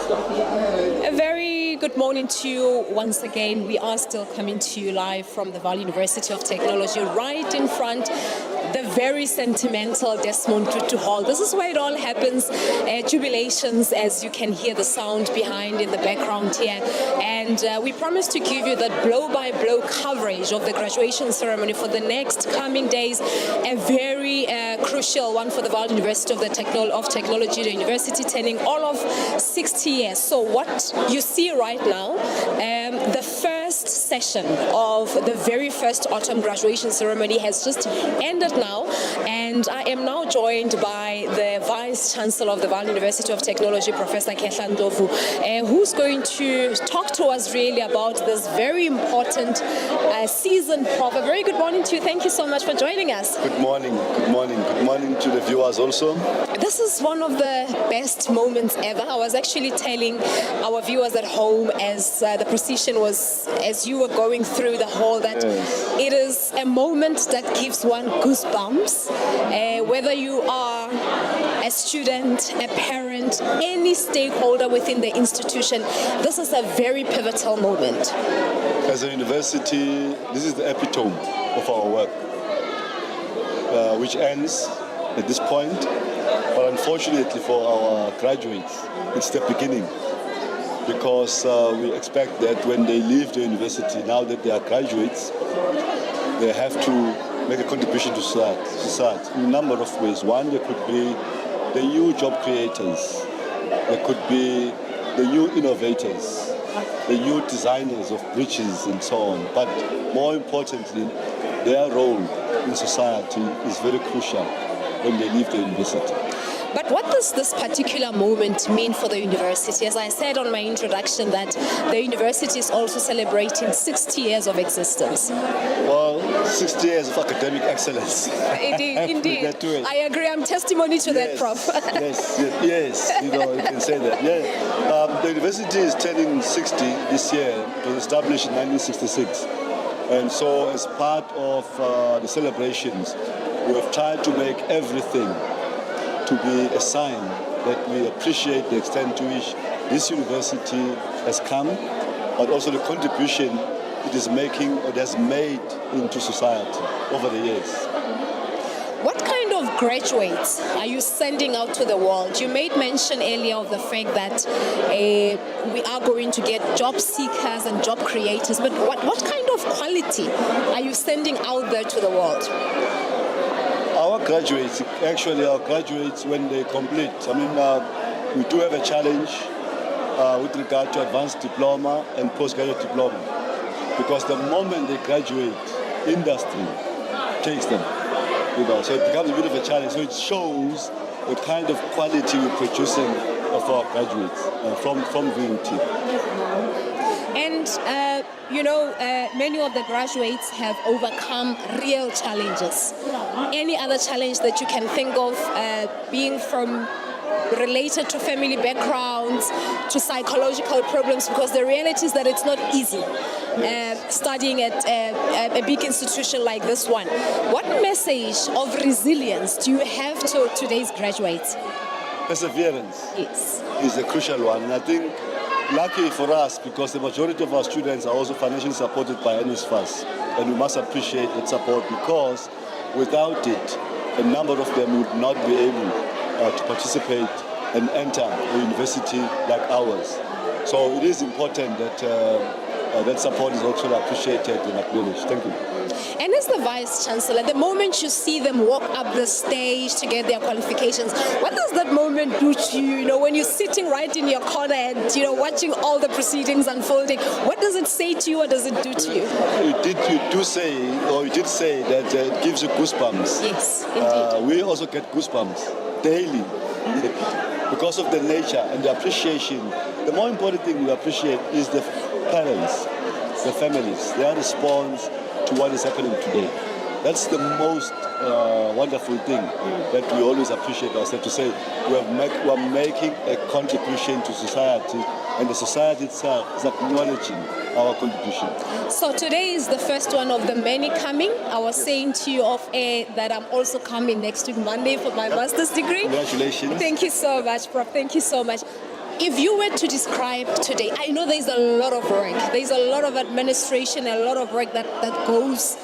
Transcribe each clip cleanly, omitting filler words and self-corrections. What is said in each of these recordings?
A very good morning to you once again. We are still coming to you live from the Vaal University of Technology, right in front the very sentimental Desmond Tutu Hall. This is where it all happens. Jubilations, as you can hear the sound behind in the background here. And we promise to give you that blow-by-blow coverage of the graduation ceremony for the next coming days. A very crucial one for the Vaal University of Technology, the university turning all of 60 years. So what you see right now, the first session of the very first autumn graduation ceremony has just ended now, and I am now joined by the Vice Chancellor of the Vaal University of Technology, Professor Kehla Ndlovu, who's going to talk to us really about this very important season. Prof, a very good morning to you. Thank you so much for joining us. Good morning, good morning, good morning to the viewers also. This is one of the best moments ever. I was actually telling our viewers at home as the procession was, as you were going through the hall, that it is a moment that gives one goosebumps, whether you are a student, a parent, any stakeholder within the institution. This is a very pivotal moment. As a university, this is the epitome of our work, which ends at this point. But unfortunately for our graduates, it's the beginning. Because we expect that when they leave the university, now that they are graduates, they have to make a contribution to society in a number of ways. One, there could be the new job creators, there could be the new innovators, the new designers of bridges and so on. But more importantly, their role in society is very crucial when they leave the university. But what does this particular moment mean for the university? As I said on my introduction, that the university is also celebrating 60 years of existence. Well, 60 years of academic excellence. Indeed. I agree. I'm testimony to that, Prof. yes, you can say that. Yeah. The university is turning 60 this year. It was established in 1966. And so as part of the celebrations, we have tried to make everything to be a sign that we appreciate the extent to which this university has come, but also the contribution it is making or it has made into society over the years. What kind of graduates are you sending out to the world? You made mention earlier of the fact that we are going to get job seekers and job creators, but what kind of quality are you sending out there to the world? Our graduates, when they complete, we do have a challenge with regard to advanced diploma and postgraduate diploma. Because the moment they graduate, industry takes them. So it becomes a bit of a challenge. So it shows the kind of quality we're producing of our graduates from VUT. And, many of the graduates have overcome real challenges. Any other challenge that you can think of, being from related to family backgrounds, to psychological problems, because the reality is that it's not easy studying at a big institution like this one. What message of resilience do you have to today's graduates? Perseverance. Yes. Is a crucial one, and I think lucky for us, because the majority of our students are also financially supported by NSFAS, and we must appreciate that support, because without it, a number of them would not be able to participate and enter a university like ours. So it is important that that support is also appreciated and acknowledged. Thank you. And as the Vice Chancellor, the moment you see them walk up the stage to get their qualifications, what does that moment do to you? When you're sitting right in your corner and, watching all the proceedings unfolding, what does it say to you? What does it do to you? You did say that it gives you goosebumps. Yes, indeed. We also get goosebumps daily because of the nature and the appreciation. The more important thing we appreciate is the parents, the families, their response to what is happening today. That's the most wonderful thing that we always appreciate ourselves, to say we're making a contribution to society, and the society itself is acknowledging our contribution. So today is the first one of the many coming. I was saying to you off air that I'm also coming next week, Monday, for my master's degree. Congratulations. Thank you so much, Prof. Thank you so much. If you were to describe today, I know there's a lot of work. There's a lot of administration, a lot of work that goes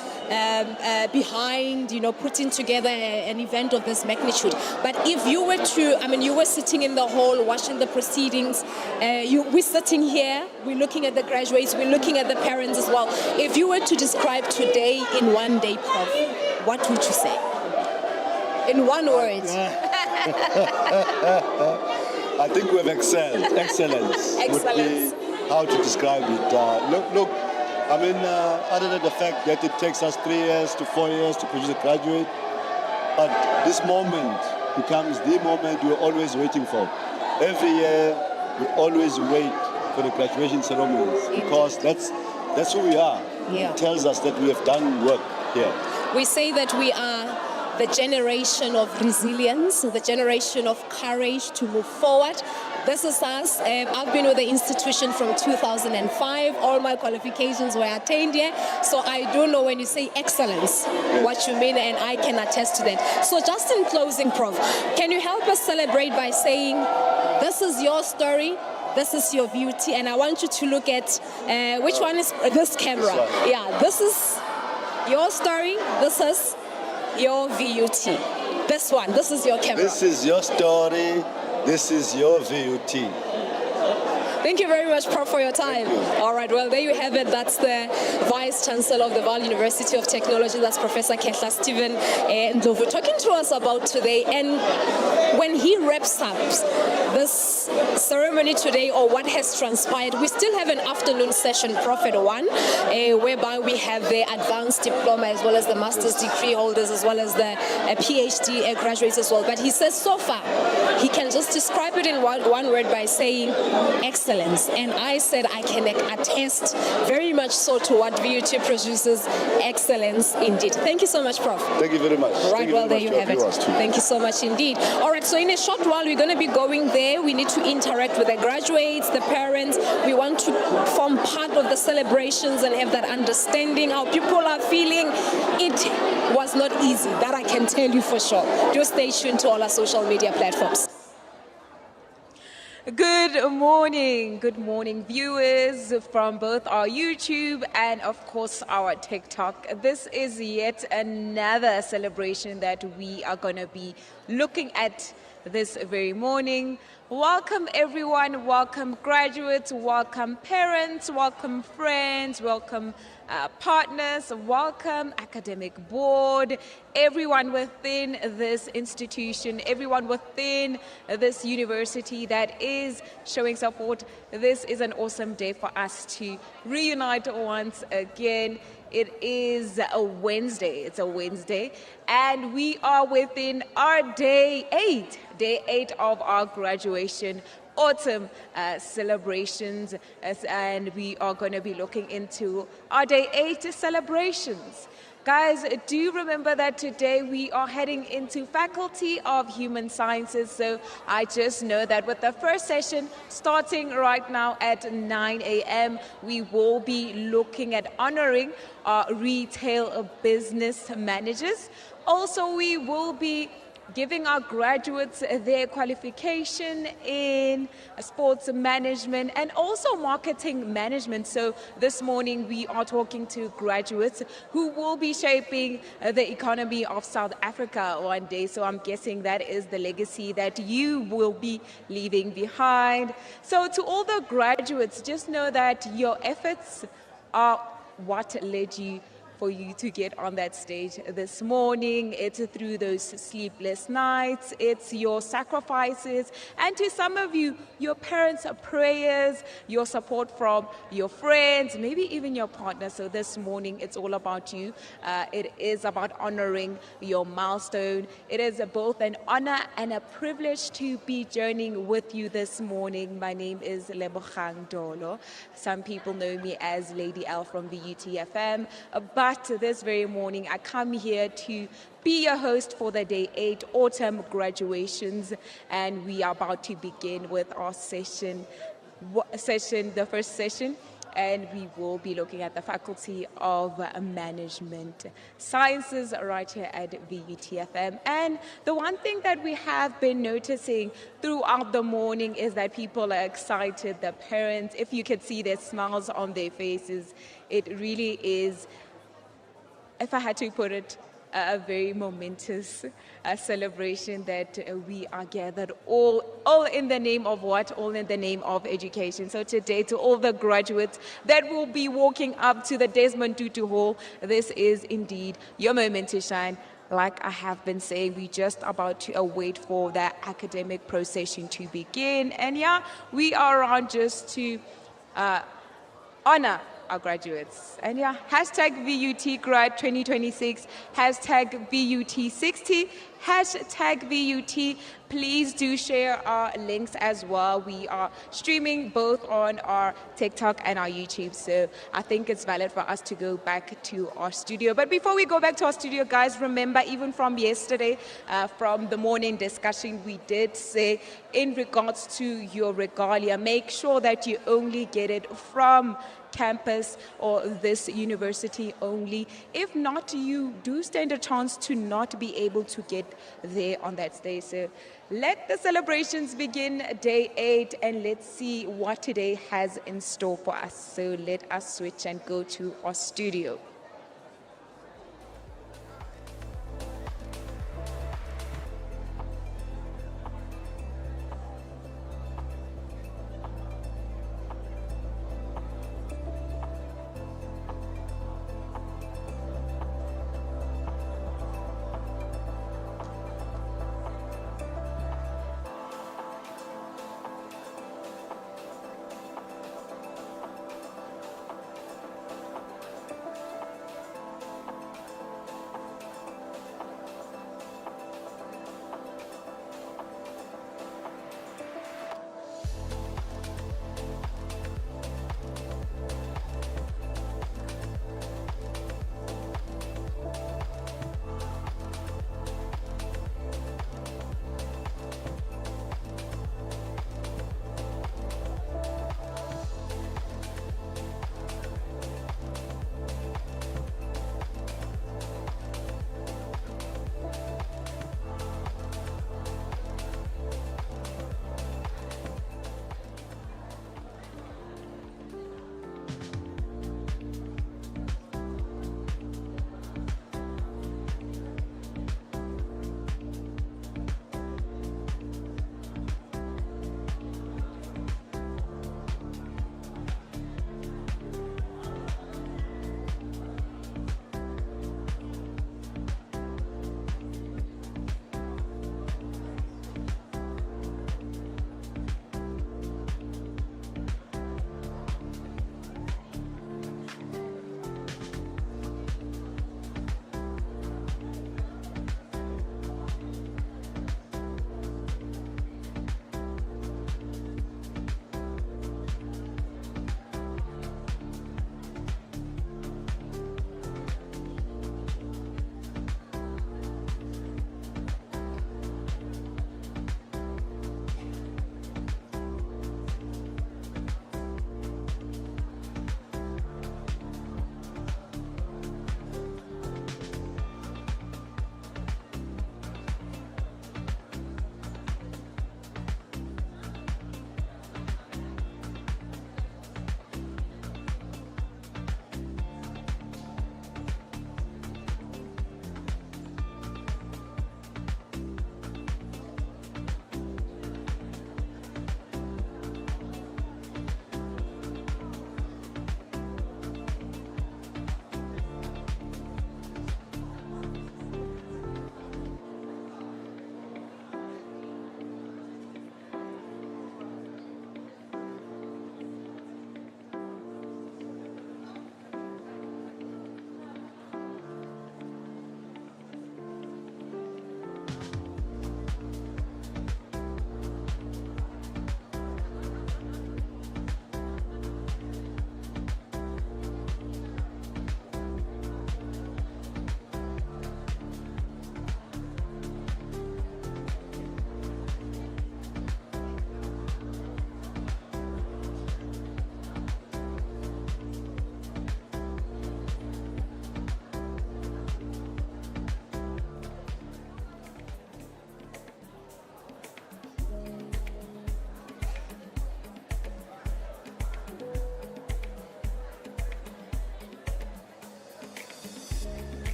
behind, putting together an event of this magnitude. But if you were to, you were sitting in the hall watching the proceedings, we're sitting here, we're looking at the graduates, we're looking at the parents as well. If you were to describe today in one day, Prof, what would you say? In one word. I think we've excelled. Excellence would be how to describe it. Look. Other than the fact that it takes us 3 years to 4 years to produce a graduate, but this moment becomes the moment we're always waiting for. Every year, we always wait for the graduation ceremonies because that's who we are. Yeah. It tells us that we have done work here. We say that we are the generation of resilience, the generation of courage to move forward. This is us. I've been with the institution from 2005. All my qualifications were attained here. So I do know when you say excellence, what you mean, and I can attest to that. So just in closing, Prof, can you help us celebrate by saying, this is your story, this is your VUT, and I want you to look at, which one is this camera? Yeah, this is your story, this is your VUT. This one, this is your camera. This is your story. This is your VUT. Thank you very much, Prof, for your time. All right, well, there you have it. That's the Vice Chancellor of the Vaal University of Technology. That's Professor Kehla Stephen Ndlovu talking to us about today. And when he wraps up this ceremony today, or what has transpired, we still have an afternoon session, Prof, at 1, whereby we have the advanced diploma as well as the master's degree holders as well as the PhD graduates as well. But he says so far, he can just describe it in one word by saying excellence. And I said I can attest very much so to what VUT produces, excellence indeed. Thank you so much, Prof. Thank you very much. Right, well, there you have it. Thank you so much indeed. All right, so in a short while, we're going to be going there. We need to interact with the graduates, the parents. We want to form part of the celebrations and have that understanding how people are feeling. It was not easy, that I can tell you for sure. Do stay tuned to all our social media platforms. Good morning viewers from both our YouTube and of course our TikTok. This is yet another celebration that we are going to be looking at this very morning. Welcome everyone, welcome graduates, welcome parents, welcome friends, welcome partners, welcome academic board, everyone within this institution, everyone within this university that is showing support. This is an awesome day for us to reunite once again. It is a Wednesday, and we are within our day 8 of our graduation autumn celebrations, and we are going to be looking into our day 8 celebrations. Guys, do remember that today we are heading into Faculty of Human Sciences, so I just know that with the first session starting right now at 9 a.m., we will be looking at honoring our retail business managers. Also, we will be giving our graduates their qualification in sports management and also marketing management. So this morning we are talking to graduates who will be shaping the economy of South Africa one day. So I'm guessing that is the legacy that you will be leaving behind. So to all the graduates, just know that your efforts are what led you for you to get on that stage this morning. It's through those sleepless nights, it's your sacrifices, and to some of you, your parents' prayers, your support from your friends, maybe even your partner. So this morning, it's all about you. It is about honoring your milestone. It is both an honor and a privilege to be journeying with you this morning. My name is Lebogang Dolo. Some people know me as Lady L from the UTFM, but this very morning, I come here to be your host for the Day 8 Autumn Graduations, and we are about to begin with our session, the first session. and we will be looking at the Faculty of Management Sciences right here at VUTFM. And the one thing that we have been noticing throughout the morning is that people are excited, the parents, if you could see their smiles on their faces, it really is, if I had to put it, a very momentous celebration that we are gathered all in the name of what? All in the name of education. So today, to all the graduates that will be walking up to the Desmond Tutu Hall, this is indeed your moment to shine. Like I have been saying, we're just about to wait for the academic procession to begin. And yeah, we are around just to honor our graduates. And yeah, hashtag VUT grad 2026, hashtag VUT 60, hashtag VUT. Please do share our links as well. We are streaming both on our TikTok and our YouTube. So I think it's valid for us to go back to our studio. But before we go back to our studio, guys, remember even from yesterday, from the morning discussion, we did say in regards to your regalia, make sure that you only get it from campus or this university only. If not, you do stand a chance to not be able to get there on that day. So let the celebrations begin day 8 and let's see what today has in store for us. So let us switch and go to our studio.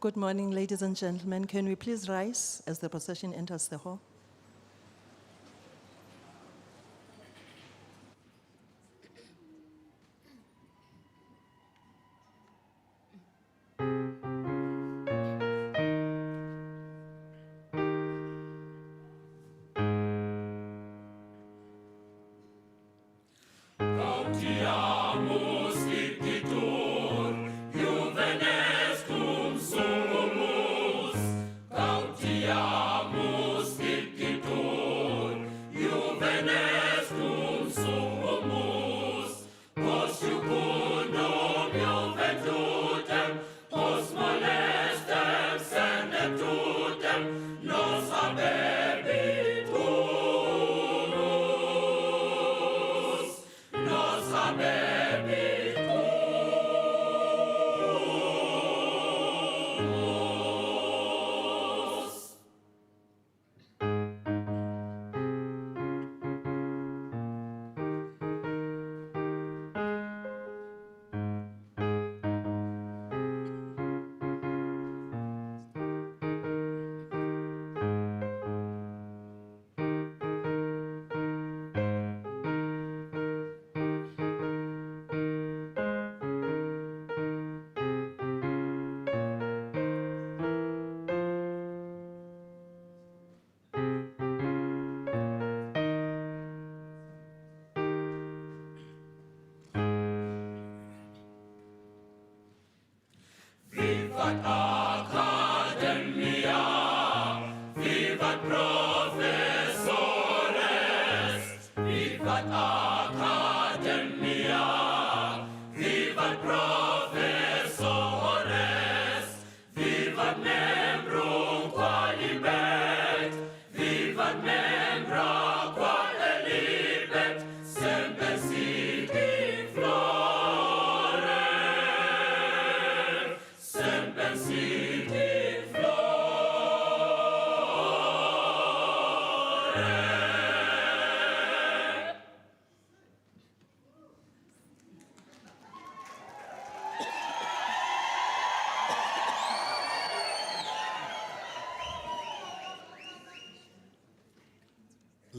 Good morning, ladies and gentlemen. Can we please rise as the procession enters the hall?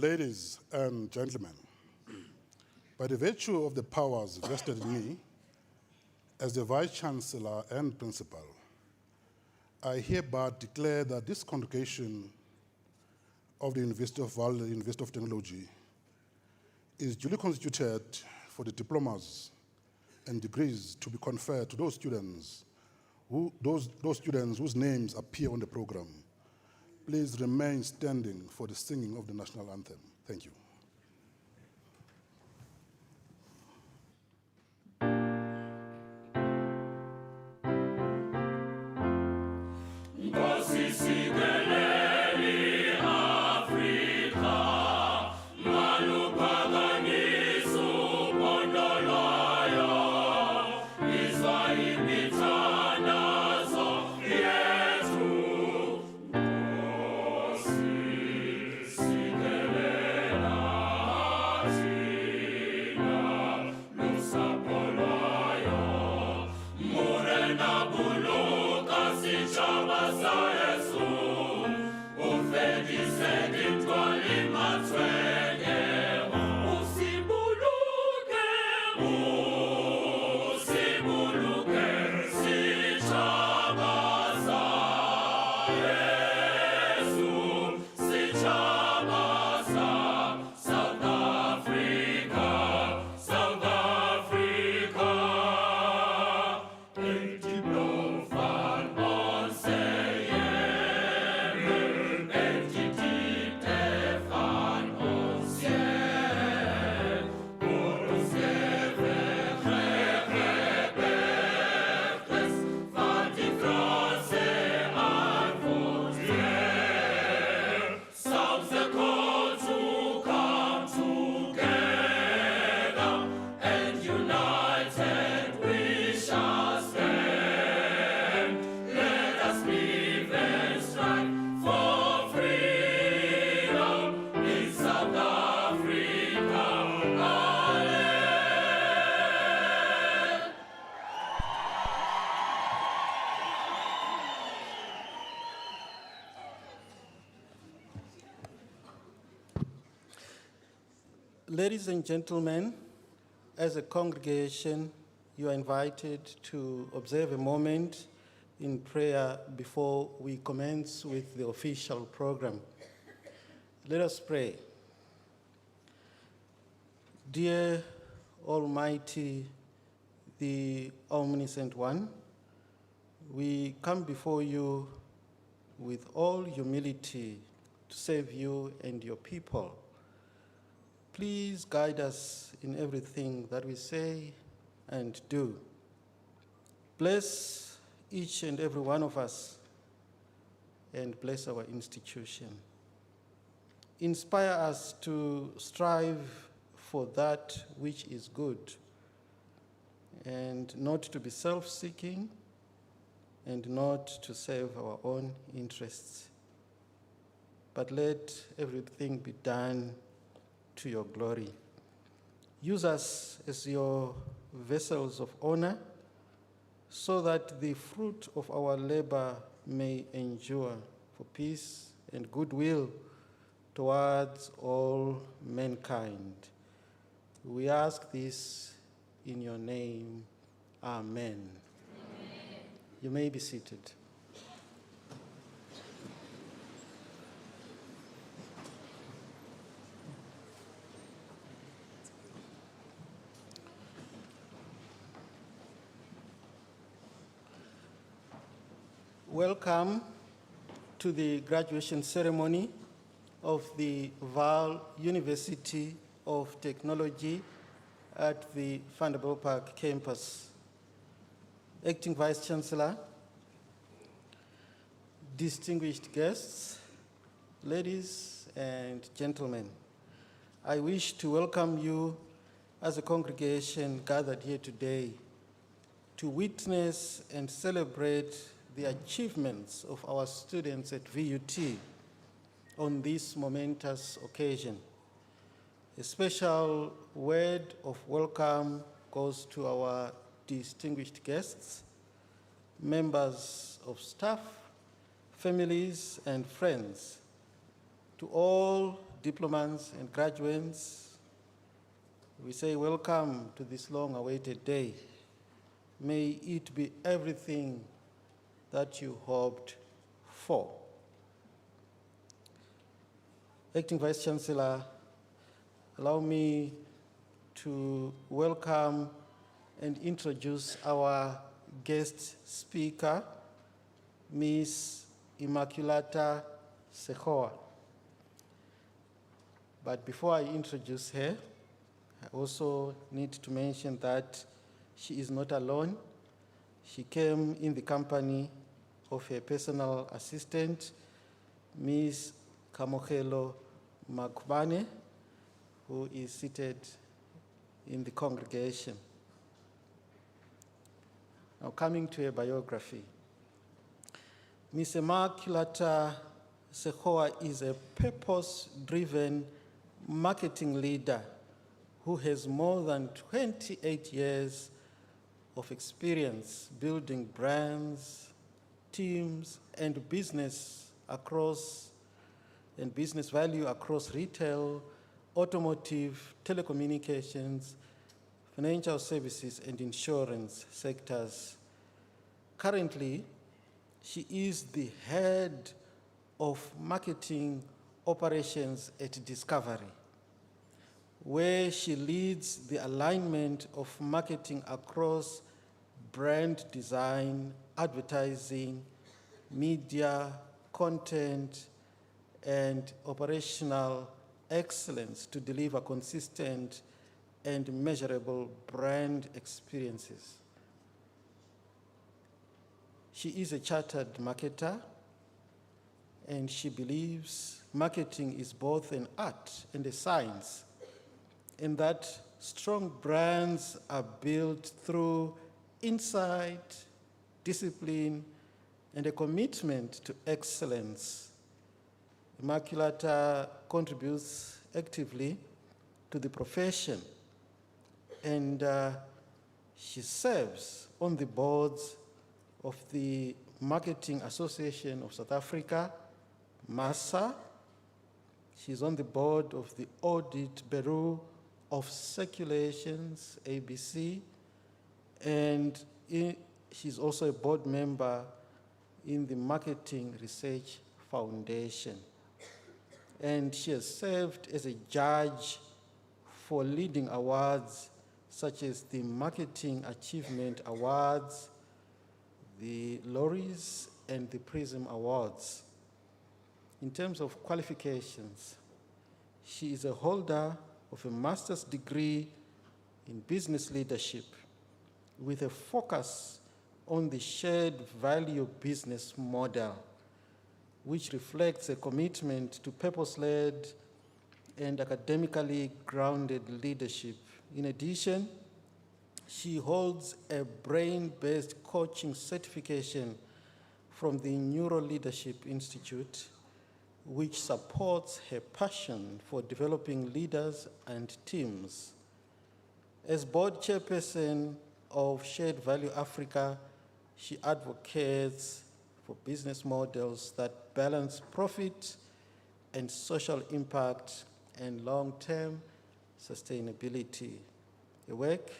Ladies and gentlemen, by the virtue of the powers vested in me as the Vice Chancellor and Principal, I hereby declare that this congregation of the University of Vaal University of Technology is duly constituted for the diplomas and degrees to be conferred to those students whose names appear on the program. Please remain standing for the singing of the national anthem. Thank you. Chama sa Yesu Ladies and gentlemen, as a congregation, you are invited to observe a moment in prayer before we commence with the official program. Let us pray. Dear Almighty, the Omniscient One, we come before you with all humility to serve you and your people. Please guide us in everything that we say and do. Bless each and every one of us and bless our institution. Inspire us to strive for that which is good and not to be self-seeking and not to serve our own interests. But let everything be done to your glory. Use us as your vessels of honor so that the fruit of our labor may endure for peace and goodwill towards all mankind. We ask this in your name. Amen. You may be seated. Welcome to the graduation ceremony of the Vaal University of Technology at the Vanderbilt Park campus. Acting Vice Chancellor, distinguished guests, ladies and gentlemen, I wish to welcome you as a congregation gathered here today to witness and celebrate the achievements of our students at VUT on this momentous occasion. A special word of welcome goes to our distinguished guests, members of staff, families, and friends. To all diplomats and graduates, we say welcome to this long-awaited day. May it be everything that you hoped for. Acting Vice Chancellor, allow me to welcome and introduce our guest speaker, Ms. Immaculata Sekhoa. But before I introduce her, I also need to mention that she is not alone. She came in the company of her personal assistant, Ms. Kamogelo Makubane, who is seated in the congregation. Now, coming to her biography. Ms. Immaculata Sekhoa is a purpose-driven marketing leader who has more than 28 years of experience building brands, teams, and business value across retail, automotive, telecommunications, financial services, and insurance sectors. Currently, she is the head of marketing operations at Discovery, where she leads the alignment of marketing across brand design, advertising, media, content, and operational excellence to deliver consistent and measurable brand experiences. She is a chartered marketer, and she believes marketing is both an art and a science, and that strong brands are built through insight, discipline, and a commitment to excellence. Immaculata contributes actively to the profession, and she serves on the boards of the Marketing Association of South Africa, MASA. She's on the board of the Audit Bureau of Circulations, ABC, and she's also a board member in the Marketing Research Foundation. And she has served as a judge for leading awards such as the Marketing Achievement Awards, the Loris, and the Prism Awards. In terms of qualifications, she is a holder of a master's degree in business leadership with a focus on the shared value business model, which reflects a commitment to purpose-led and academically grounded leadership. In addition, she holds a brain-based coaching certification from the Neuro Leadership Institute, which supports her passion for developing leaders and teams. As board chairperson of Shared Value Africa, she advocates for business models that balance profit and social impact and long-term sustainability. Her work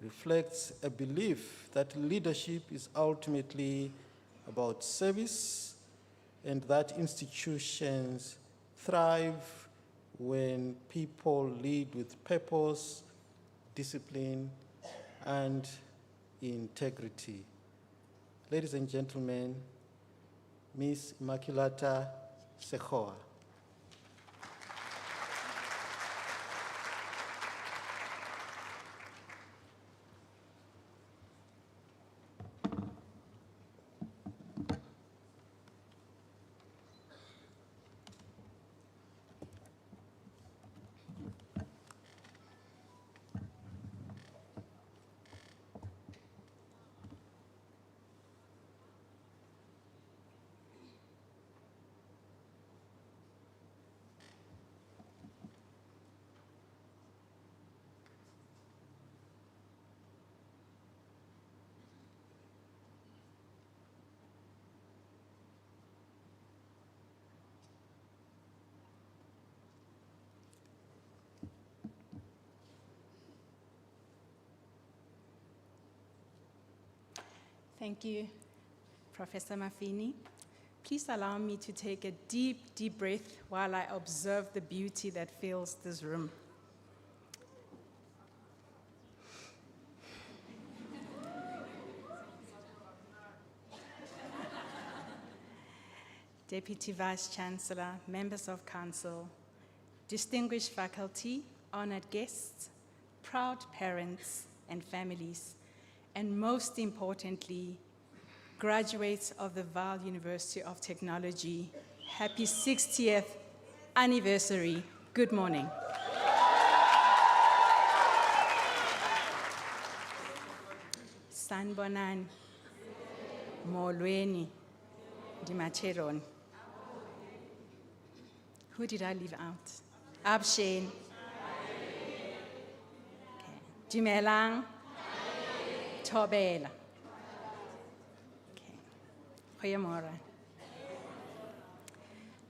reflects a belief that leadership is ultimately about service and that institutions thrive when people lead with purpose, discipline, and integrity. Ladies and gentlemen, Ms. Immaculata Sekgoa. Thank you, Professor Mafini. Please allow me to take a deep, deep breath while I observe the beauty that fills this room. Deputy Vice-Chancellor, members of Council, distinguished faculty, honored guests, proud parents and families, and most importantly, graduates of the Vaal University of Technology, happy 60th anniversary. Good morning. Sanbonan, Molweni, Dimacheron. Who did I leave out? Abshane. Okay. Dumelang. Tobela. Okay. Goeiemorgen.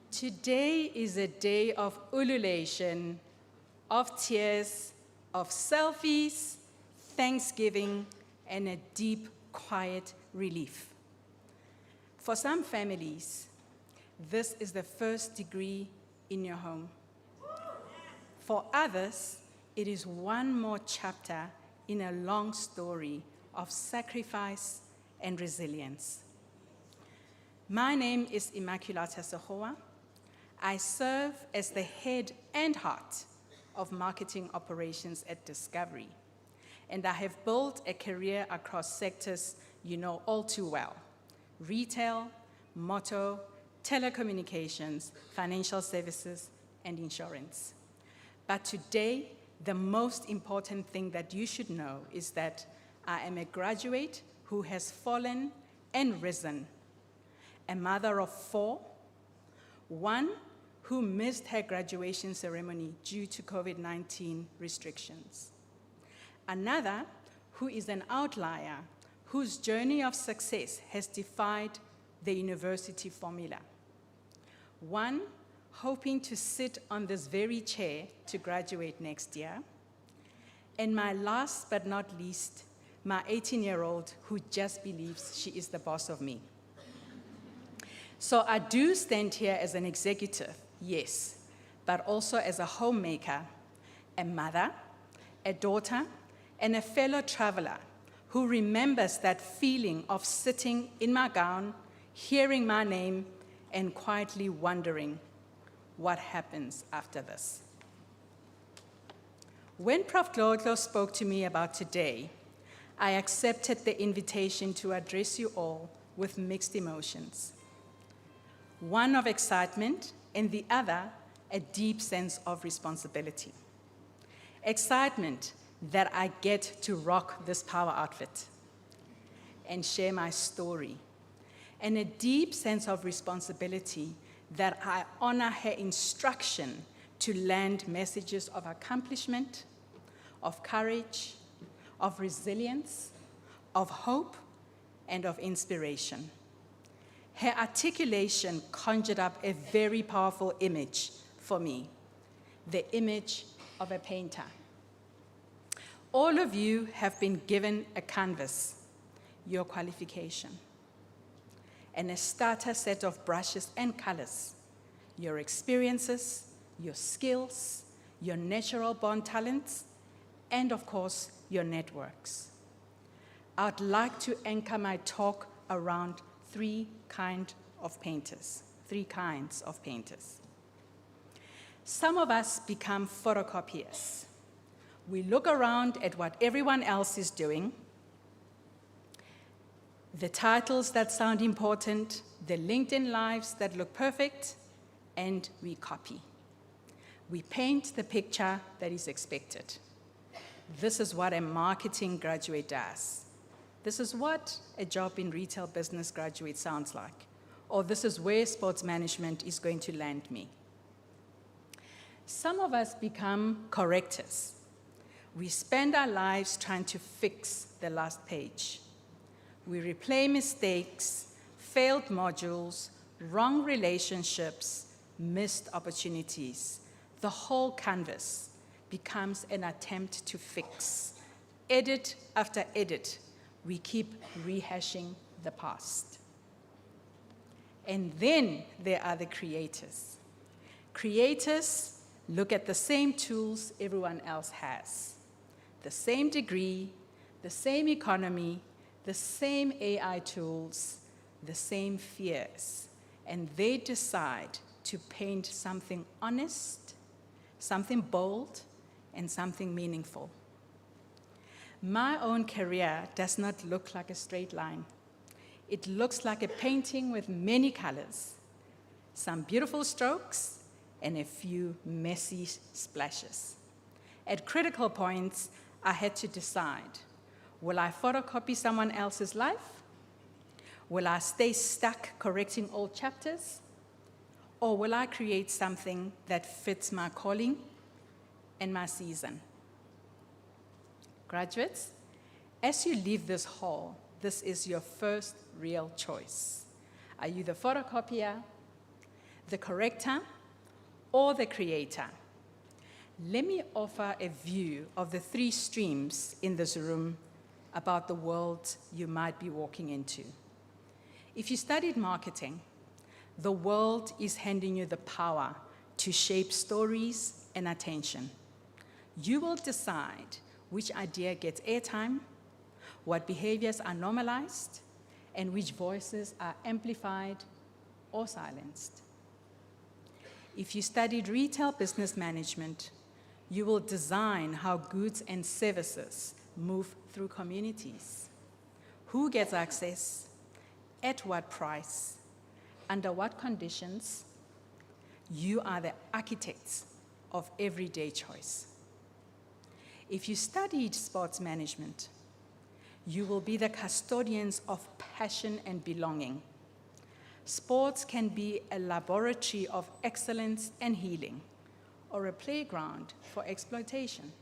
Today is a day of ululation, of tears, of selfies, thanksgiving, and a deep, quiet relief. For some families, this is the first degree in your home. For others, it is one more chapter in a long story of sacrifice and resilience. My name is Immaculata Sekgoa. I serve as the head and heart of marketing operations at Discovery, and I have built a career across sectors you know all too well: retail, motor, telecommunications, financial services, and insurance. But today, the most important thing that you should know is that I am a graduate who has fallen and risen, a mother of 4, one who missed her graduation ceremony due to COVID-19 restrictions, another who is an outlier whose journey of success has defied the university formula, one hoping to sit on this very chair to graduate next year, And my last but not least, my 18-year-old who just believes she is the boss of me. So I do stand here as an executive, yes, but also as a homemaker, a mother, a daughter, and a fellow traveler who remembers that feeling of sitting in my gown, hearing my name, and quietly wondering what happens after this. When Prof. Glodlo spoke to me about today, I accepted the invitation to address you all with mixed emotions. One of excitement, and the other, a deep sense of responsibility. Excitement that I get to rock this power outfit and share my story, and a deep sense of responsibility that I honor her instruction to land messages of accomplishment, of courage, of resilience, of hope, and of inspiration. Her articulation conjured up a very powerful image for me, the image of a painter. All of you have been given a canvas, your qualification, and a starter set of brushes and colors, your experiences, your skills, your natural-born talents, and of course, your networks. I'd like to anchor my talk around three kinds of painters. Some of us become photocopiers. We look around at what everyone else is doing, the titles that sound important, the LinkedIn lives that look perfect, and we copy. We paint the picture that is expected. This is what a marketing graduate does. This is what a job in retail business graduate sounds like. Or this is where sports management is going to land me. Some of us become correctors. We spend our lives trying to fix the last page. We replay mistakes, failed modules, wrong relationships, missed opportunities. The whole canvas becomes an attempt to fix. Edit after edit, we keep rehashing the past. And then there are the creators. Creators look at the same tools everyone else has, the same degree, the same economy, the same AI tools, the same fears, and they decide to paint something honest, something bold, and something meaningful. My own career does not look like a straight line. It looks like a painting with many colors, some beautiful strokes, and a few messy splashes. At critical points, I had to decide, will I photocopy someone else's life? Will I stay stuck correcting old chapters? Or will I create something that fits my calling and my season? Graduates, as you leave this hall, this is your first real choice. Are you the photocopier, the corrector, or the creator? Let me offer a view of the three streams in this room about the world you might be walking into. If you studied marketing, the world is handing you the power to shape stories and attention. You will decide which idea gets airtime, what behaviors are normalized, and which voices are amplified or silenced. If you studied retail business management, you will design how goods and services move through communities. Who gets access, at what price, under what conditions? You are the architects of everyday choice. If you studied sports management, you will be the custodians of passion and belonging. Sports can be a laboratory of excellence and healing, or a playground for exploitation.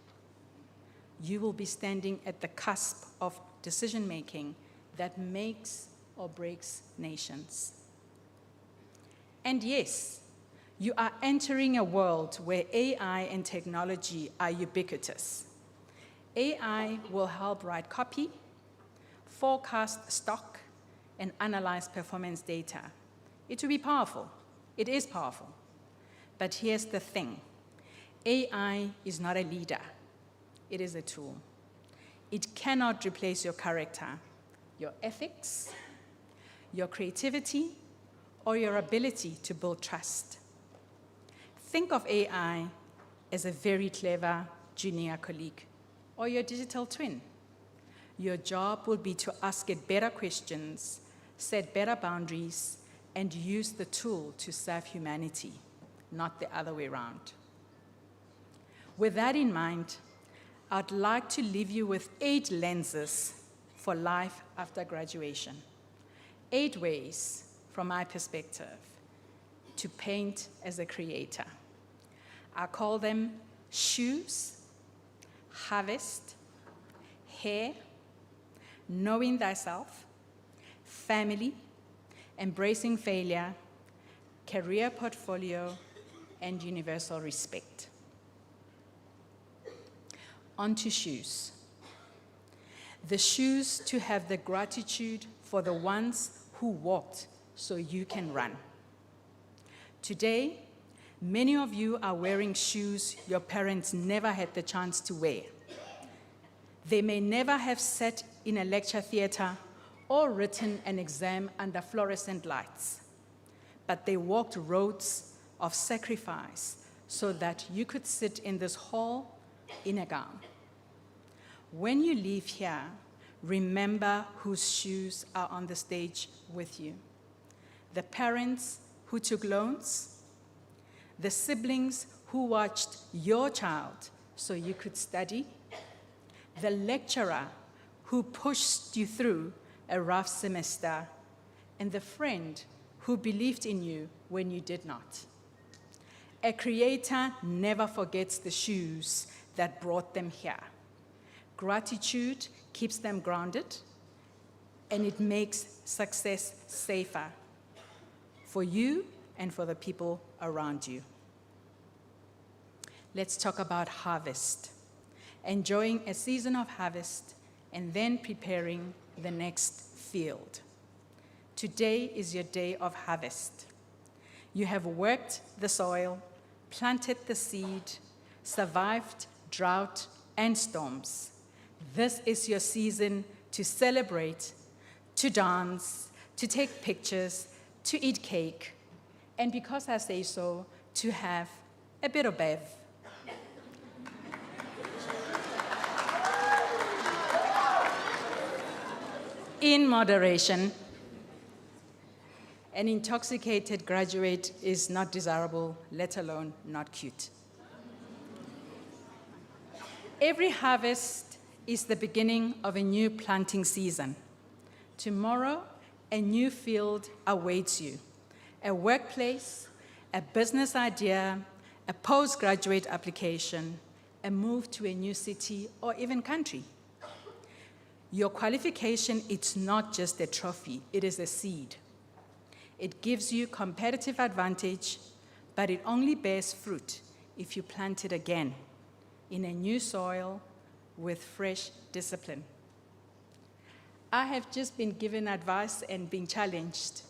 You will be standing at the cusp of decision-making that makes or breaks nations. And yes, you are entering a world where AI and technology are ubiquitous. AI will help write copy, forecast stock, and analyze performance data. It will be powerful. It is powerful. But here's the thing. AI is not a leader. It is a tool. It cannot replace your character, your ethics, your creativity, or your ability to build trust. Think of AI as a very clever junior colleague or your digital twin. Your job will be to ask it better questions, set better boundaries, and use the tool to serve humanity, not the other way around. With that in mind, I'd like to leave you with 8 lenses for life after graduation. 8 ways, from my perspective, to paint as a creator. I call them shoes, harvest, hair, knowing thyself, family, embracing failure, career portfolio, and universal respect. On to shoes. The shoes to have the gratitude for the ones who walked so you can run. Today, many of you are wearing shoes your parents never had the chance to wear. They may never have sat in a lecture theater or written an exam under fluorescent lights, but they walked roads of sacrifice so that you could sit in this hall in a gown. When you leave here, remember whose shoes are on the stage with you. The parents who took loans, the siblings who watched your child so you could study, the lecturer who pushed you through a rough semester, and the friend who believed in you when you did not. A creator never forgets the shoes that brought them here. Gratitude keeps them grounded, and it makes success safer for you and for the people around you. Let's talk about harvest. Enjoying a season of harvest and then preparing the next field. Today is your day of harvest. You have worked the soil, planted the seed, survived drought and storms. This is your season to celebrate, to dance, to take pictures, to eat cake, and because I say so, to have a bit of bev. In moderation. An intoxicated graduate is not desirable, let alone not cute. Every harvest is the beginning of a new planting season. Tomorrow, a new field awaits you. A workplace, a business idea, a postgraduate application, a move to a new city or even country. Your qualification, it's not just a trophy, it is a seed. It gives you competitive advantage, but it only bears fruit if you plant it again in a new soil with fresh discipline. I have just been given advice and been challenged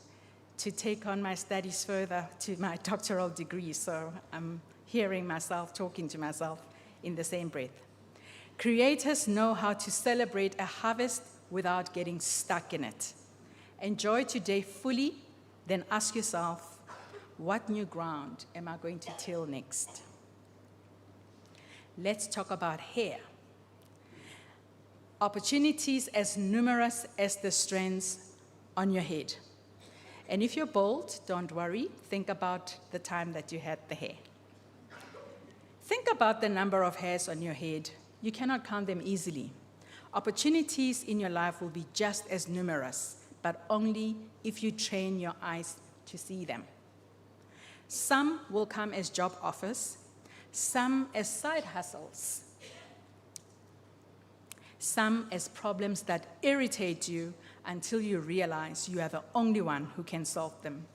to take on my studies further to my doctoral degree, so I'm hearing myself, talking to myself in the same breath. Creators know how to celebrate a harvest without getting stuck in it. Enjoy today fully, then ask yourself, what new ground am I going to till next? Let's talk about hair. Opportunities as numerous as the strands on your head. And if you're bald, don't worry, think about the time that you had the hair. Think about the number of hairs on your head. You cannot count them easily. Opportunities in your life will be just as numerous, but only if you train your eyes to see them. Some will come as job offers, some as side hustles, some as problems that irritate you until you realize you are the only one who can solve them.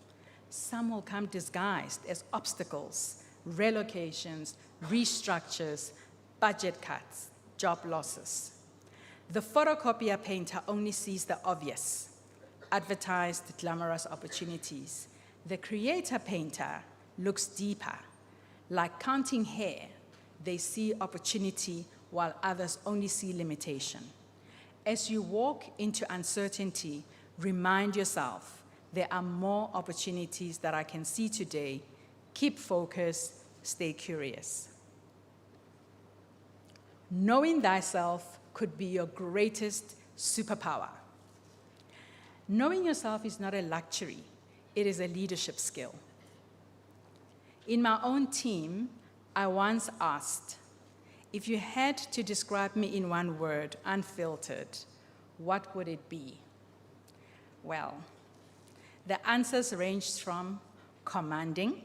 Some will come disguised as obstacles, relocations, restructures, budget cuts. job losses. The photocopier painter only sees the obvious, advertised glamorous opportunities. The creator painter looks deeper. Like counting hair, they see opportunity while others only see limitation. As you walk into uncertainty, remind yourself there are more opportunities that I can see today. Keep focused, stay curious. Knowing thyself could be your greatest superpower. Knowing yourself is not a luxury, it is a leadership skill. In my own team, I once asked, if you had to describe me in one word, unfiltered, what would it be? Well, the answers ranged from commanding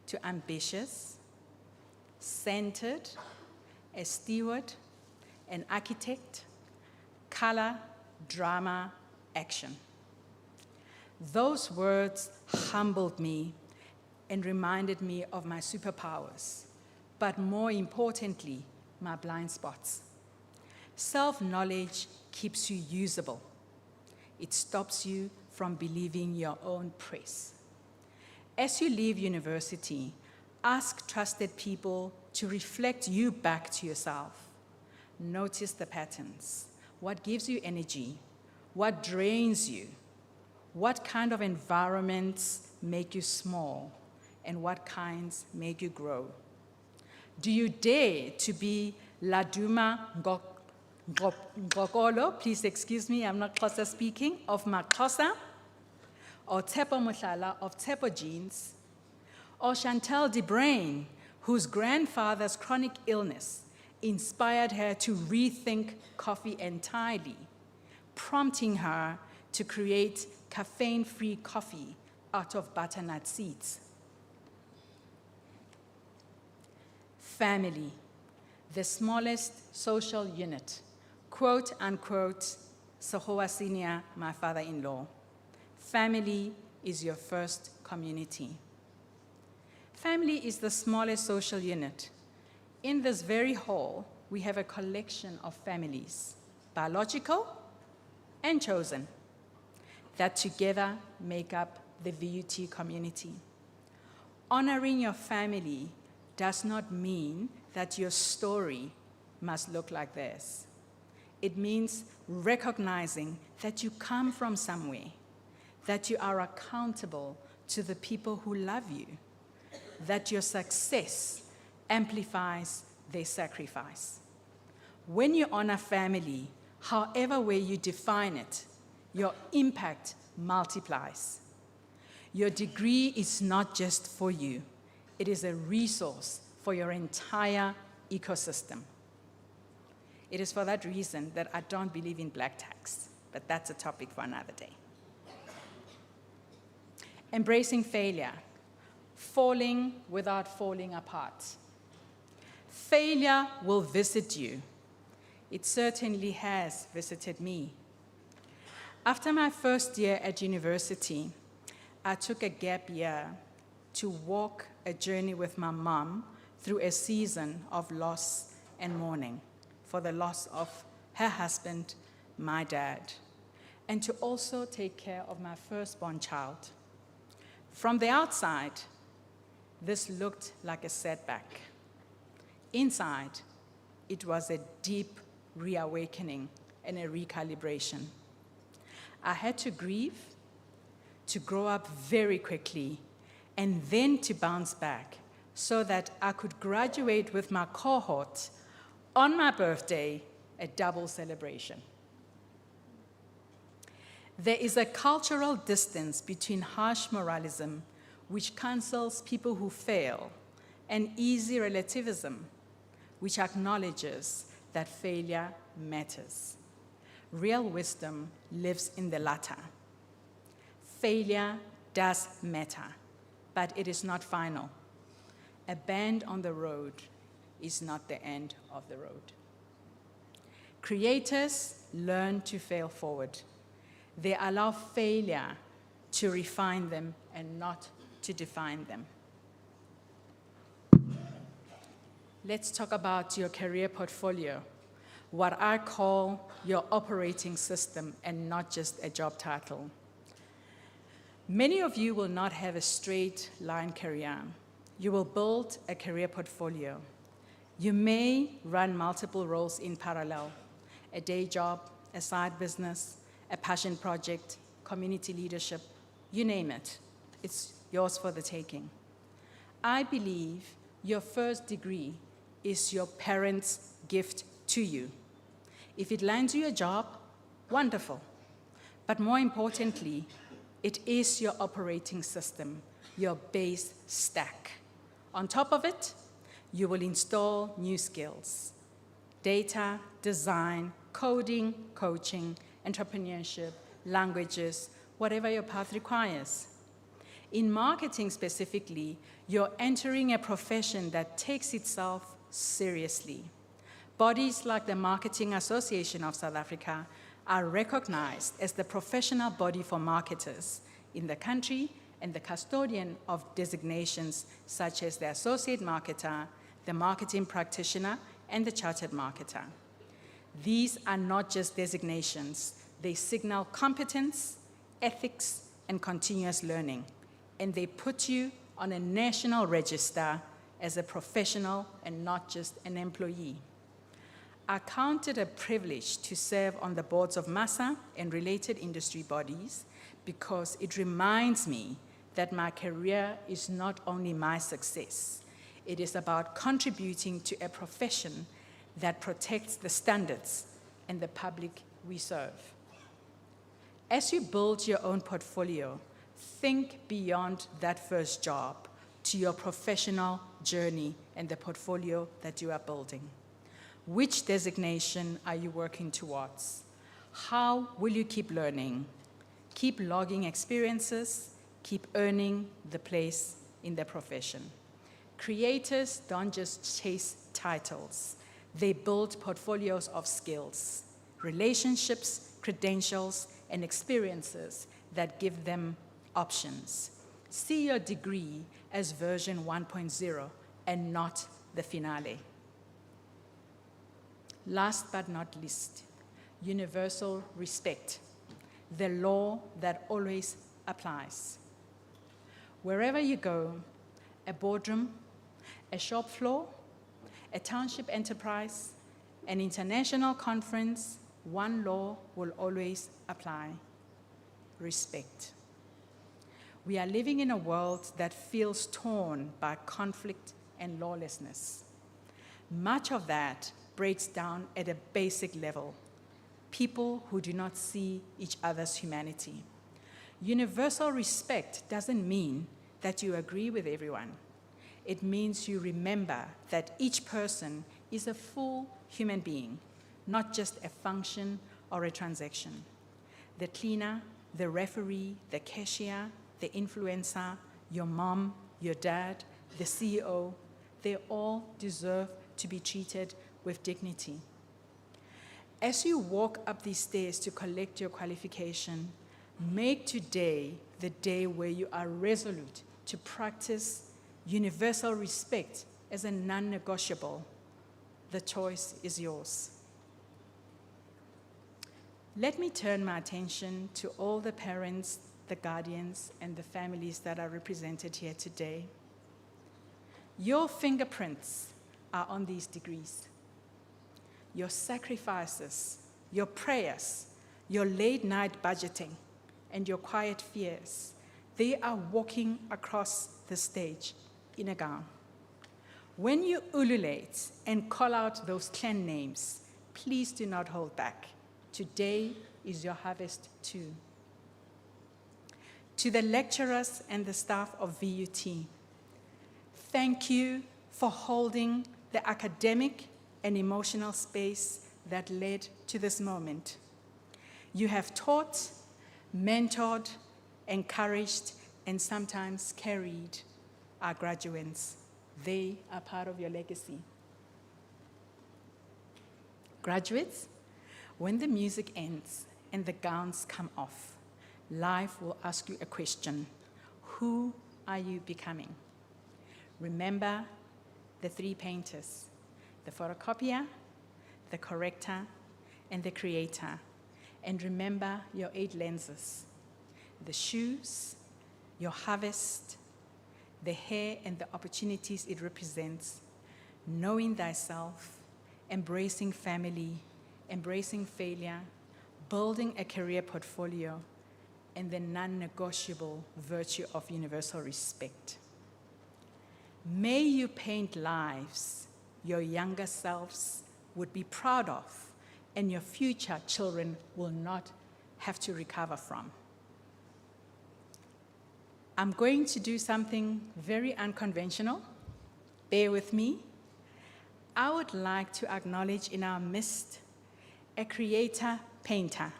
to ambitious, centered, a steward, an architect, color, drama, action. Those words humbled me and reminded me of my superpowers, but more importantly, my blind spots. Self-knowledge keeps you usable. It stops you from believing your own praise. As you leave university, ask trusted people to reflect you back to yourself. Notice the patterns. What gives you energy? What drains you? What kind of environments make you small? And what kinds make you grow? Do you dare to be Laduma Ngokolo, please excuse me, I'm not Xhosa speaking, of Maxhosa, or Tepo Mohlala of Tepo genes, or Chantal de Brain, whose grandfather's chronic illness inspired her to rethink coffee entirely, prompting her to create caffeine-free coffee out of butternut seeds. Family, the smallest social unit, quote unquote, Sahoa Senior, my father-in-law. Family is your first community. Family is the smallest social unit. In this very hall, we have a collection of families, biological and chosen, that together make up the VUT community. Honoring your family does not mean that your story must look like theirs. It means recognizing that you come from somewhere, that you are accountable to the people who love you, that your success amplifies their sacrifice. When you honor family, however way you define it, your impact multiplies. Your degree is not just for you. It is a resource for your entire ecosystem. It is for that reason that I don't believe in black tax, but that's a topic for another day. Embracing failure, falling without falling apart. Failure will visit you. It certainly has visited me. After my first year at university, I took a gap year to walk a journey with my mom through a season of loss and mourning for the loss of her husband, my dad, and to also take care of my firstborn child. From the outside, this looked like a setback. Inside, it was a deep reawakening and a recalibration. I had to grieve, to grow up very quickly, and then to bounce back so that I could graduate with my cohort on my birthday, a double celebration. There is a cultural distance between harsh moralism, which cancels people who fail, and easy relativism, which acknowledges that failure matters. Real wisdom lives in the latter. Failure does matter, but it is not final. A bend on the road is not the end of the road. Creators learn to fail forward. They allow failure to refine them and not to define them. let's talk about your career portfolio, what I call your operating system and not just a job title. Many of you will not have a straight line career. You will build a career portfolio. You may run multiple roles in parallel, a day job, a side business, a passion project, community leadership, you name it. It's yours for the taking. I believe your first degree is your parents' gift to you. If it lands you a job, wonderful. But more importantly, it is your operating system, your base stack. On top of it, you will install new skills: data, design, coding, coaching, entrepreneurship, languages, whatever your path requires. In marketing specifically, you're entering a profession that takes itself seriously. Bodies like the Marketing Association of South Africa are recognized as the professional body for marketers in the country and the custodian of designations such as the Associate Marketer, the Marketing Practitioner, and the Chartered Marketer. These are not just designations. They signal competence, ethics, and continuous learning, and they put you on a national register as a professional and not just an employee. I count it a privilege to serve on the boards of MASA and related industry bodies because it reminds me that my career is not only my success, it is about contributing to a profession that protects the standards and the public we serve. As you build your own portfolio, think beyond that first job to your professional journey and the portfolio that you are building. Which designation are you working towards? How will you keep learning? Keep logging experiences, keep earning the place in the profession. Creators don't just chase titles. They build portfolios of skills, relationships, credentials, and experiences that give them options. See your degree as version 1.0 and not the finale. Last but not least, universal respect, the law that always applies. Wherever you go, a boardroom, a shop floor, a township enterprise, an international conference, one law will always apply: respect. We are living in a world that feels torn by conflict and lawlessness. Much of that breaks down at a basic level: people who do not see each other's humanity. Universal respect doesn't mean that you agree with everyone. It means you remember that each person is a full human being, not just a function or a transaction. The cleaner, the referee, the cashier, the influencer, your mom, your dad, the CEO, they all deserve to be treated with dignity. As you walk up these stairs to collect your qualification, make today the day where you are resolute to practice universal respect as a non-negotiable. The choice is yours. Let me turn my attention to all the parents, the guardians, and the families that are represented here today. Your fingerprints are on these degrees. Your sacrifices, your prayers, your late-night budgeting, and your quiet fears, they are walking across the stage in a gown. When you ululate and call out those clan names, please do not hold back. Today is your harvest too. To the lecturers and the staff of VUT, thank you for holding the academic and emotional space that led to this moment. You have taught, mentored, encouraged, and sometimes carried our graduates. They are part of your legacy. Graduates, when the music ends and the gowns come off, life will ask you a question: who are you becoming? Remember the three painters: the photocopier, the corrector, and the creator. And remember your 8 lenses: the shoes, your harvest, the hair and the opportunities it represents, knowing thyself, embracing family, embracing failure, building a career portfolio, and the non-negotiable virtue of universal respect. May you paint lives your younger selves would be proud of, and your future children will not have to recover from. I'm going to do something very unconventional. Bear with me. I would like to acknowledge in our midst a creator painter,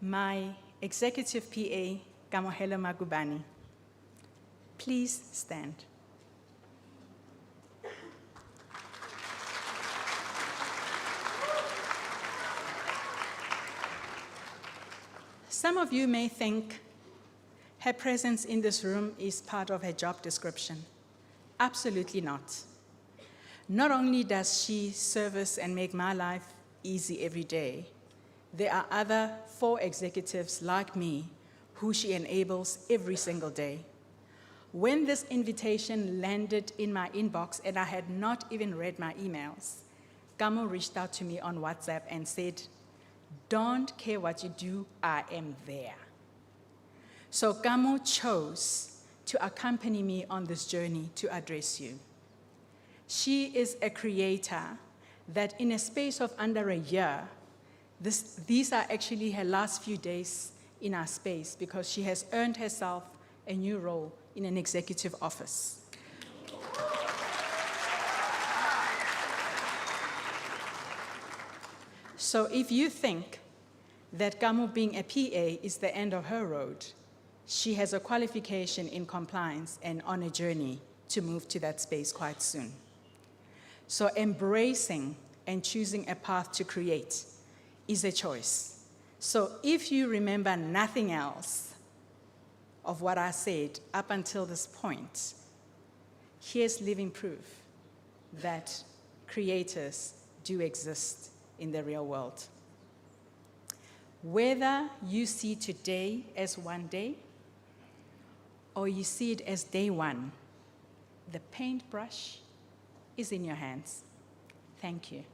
my executive PA, Kamohelo Magubani. Please stand. Some of you may think her presence in this room is part of her job description. Absolutely not. Not only does she service and make my life easy every day, there are other 4 executives like me who she enables every single day. When this invitation landed in my inbox and I had not even read my emails, Kamo reached out to me on WhatsApp and said, "Don't care what you do, I am there." So Kamo chose to accompany me on this journey to address you. She is a creator that in a space of under a year, these are actually her last few days in our space because she has earned herself a new role in an executive office. So if you think that Kamo being a PA is the end of her road, she has a qualification in compliance and on a journey to move to that space quite soon. So embracing and choosing a path to create is a choice. So if you remember nothing else of what I said up until this point, here's living proof that creators do exist in the real world. Whether you see today as one day or you see it as day one, the paintbrush is in your hands. Thank you.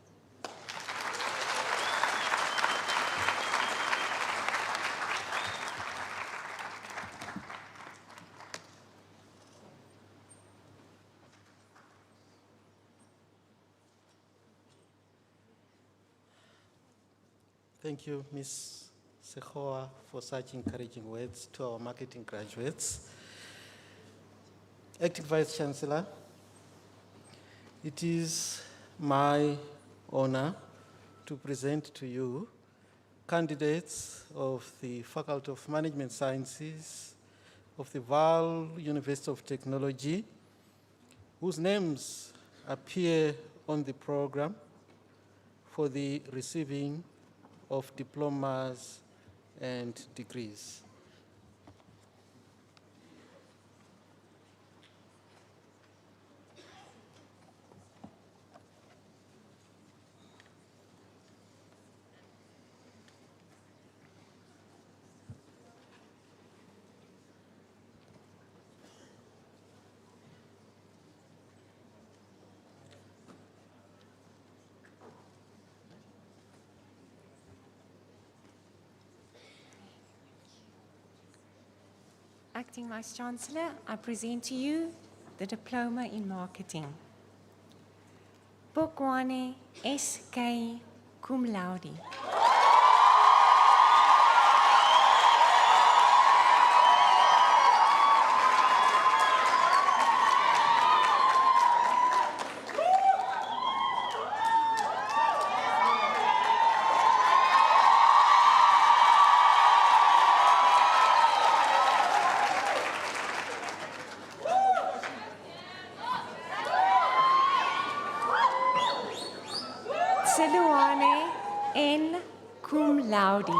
Thank you, Ms. Sekhoa, for such encouraging words to our marketing graduates. Acting Vice Chancellor, it is my honor to present to you candidates of the Faculty of Management Sciences of the Vaal University of Technology, whose names appear on the program for the receiving of diplomas and degrees. Acting Vice Chancellor, I present to you the Diploma in Marketing. Bokwane S.K. Cum Laude. Seluane N. Cum Laude.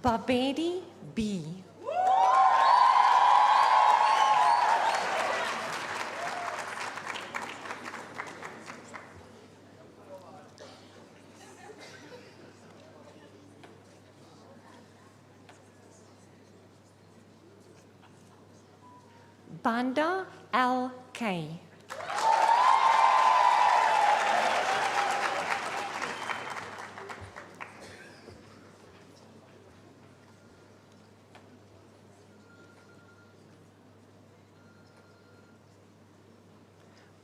Babedi B. Banda L.K.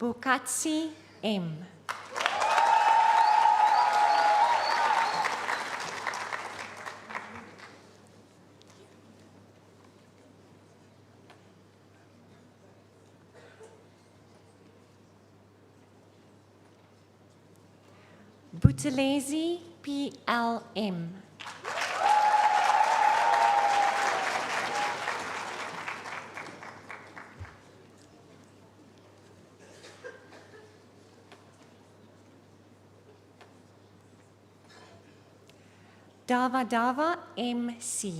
Bukatsi M. Buthelezi P.L.M. Dava Dava M.C.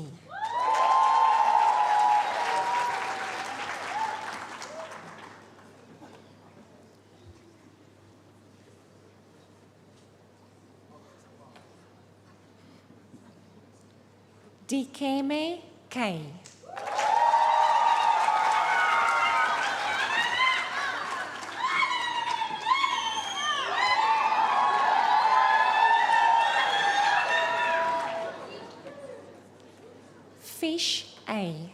Dikeme K. Fish A.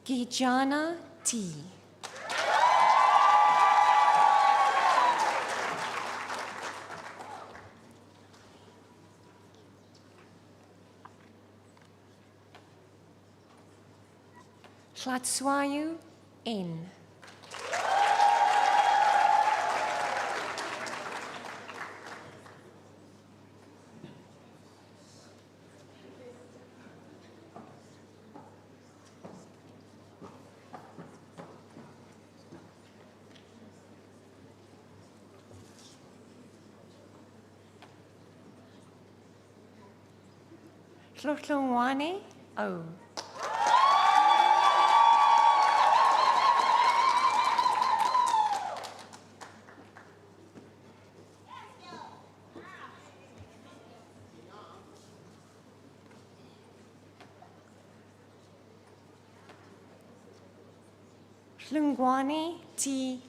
Gijana T. Tlatswayu N. Tlotlongwane O. Tlungwane T.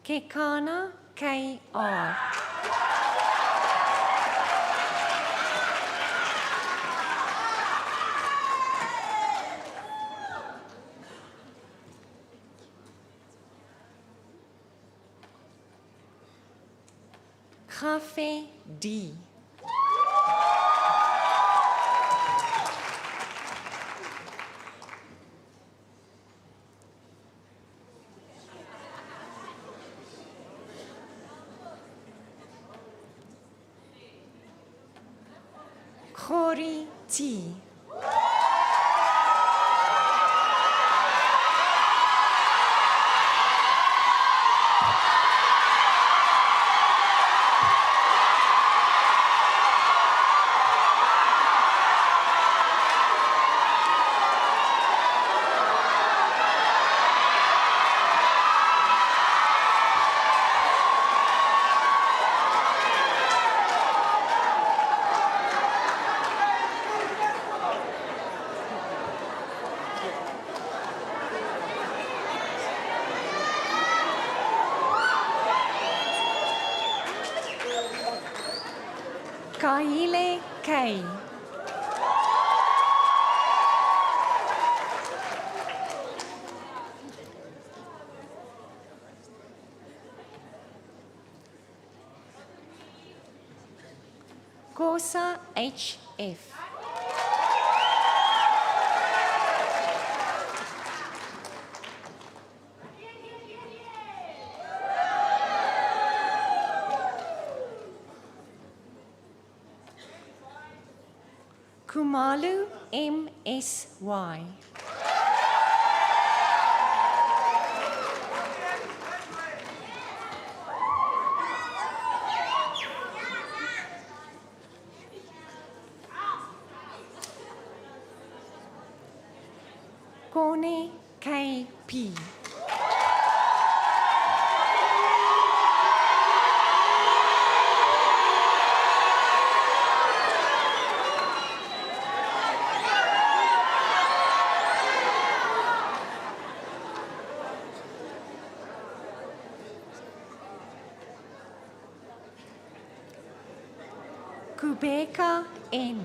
Kekana K.R. Cafe D. Khori T. Kaile K. Kosa HF. Kumalu MSY. Kone KP. Kubeka N.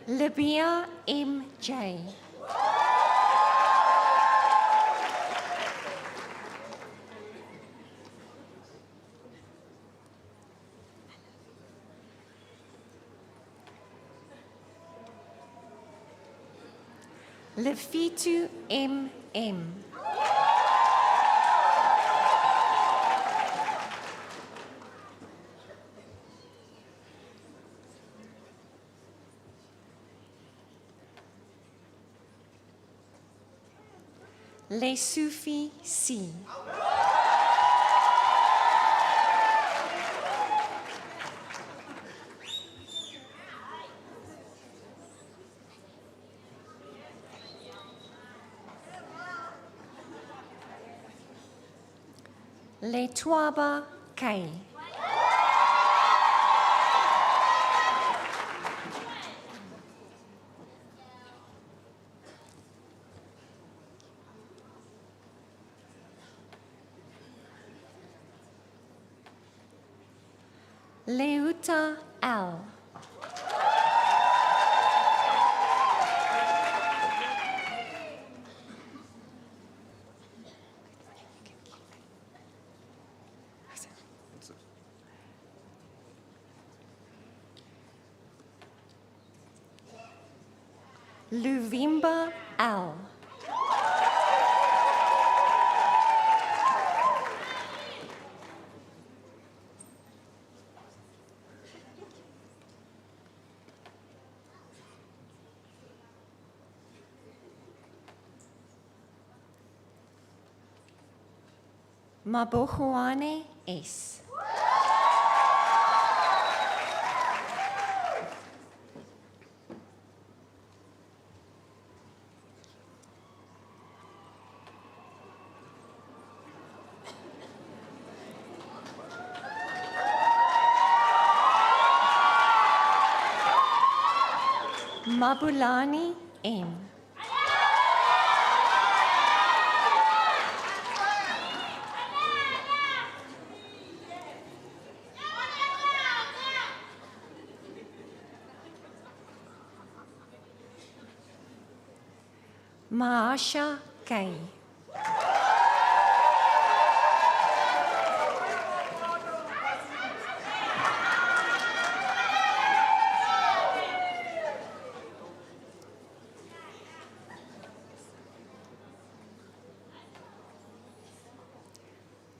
Libya MJ. Lefitu MM. Lesufi C. Letwaba K. Leuta L. Luvimba L. Mabohuane S. Mabulani M. Maasha K.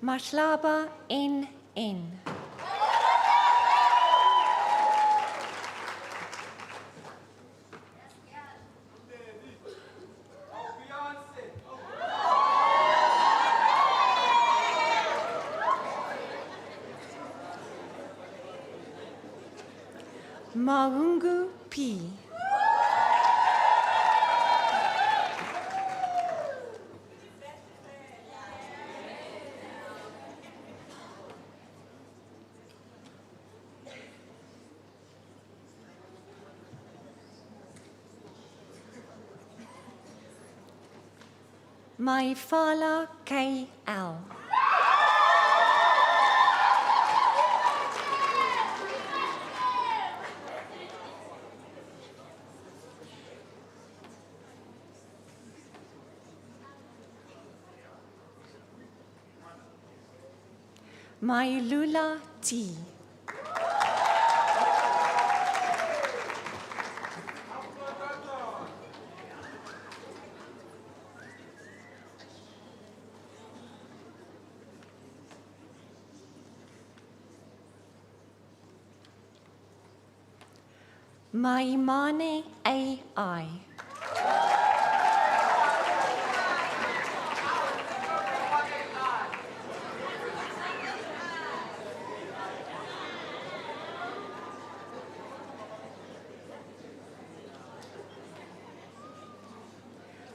Mahlaba NN. Maungu P. Maifala KL. Mailula T. Maimane AI.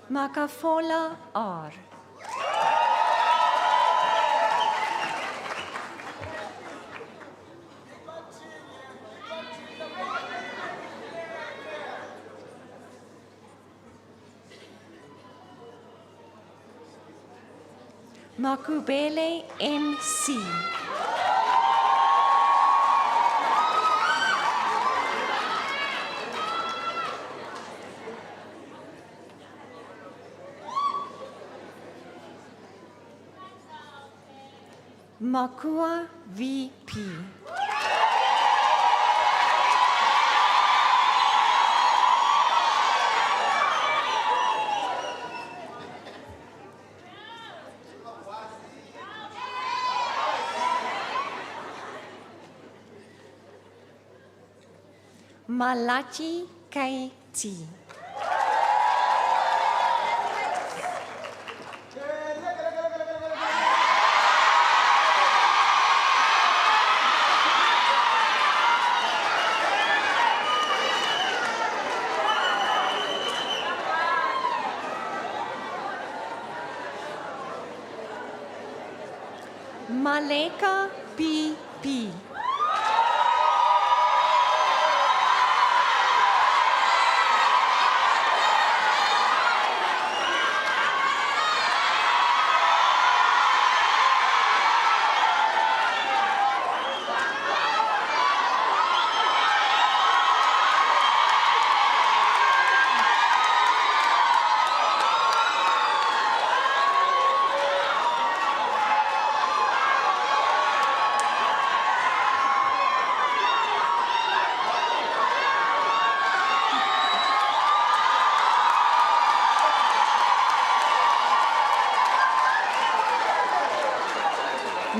Makafola R. Makubele NC. Makua VP. Malachi KT. Maleka PP.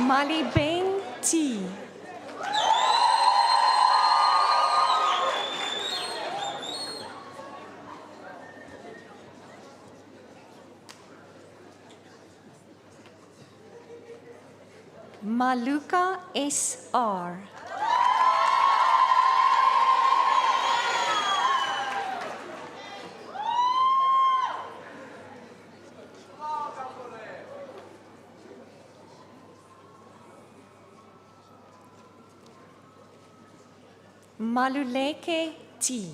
Malibeng T. Maluka SR. Maluleke T.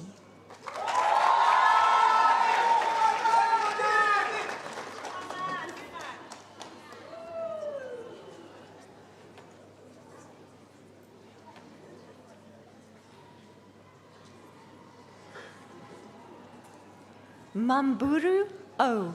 Mamburu O.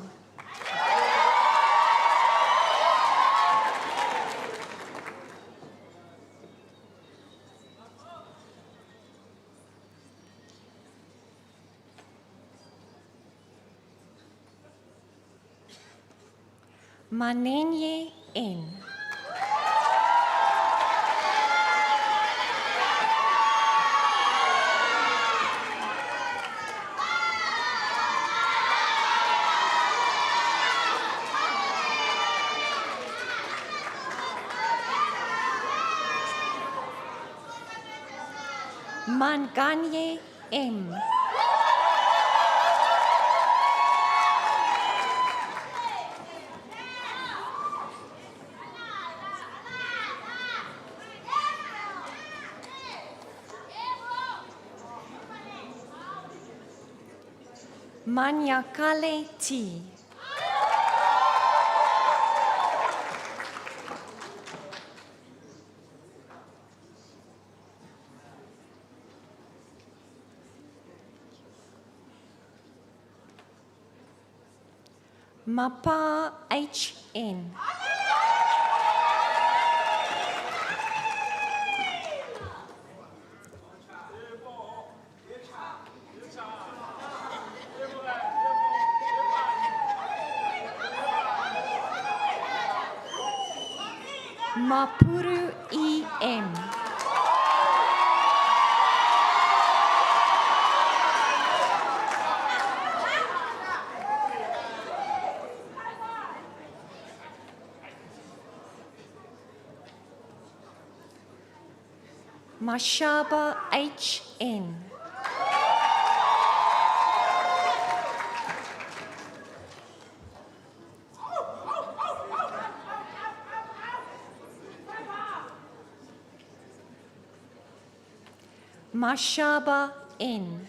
Manenye N. Manganye M. Manyakale T. Mapa HN. Mapuru EM. Mashaba HN. Mashaba N.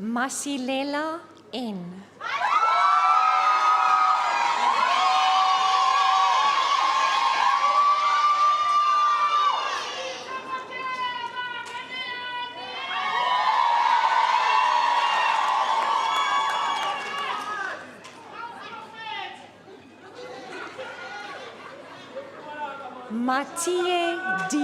Masilela N. Mathieu D.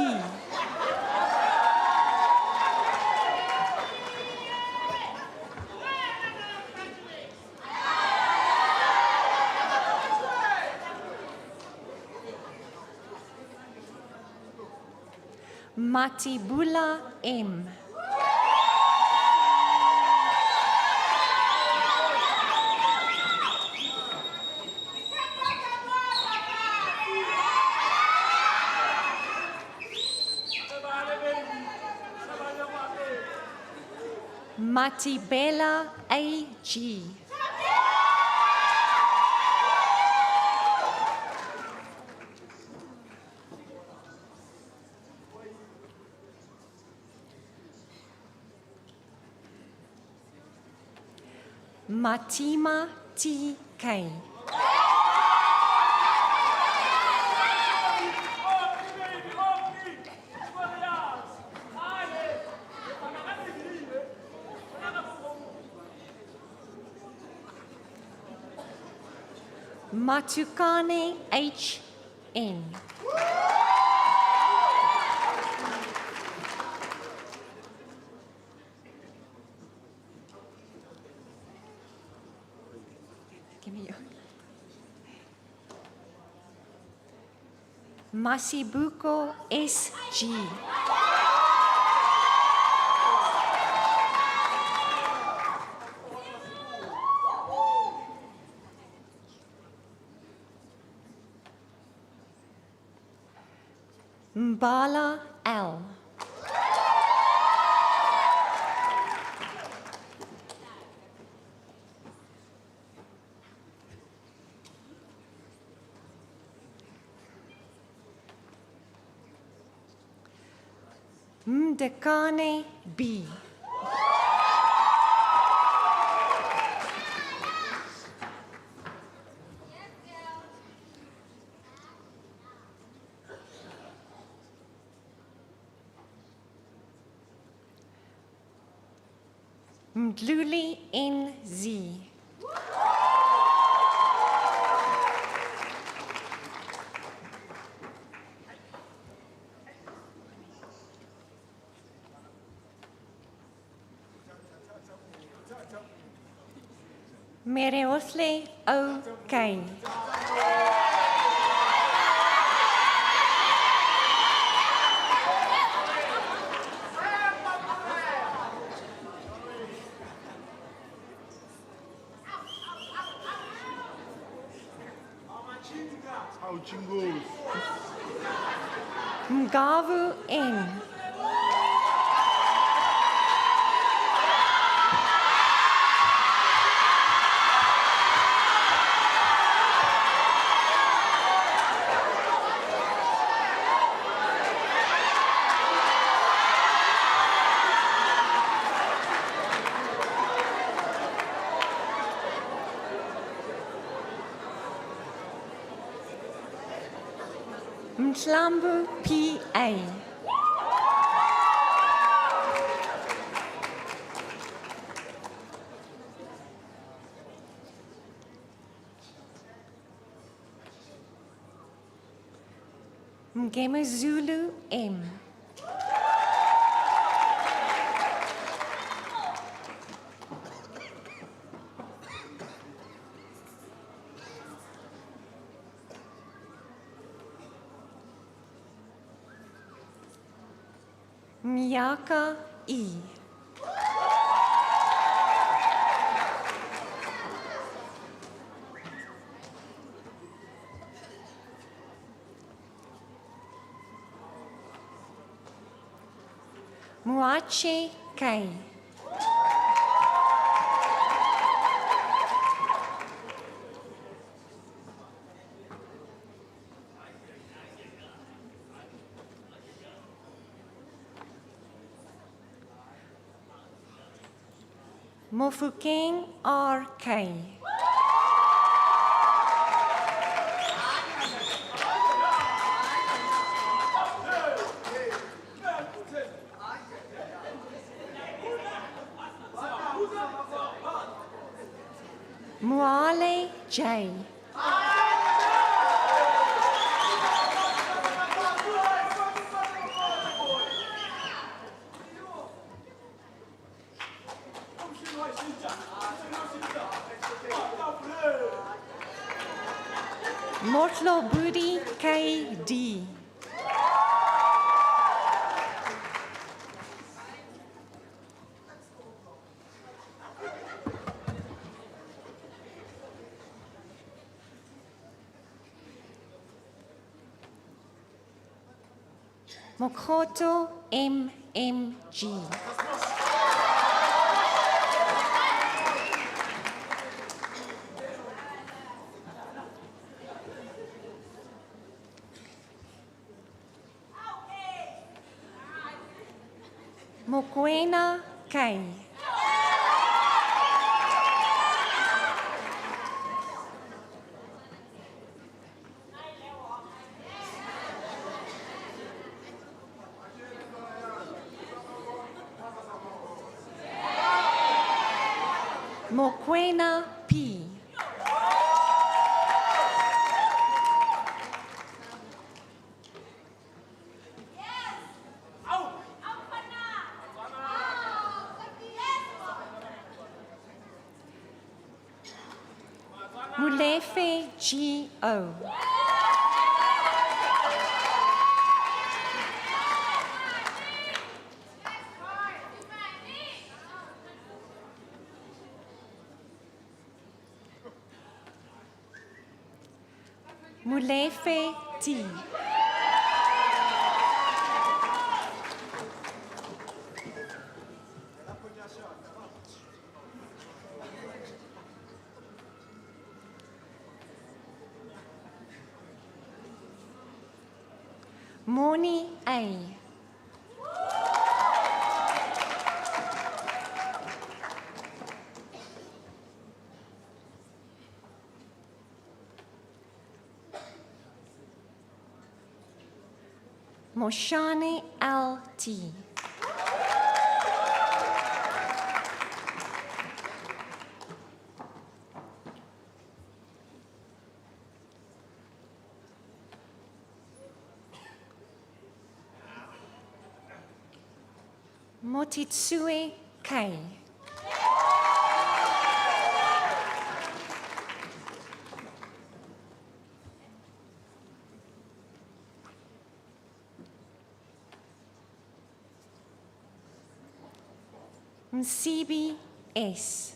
Matibula M. Matibela AG. Matima TK. Matukane HN. Give me your. Masibuko SG. Mbala L. Mdekane B. Mdluli NZ. Mereosle OK. Mgavu N. Mhlambu PA. Mgemezulu M. Miyaka E. Muache K. Mofokeng R.K. Muale J. Motlo Budi K.D. Mokoto M.M.G. Mokwena K. Mokwena P. Mulefe G.O. Mulefe T. Moni A. Moshane L.T. Motitsue K. Msibi S.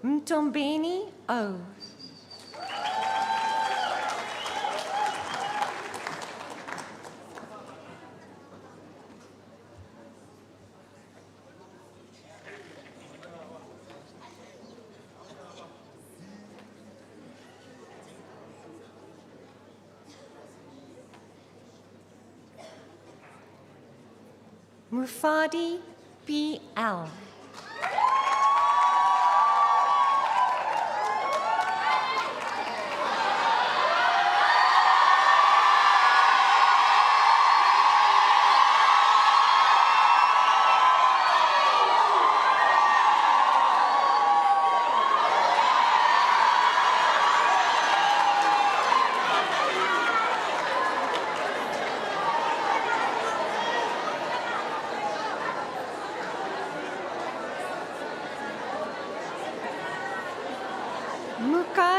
Mtombeni O. Mufadi P.L.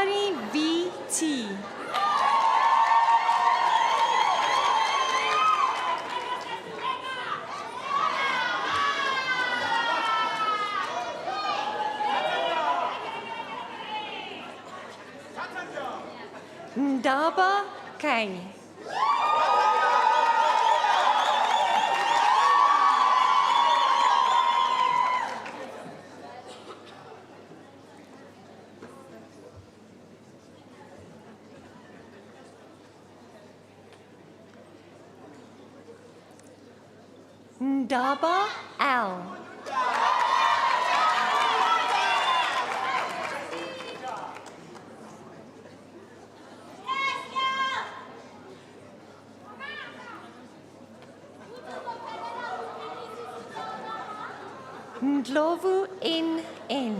Safari VT. Ndaba K. Ndaba L. Ndlovu NN.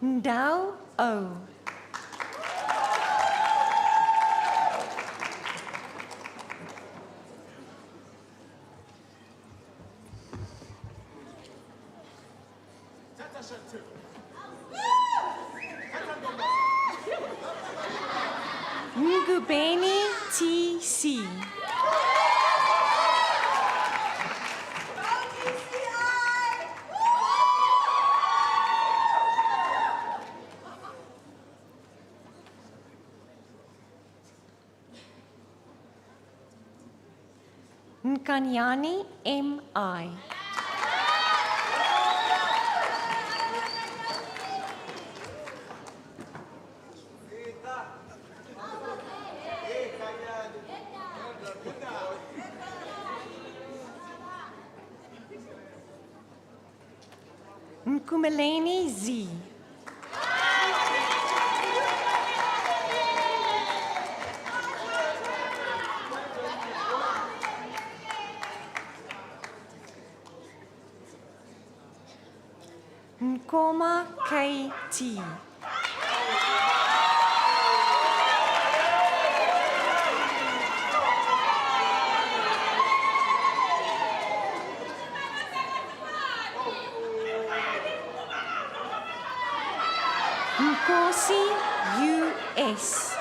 Ndau O. Ngubeni TC. Nkanyani MI. Nkumeleni Z. Nkoma KT. Nkosi US.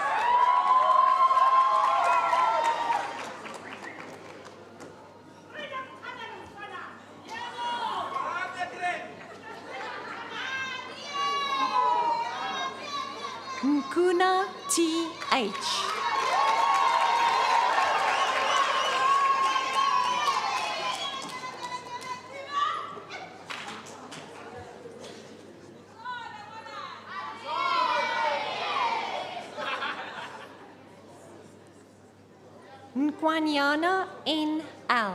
Nkuna TH. Nkwanyana NL.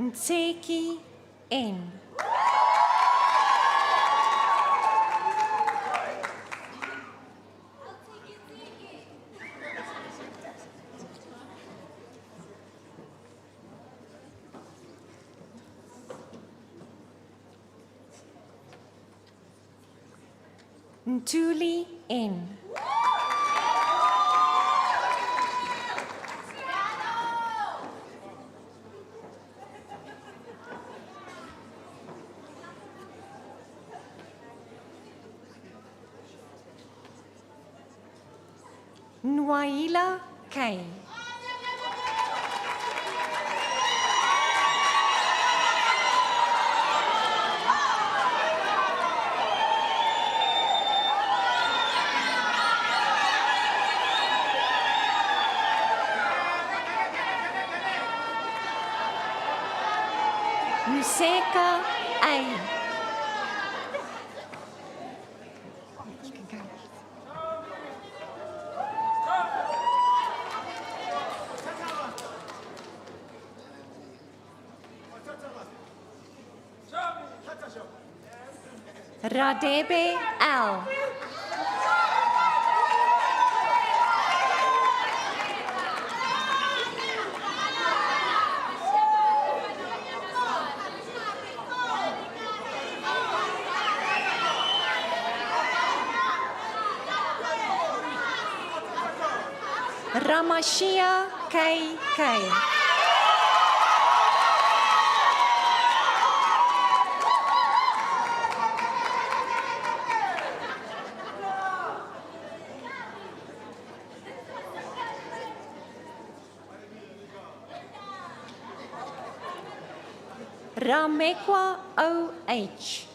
Nseki N. Ntuli N. Nwaila K. Nuseka A. Radebe L. Ramashia KK. Ramekwa OH.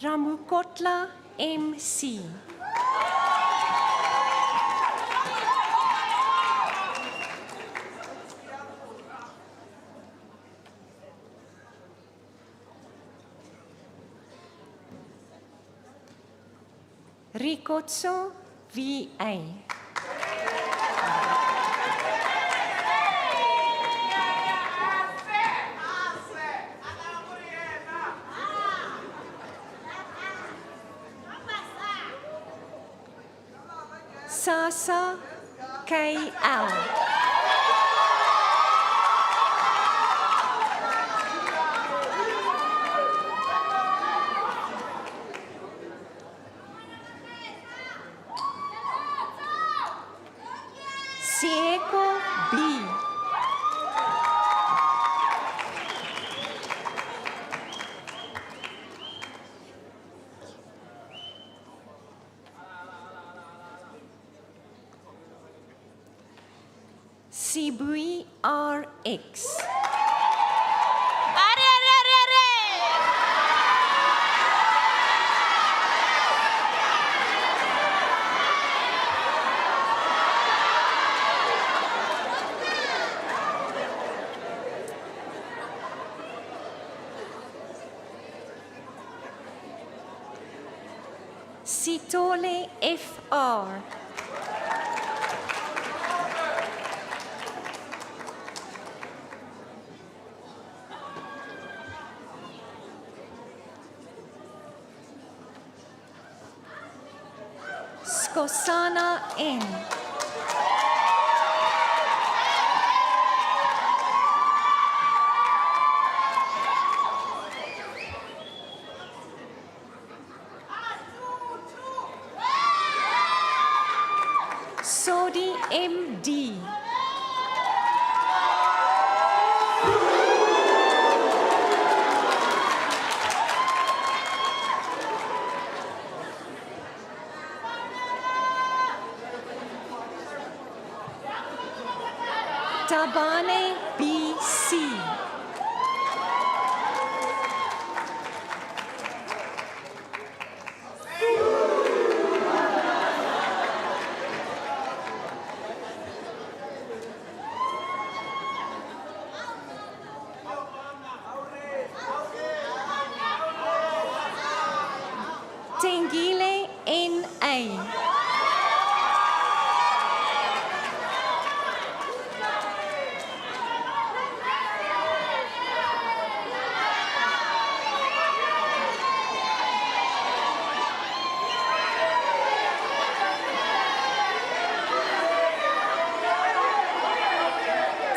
Ramukotla MC. Rikotso VA. Sasa KL. Sieko B. Sibui RX. Sitole FR. Skosana N. Sodi MD. Tabane BC. Tengile NA.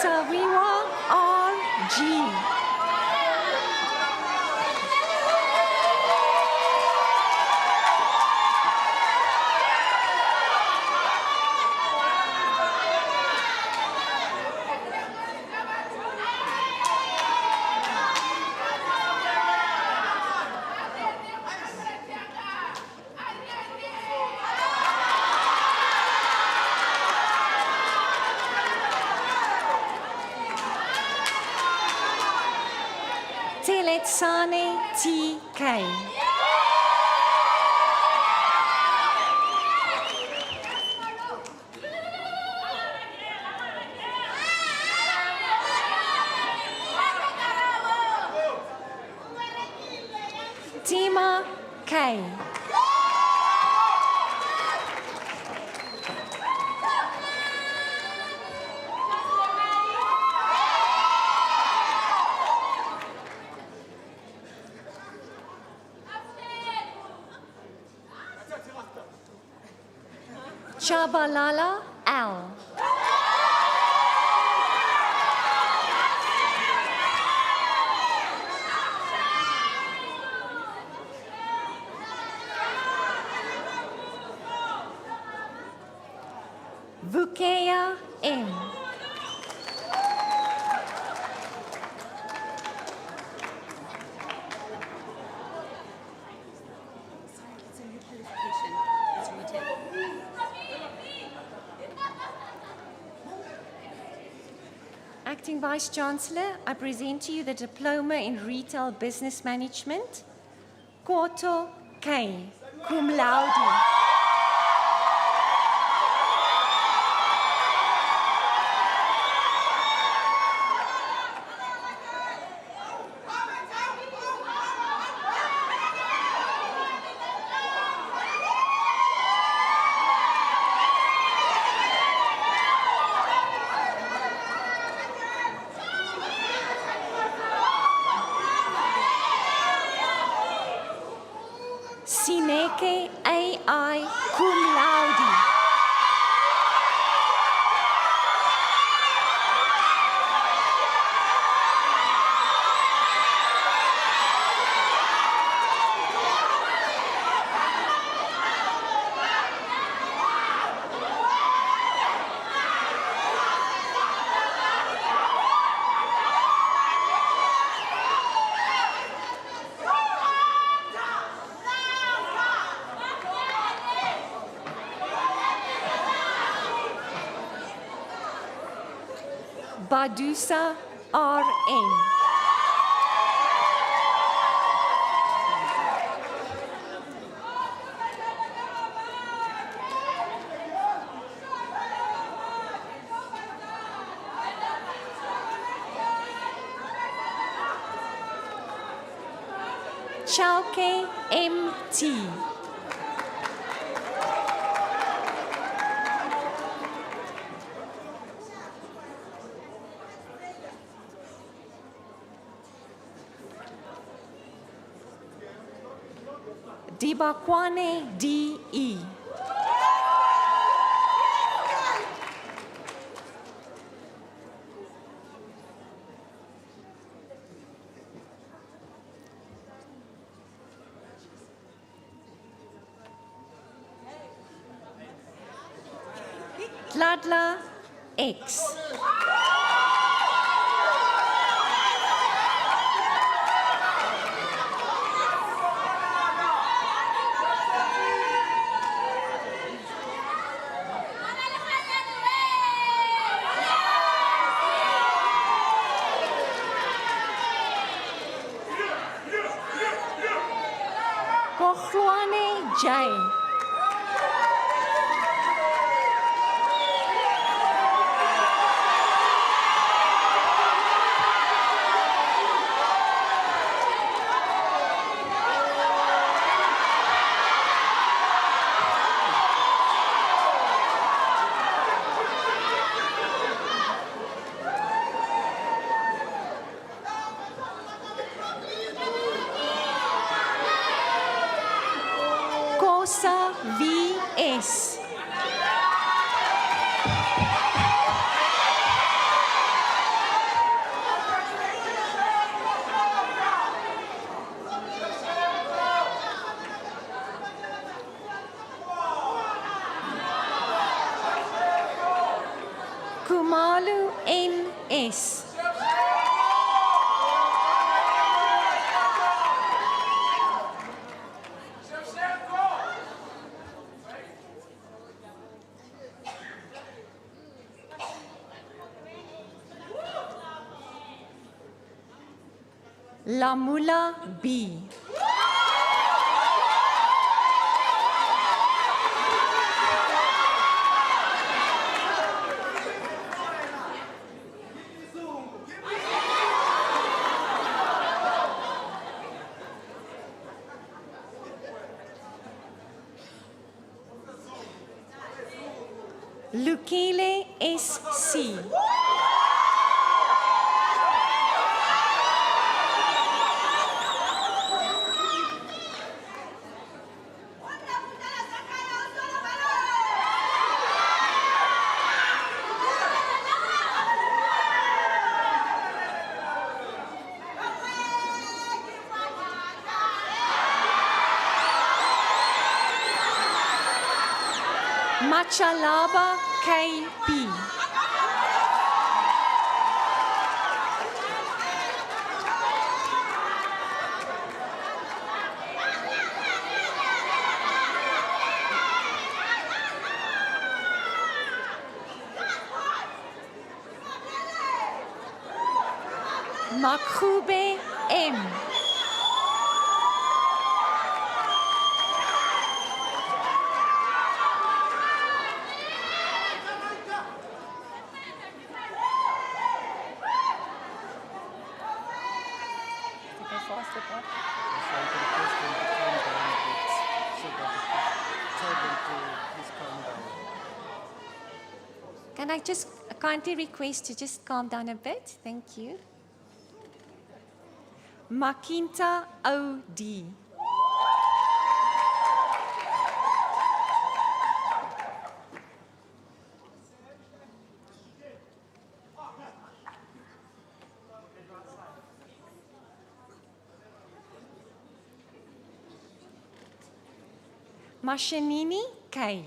Tawiwa RG. Teletsane TK. Tima K. Chabalala L. Vukea M. Acting Vice Chancellor, I present to you the Diploma in Retail Business Management, Koto K, cum laude. Sineke AI cum laude. Badusa RN. Chauke MT. Dibakwane DE. Tladla X. Kohlwane J. Kosa VS. Kumalu NS. Lamula B. Lukile SC. Machalaba KB. Makube M. Can I just kindly request to just calm down a bit? Thank you. Makinta O.D. Mashanini K.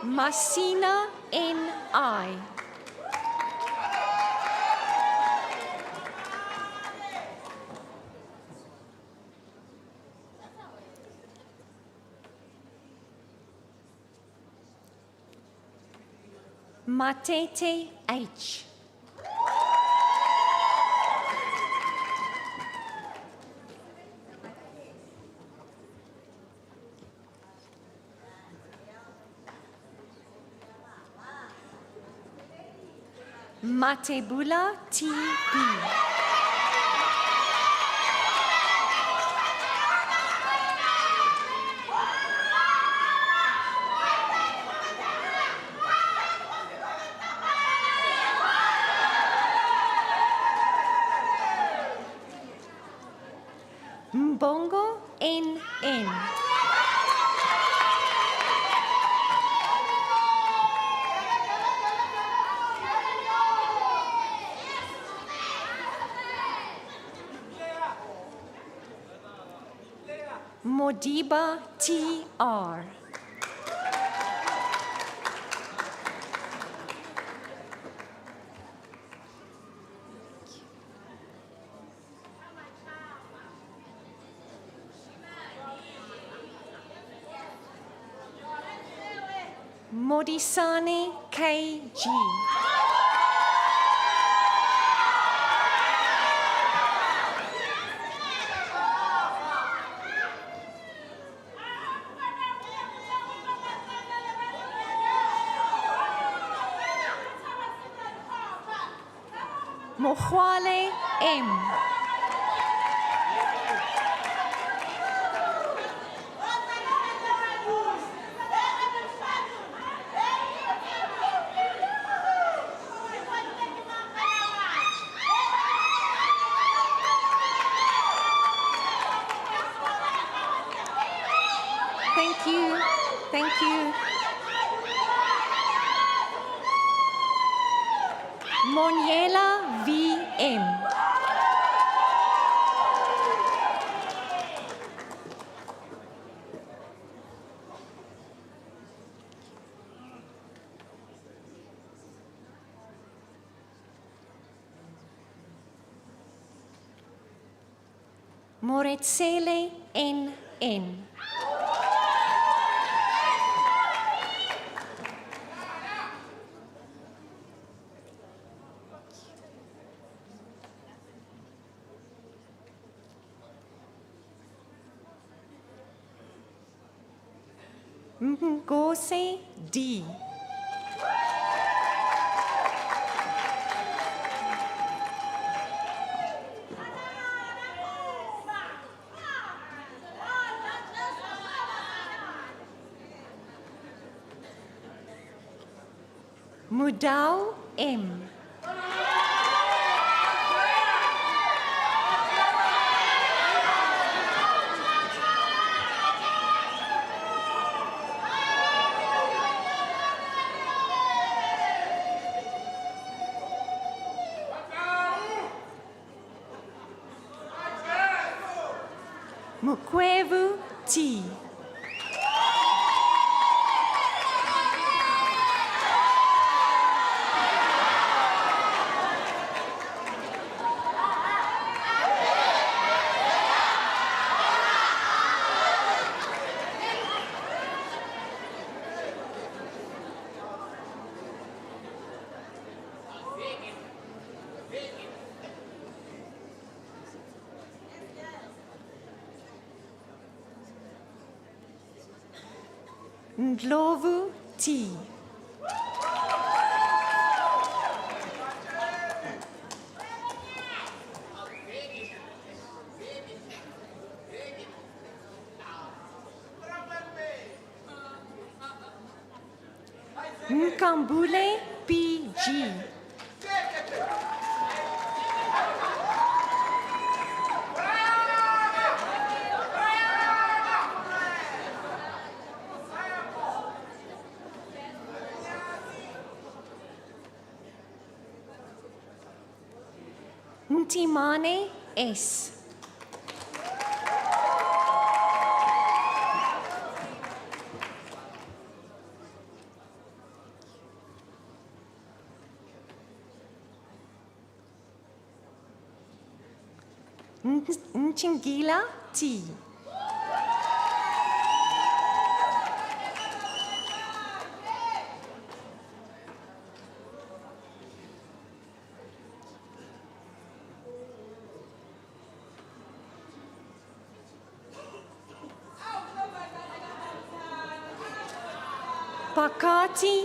Masina N.I. Matete H. Matebula T.B. Mbongo N.N. Modiba T.R. Modisane K.G. Mohwale M. Thank you. Thank you. Moniela V.M. Moretsele N.N. Ngose D. Mudau M. Mukwevu T. Ndlovu T. Nkambule PG. Ntimane S. Nchingila T. Pakati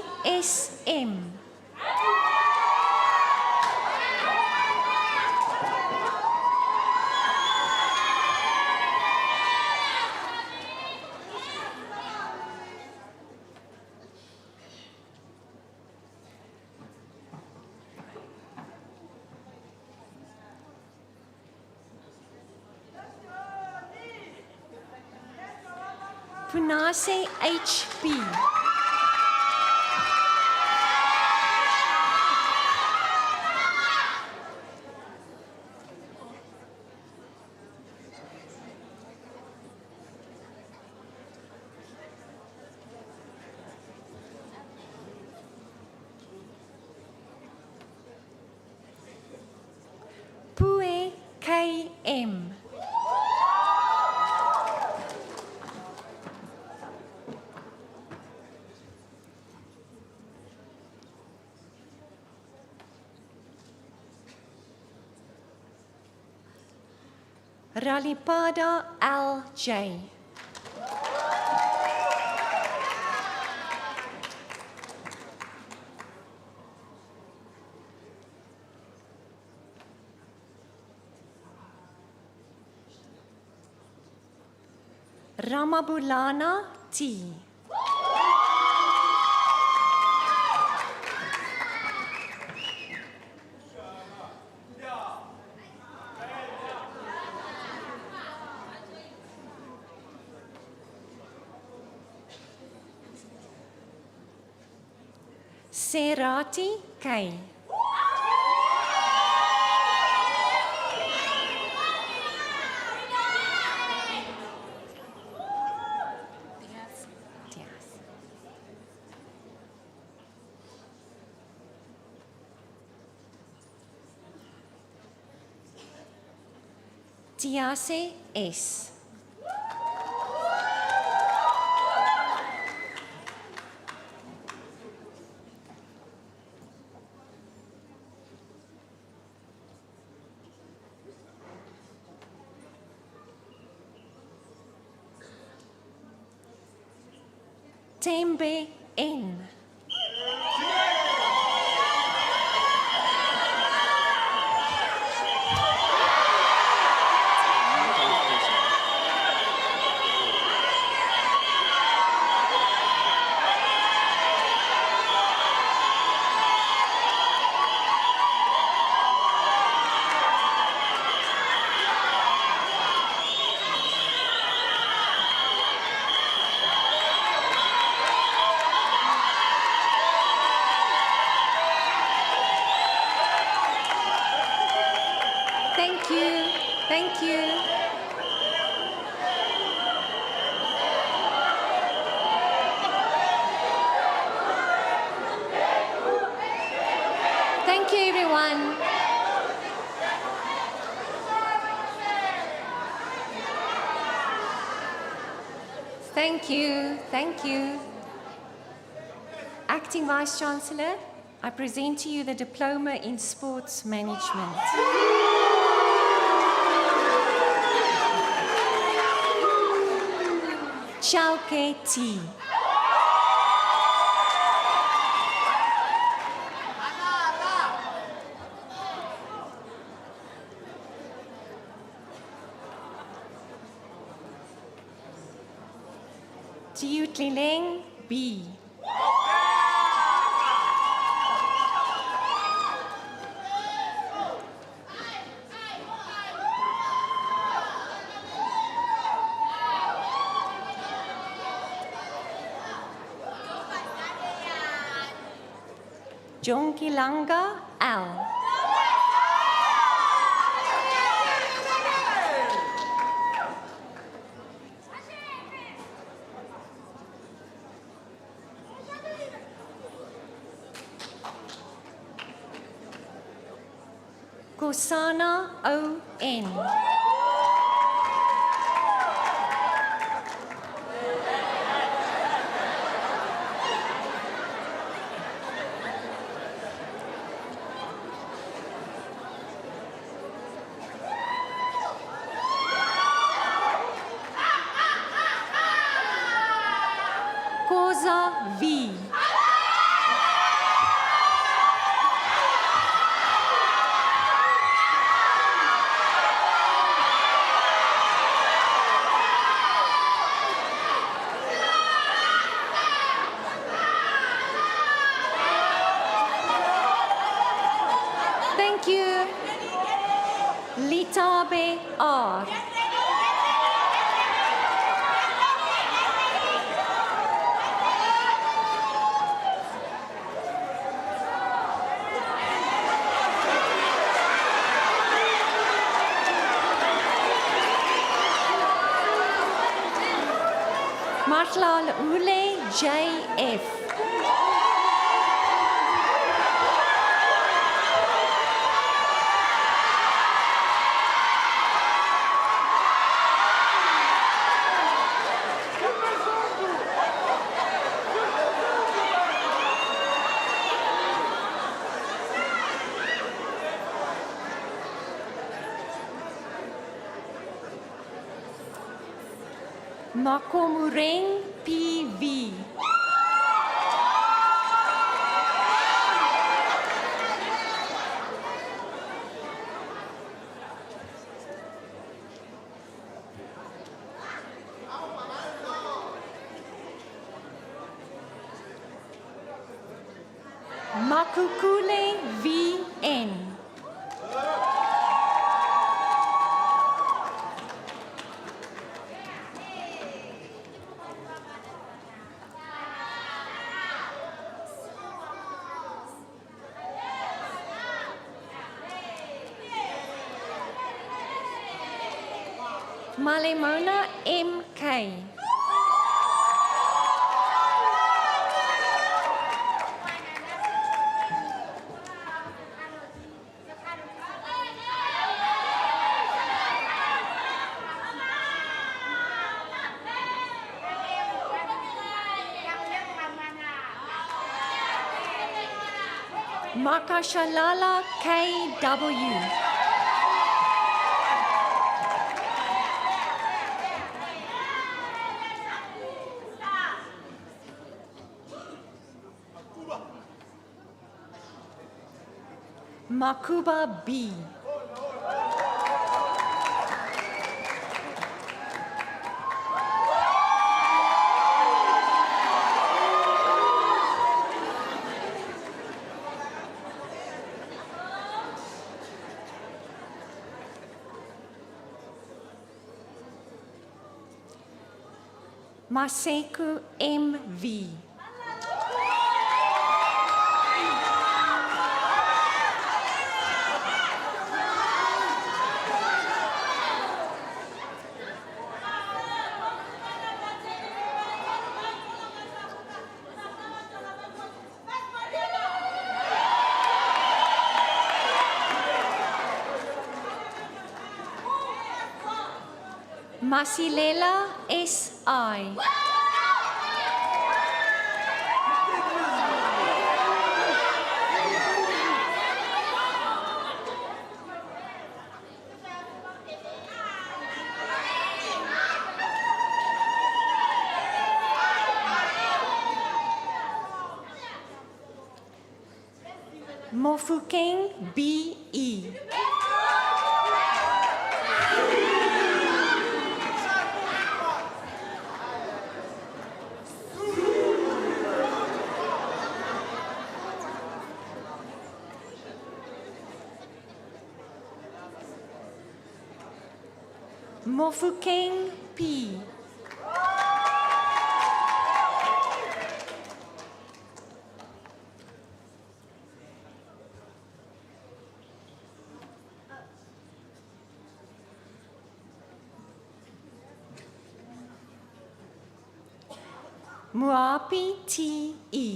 SM. Punase HP. Pue KM. Ralipada LJ. Ramabulana T. Serati K. Tiase S. Tembe N. Thank you. everyone. Thank you, thank you. Acting Vice Chancellor, I present to you the Diploma in Sports Management. Chauke T. Tiutlileng B. Jonkilanga L. Kosana O.N. Koza V. Thank you. Litabe R. Matlal Ule J.F. Makomureng P.V. Makukule V.N. Malemona M.K. Makashalala K.W. Makuba B. Maseku M.V. Masilela S.I. Mofokeng B.E. Mofokeng P. Muapi T.E.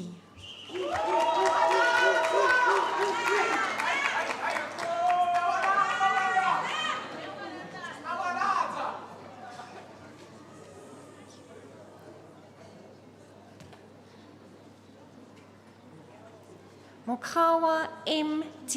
Mokawa M.T.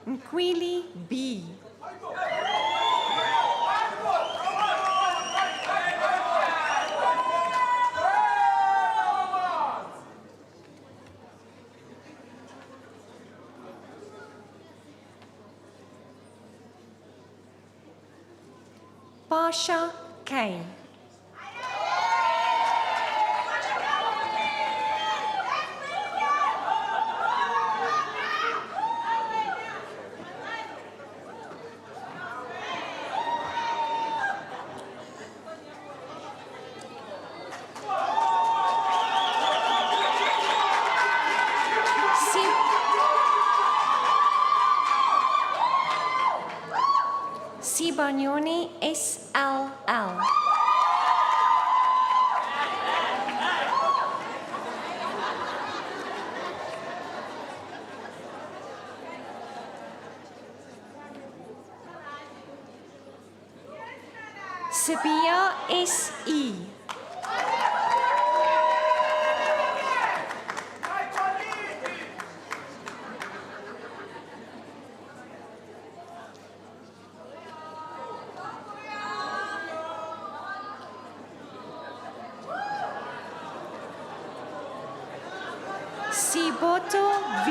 Mkwili B. Pasha K. Sibanyoni S.L.L. Sabia S.E. Siboto V.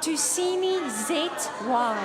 Tusini Z.Y.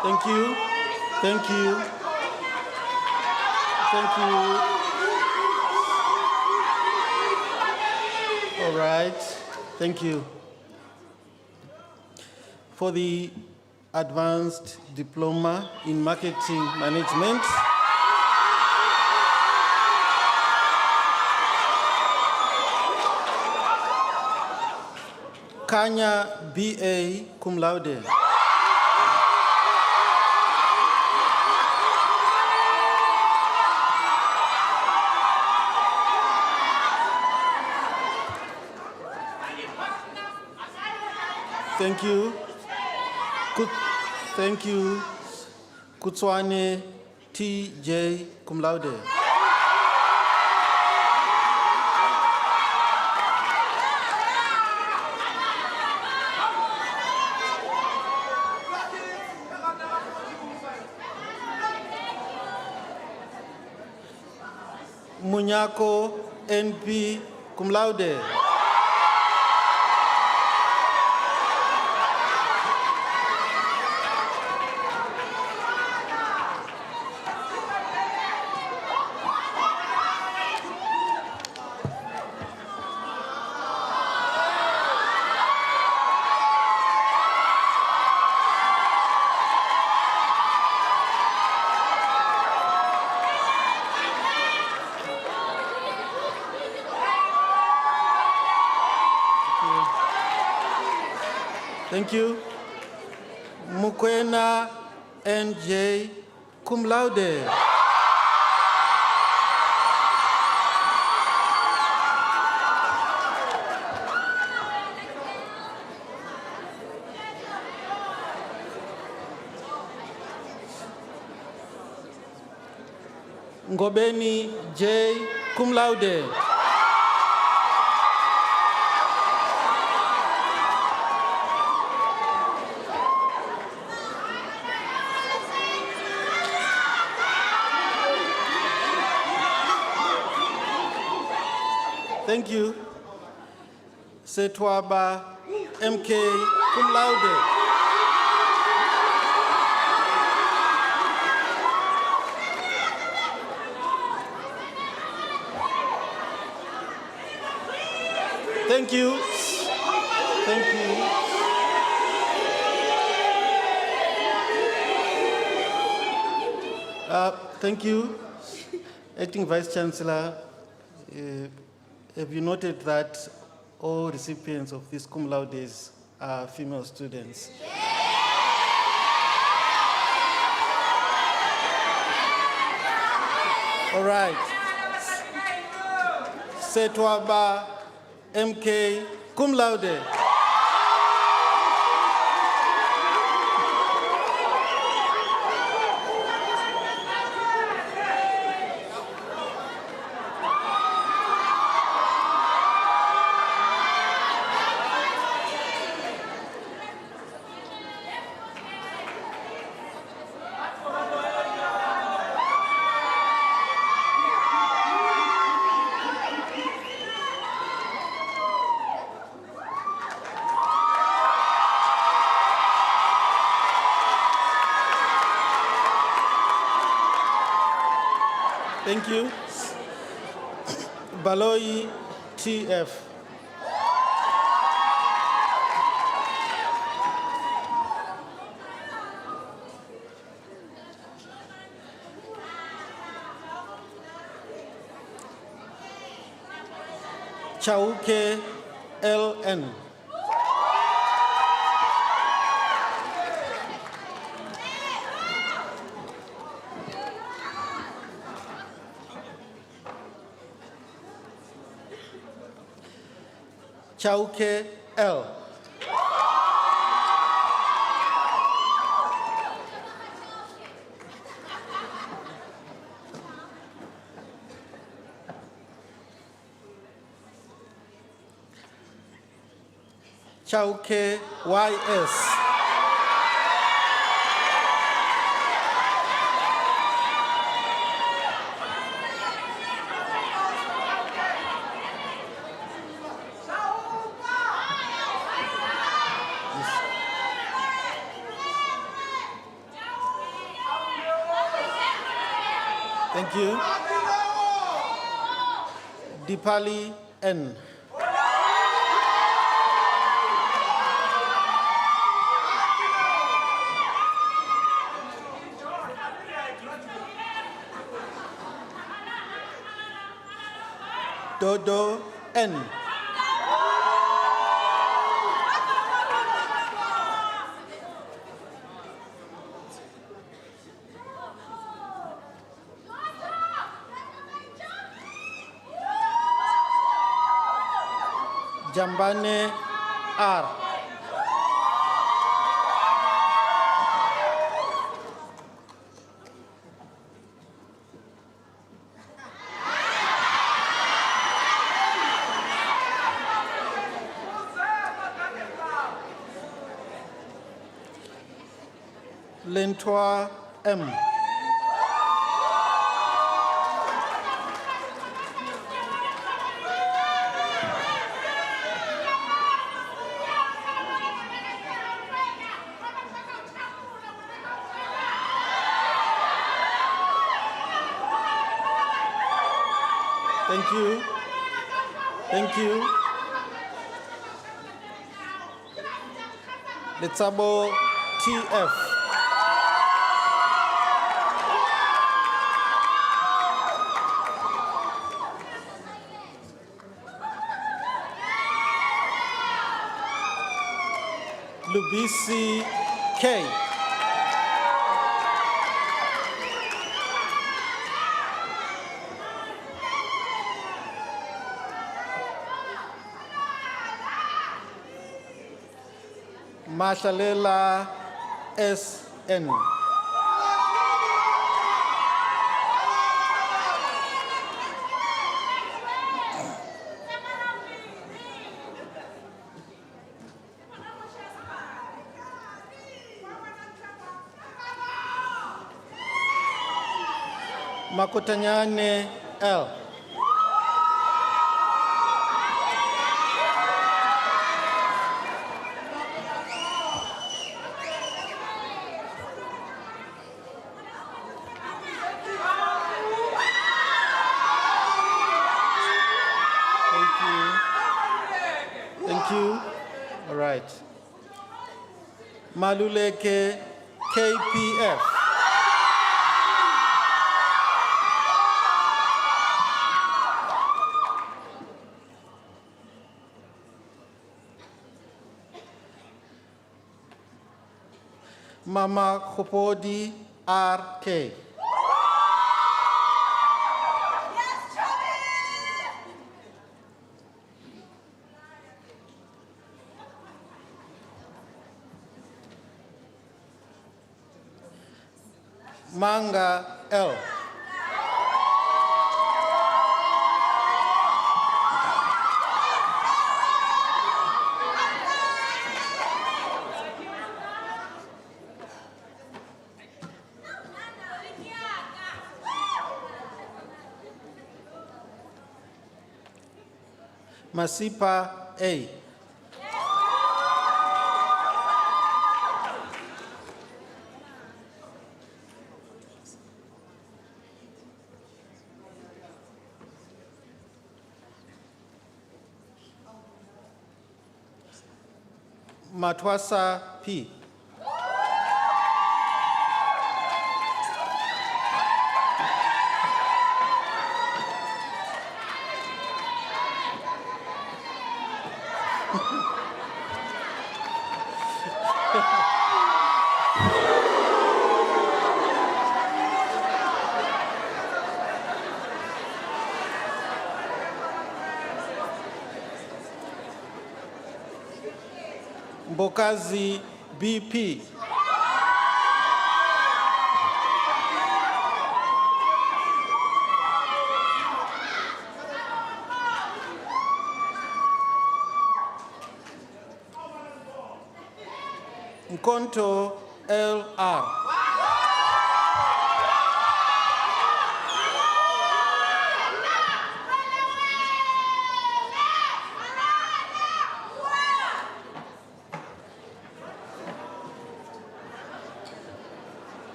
Thank you. Thank you. Thank you. All right. Thank you. For the Advanced Diploma in Marketing Management, Kanya B.A. cum laude. Thank you. Thank you. Kutswane T.J. cum laude. Munyako, NP, cum laude. Thank you. Mukwena NJ, cum laude. Ngobeni J, cum laude. Thank you. Setwaba MK, cum laude. Thank you. Thank you. Thank you, Acting Vice Chancellor. Have you noted that all recipients of these cum laudes are female students? All right. Setwaba MK, cum laude. Thank you. Baloi TF. Chauke LN. Chauke L. Chauke YS. Thank you. Dipali N. Dodo N. Jambane R. Lentwa M. Thank you. Thank you. Letsabo TF. Lubisi K. Mashalela SN. Makotanyane L. Thank you. All right. Maluleke KPF. Mama Khopodi RK. Manga L. Masipa A. Matwasa P. Mbokazi BP. Mkonto LR.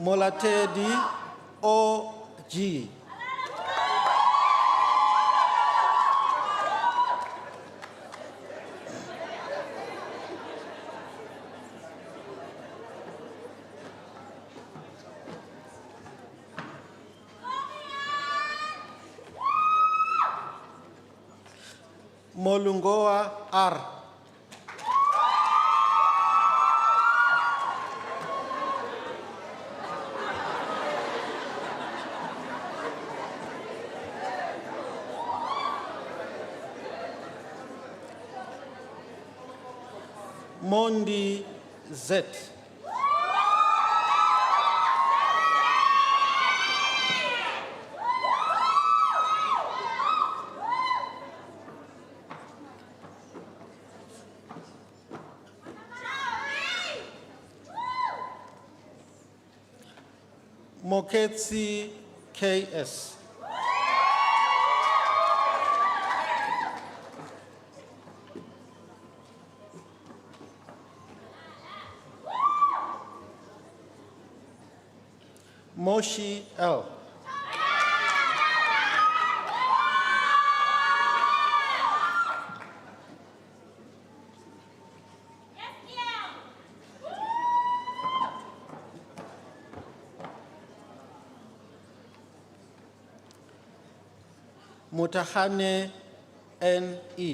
Molatedi OG. Molungoa R. Mondi Z. Moketsi KS. Moshi L. Mutahane N.E.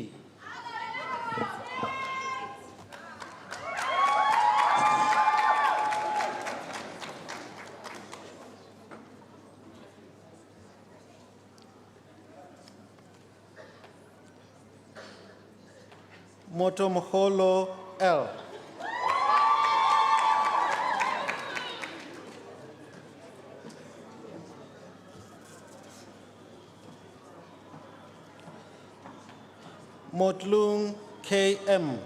Motomholo L. Motlung K.M.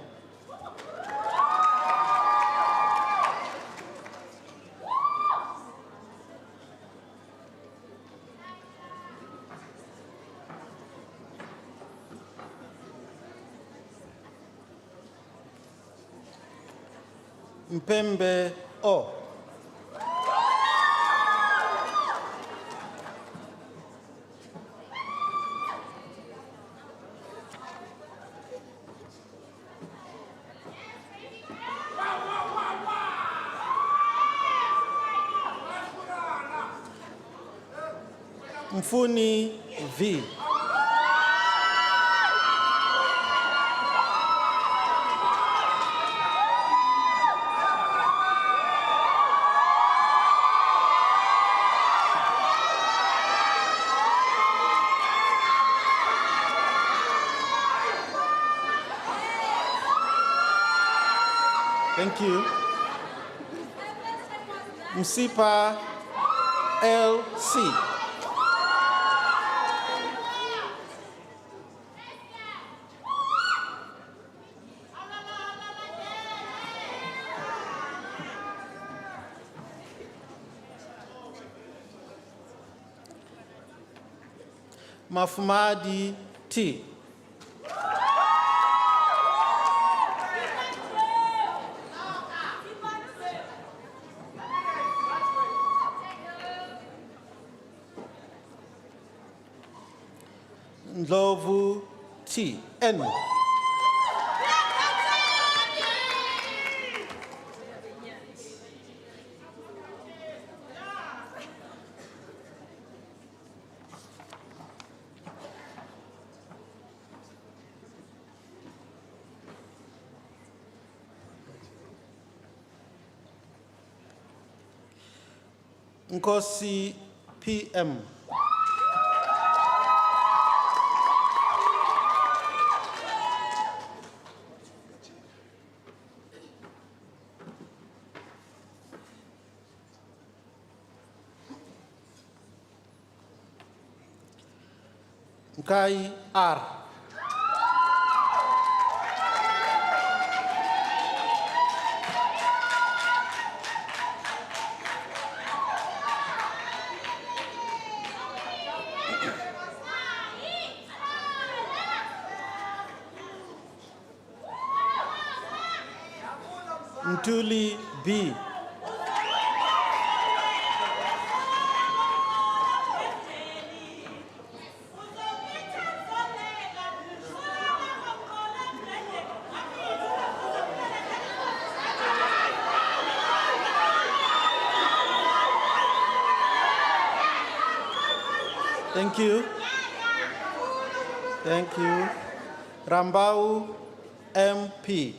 Mpembe O. Mfuni V. Thank you. Msipa L.C. Mafumadi T. Ndlovu T. N. Nkosi PM. Nkai R. Ntuli B. Thank you. Thank you. Rambau MP.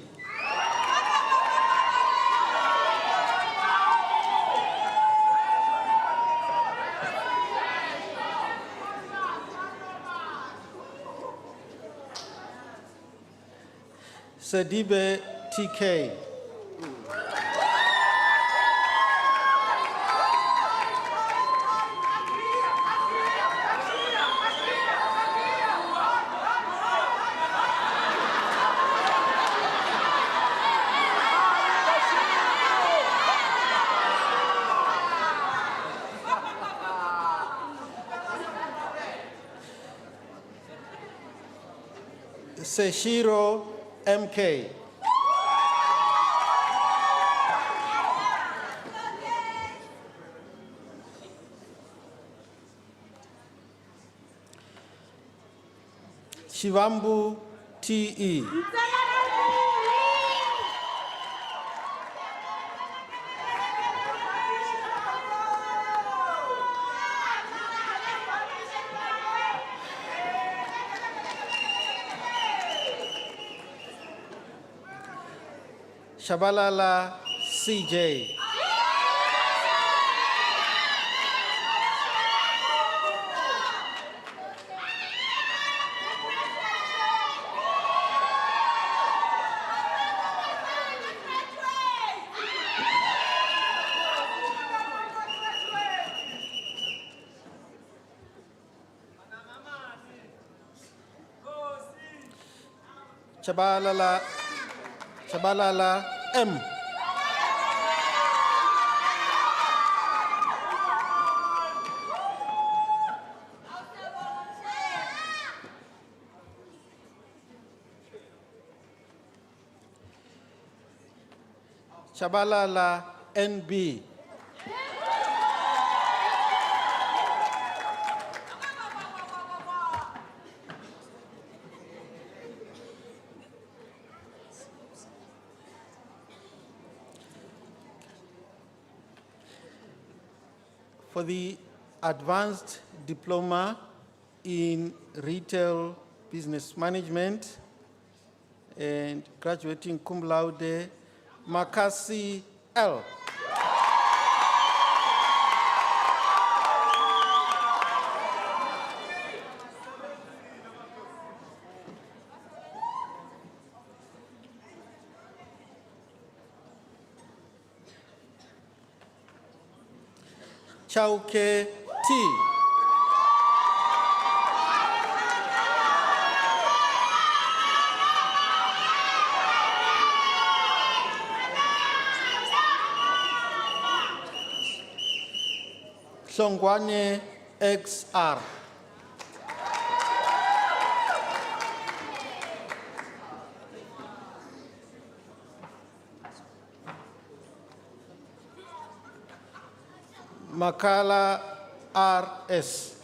Sedibe TK. Seshiro MK. Shivambu T.E. Shabalala C.J. Shabalala M. Shabalala NB. For the Advanced Diploma in Retail Business Management and graduating cum laude, Makasi L. Chauke T. Songwane XR. Makala RS.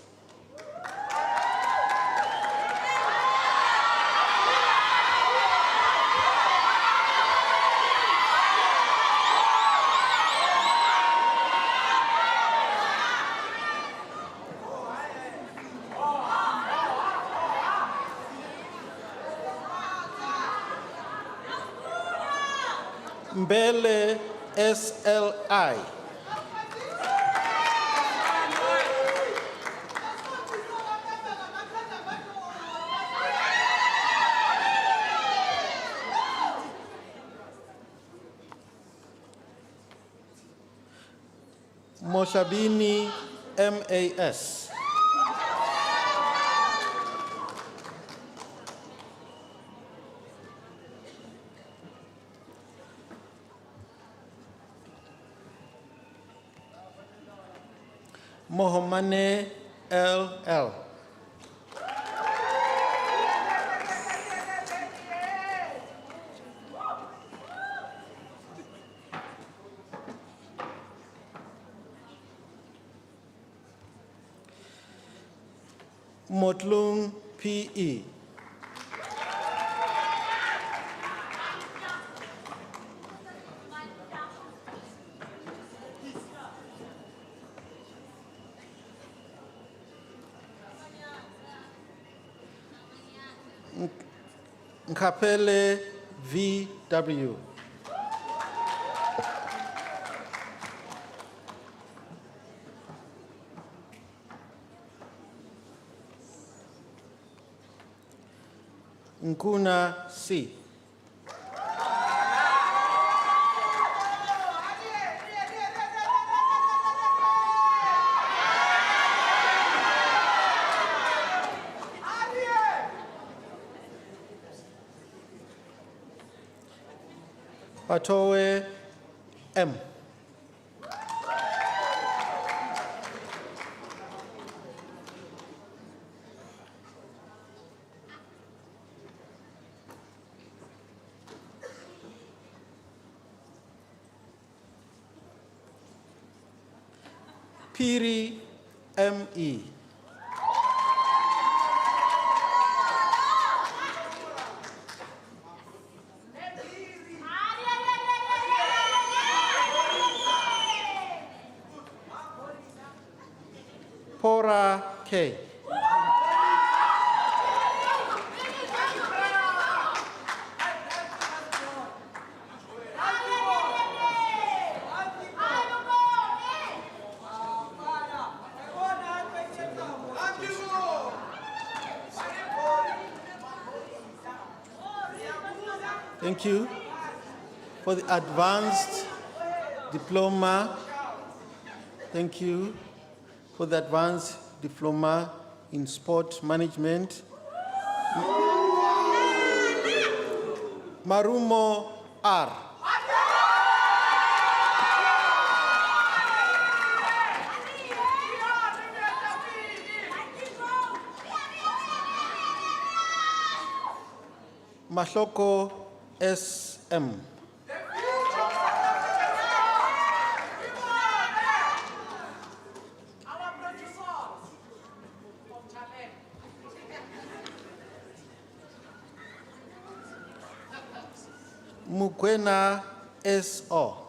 Mbele SLI. Moshabini MAS. Mohamane LL. Motlung PE. Nkapele VW. Nkuna C. Patowe M. Piri ME. K. Thank you. For the advanced diploma, thank you. For the advanced diploma in sport management, Marumo R. Mahloko SM. Mukwena SO.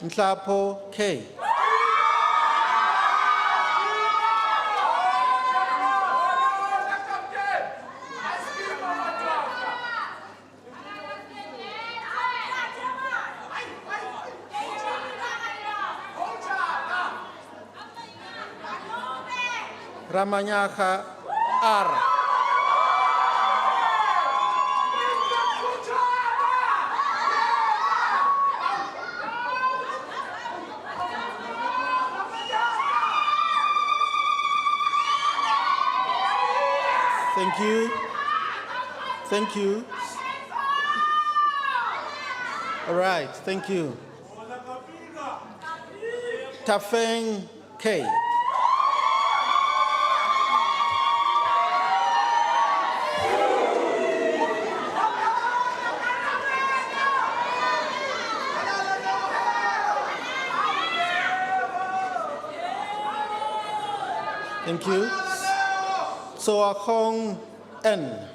Nhlapo K. Ramanyaha R. Thank you. Thank you. All right, thank you. Tafeng K. Thank you. Soakong N.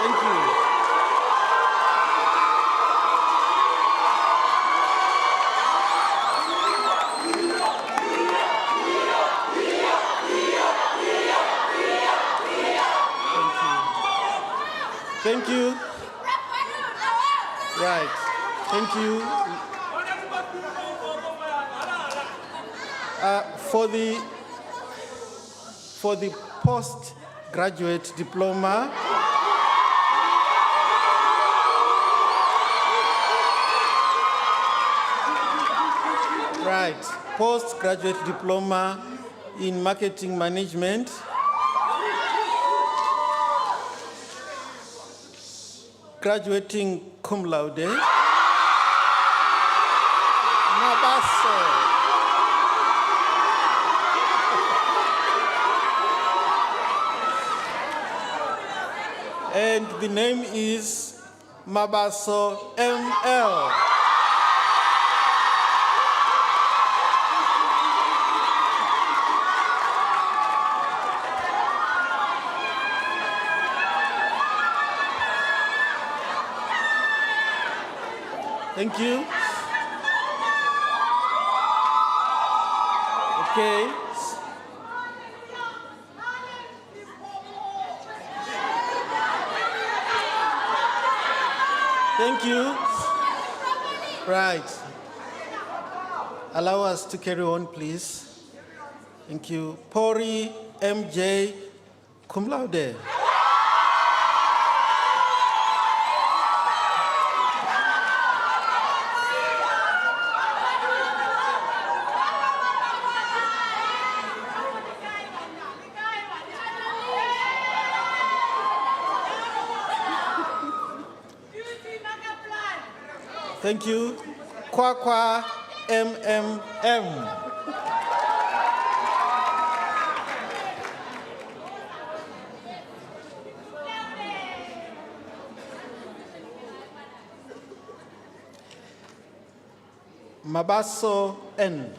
Thank you. Thank you. Right. Thank you. For the postgraduate diploma, right, postgraduate diploma in marketing management, graduating cum laude, Mabaso. And the name is Mabaso ML. Thank you. Okay. Thank you. Right. Allow us to carry on, please. Thank you. Pori MJ cum laude. Thank you. Kwakwa MMM. Mabaso N.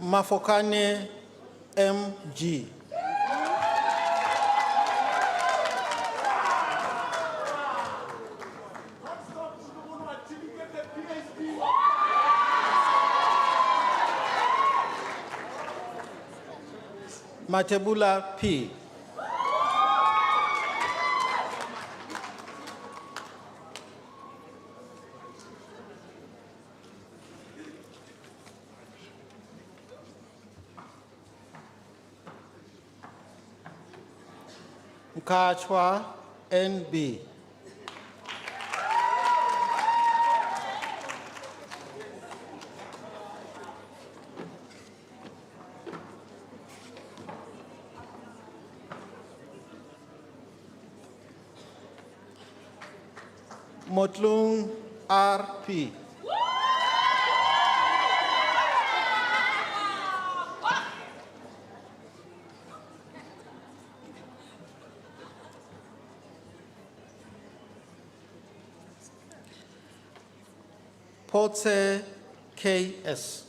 Mafokane MG. Matebula P. Mkachwa NB. Motlung RP. Potse KS.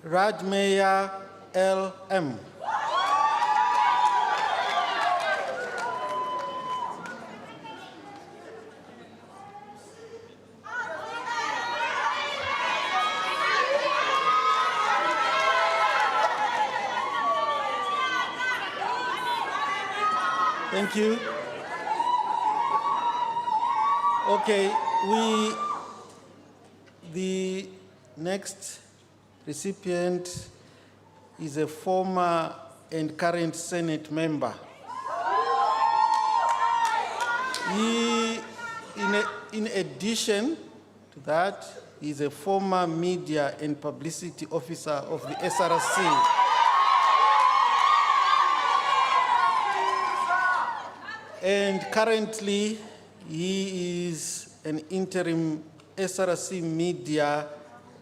Radmeya LM. Thank you. Okay, the next recipient is a former and current Senate member. He, in addition to that, is a former media and publicity officer of the SRC. And currently, he is an interim SRC media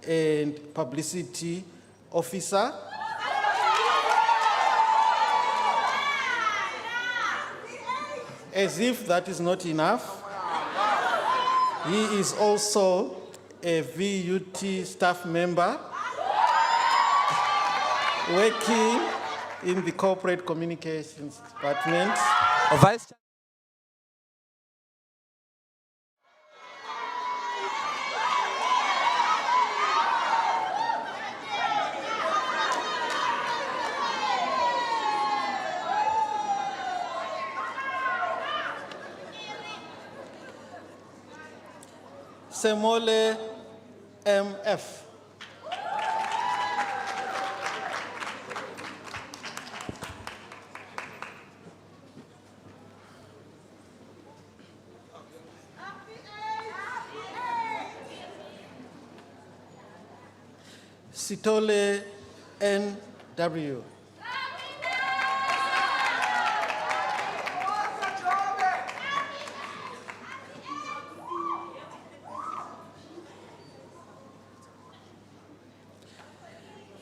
and publicity officer. As if that is not enough, he is also a VUT staff member working in the corporate communications department. Vice Semole MF. Sitole NW.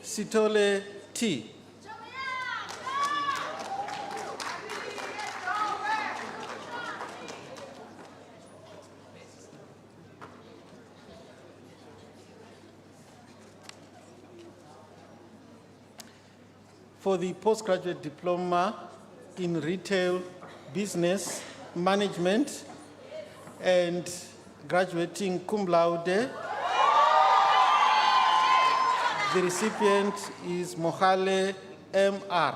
Sitole T. For the postgraduate diploma in retail business management and graduating cum laude, the recipient is Mohale MR.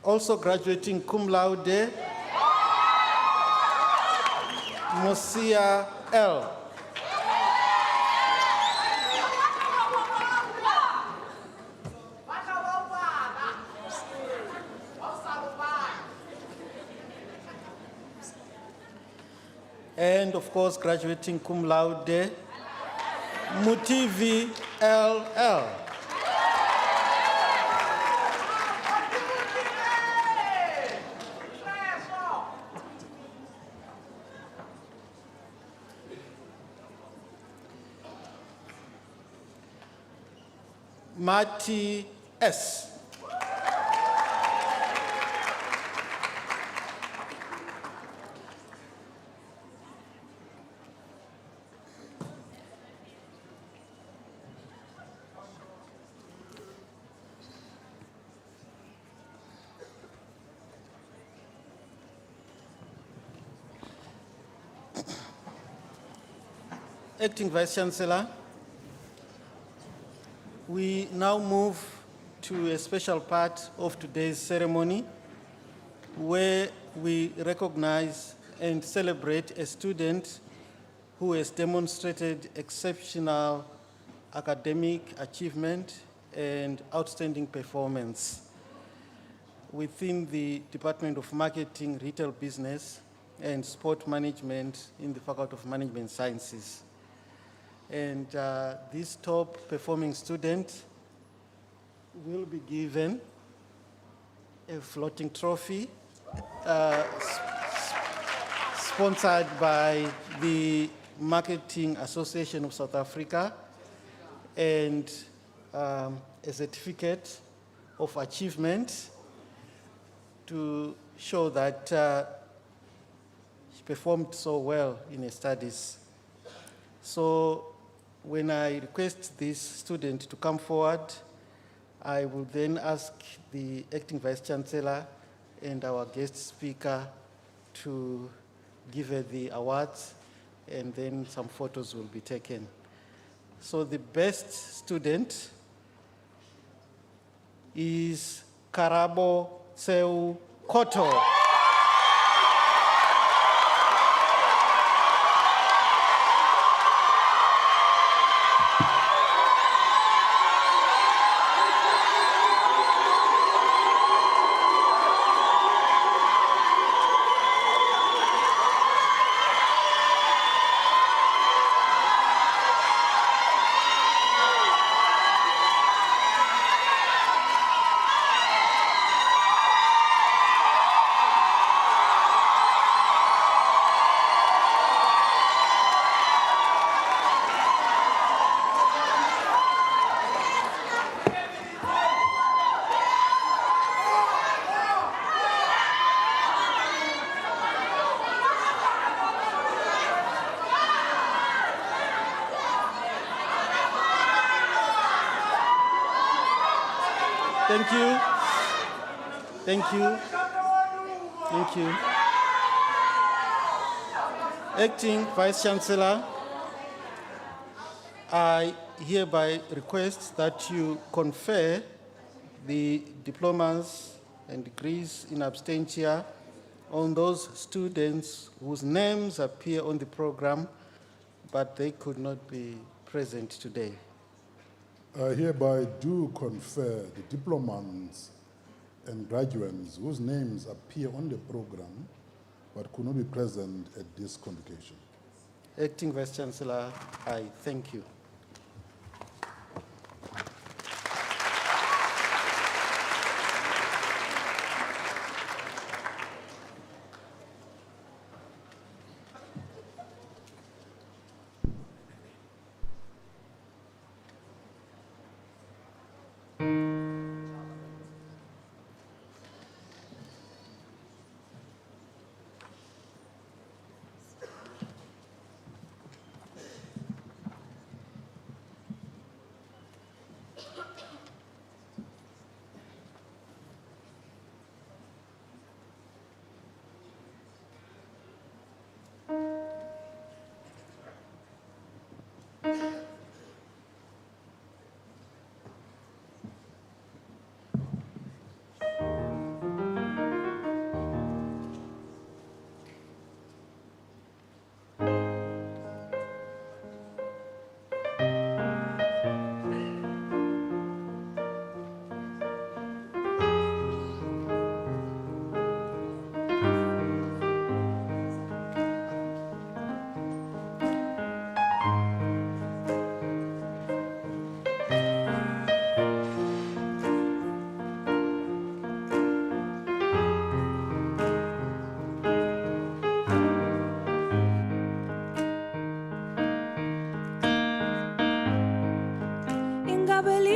Also graduating cum laude, Mosia L. And of course, graduating cum laude, Mutivi LL. Mati S. Acting Vice Chancellor, we now move to a special part of today's ceremony where we recognize and celebrate a student who has demonstrated exceptional academic achievement and outstanding performance within the Department of Marketing, Retail Business, and Sport Management in the Faculty of Management Sciences. And this top performing student will be given a floating trophy sponsored by the Marketing Association of South Africa and a certificate of achievement to show that she performed so well in her studies. So when I request this student to come forward, I will then ask the Acting Vice Chancellor and our guest speaker to give her the awards, and then some photos will be taken. So the best student is Karabo Seu Koto. Thank you. Thank you. Thank you. Acting Vice Chancellor, I hereby request that you confer the diplomas and degrees in absentia on those students whose names appear on the program, but they could not be present today. I hereby do confer the diplomants and graduates whose names appear on the program but could not be present at this convocation. Acting Vice Chancellor, I thank you.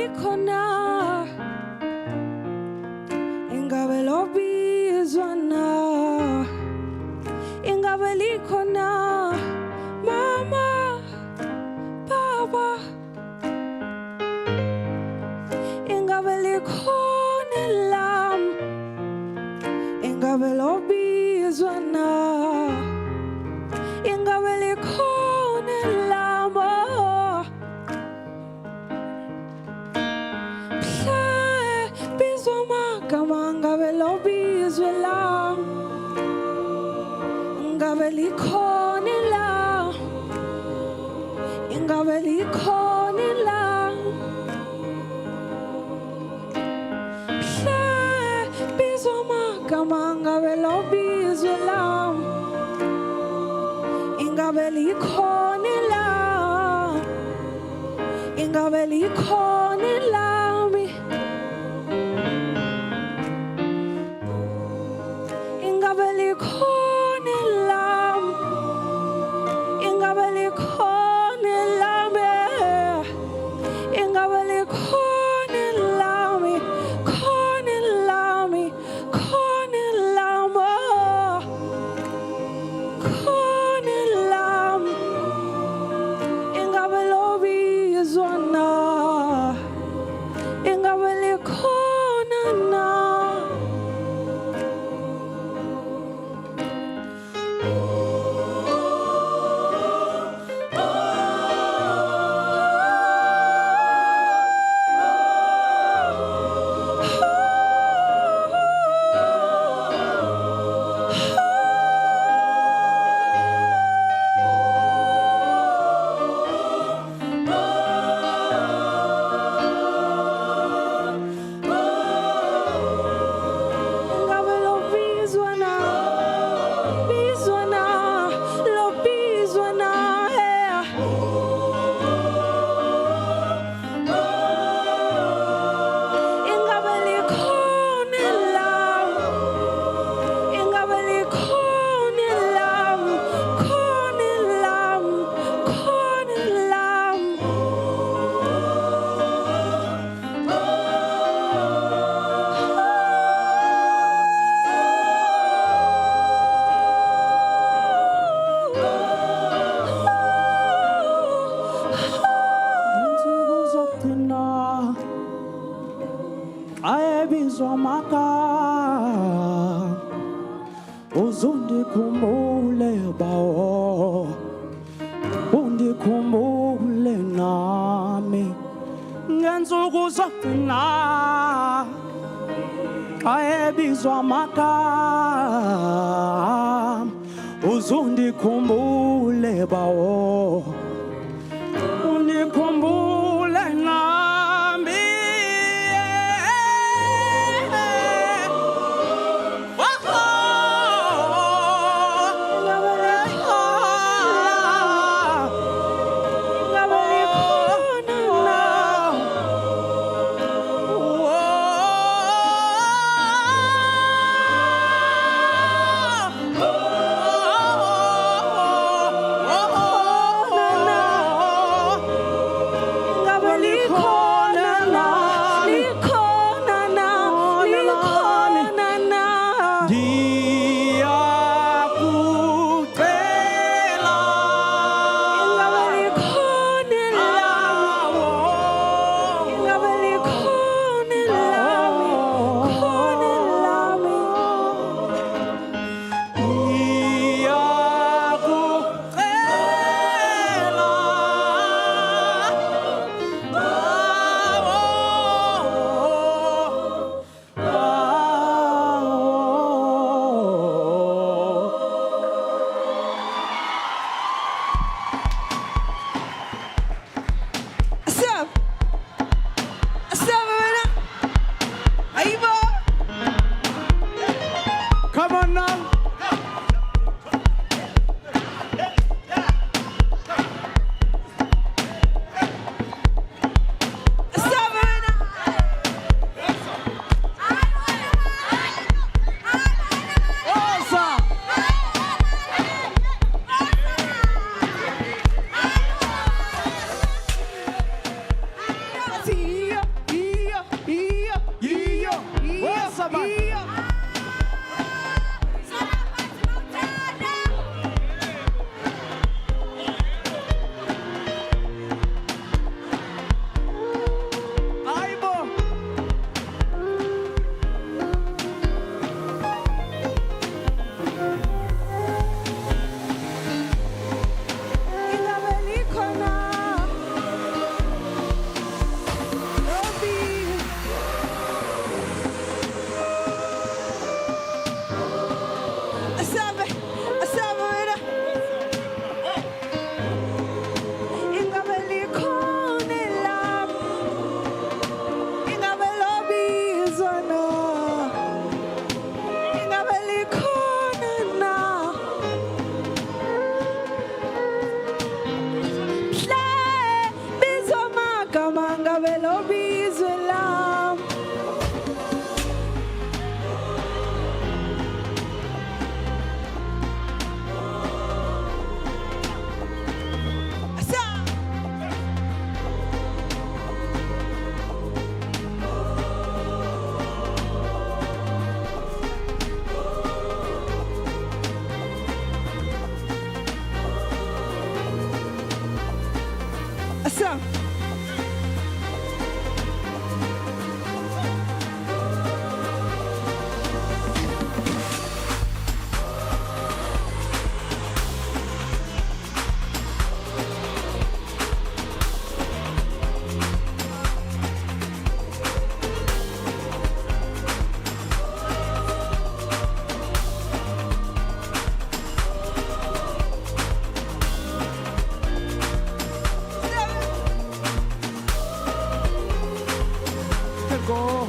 likhona ingabe lobizwa na ingabe likhona mama baba ingabe likhona lam ingabe lobizwa na ingabe likhona lam bizwa magama ngabe lobizwe lam ngabe likhona lam ingabe likhona lam bizwa magama ngabe lobizwe lam ingabe likhona lam ingabe likhona lami ingabe likhona lam ingabe likhona lami ingabe likhona lami khona lami khona lami khona lam ingabe lobizwa na ingabe likhona na ingabe lobizwa na lobizwa na ingabe likhona lam ingabe likhona lam khona lam khona lam insuku zokugcina ayebizwa amagama uzundikhumbule bawo undikhumbule nami ngensuku zokugcina ayebizwa amagama uzundikhumbule bawo undikhumbule nami ingabelo bizwe lam Asa. Go.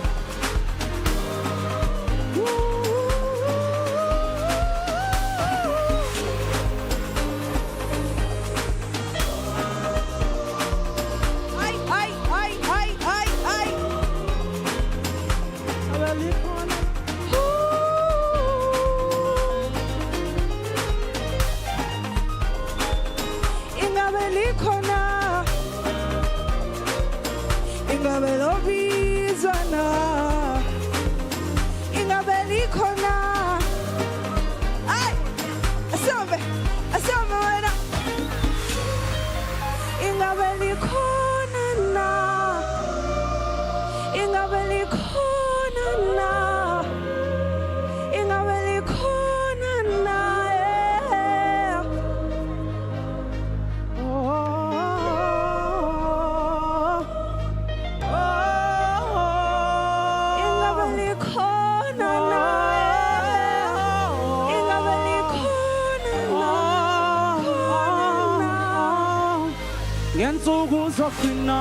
Ngensuku zokugcina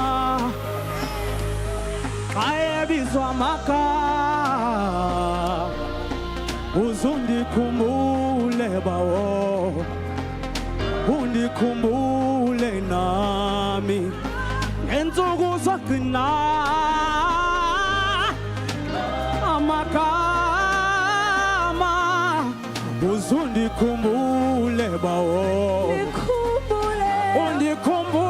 ayebizwa amagama uzundikhumbule bawo undikhumbule nami ngensuku zokugcina amagama uzundikhumbule bawo undikhumbule nami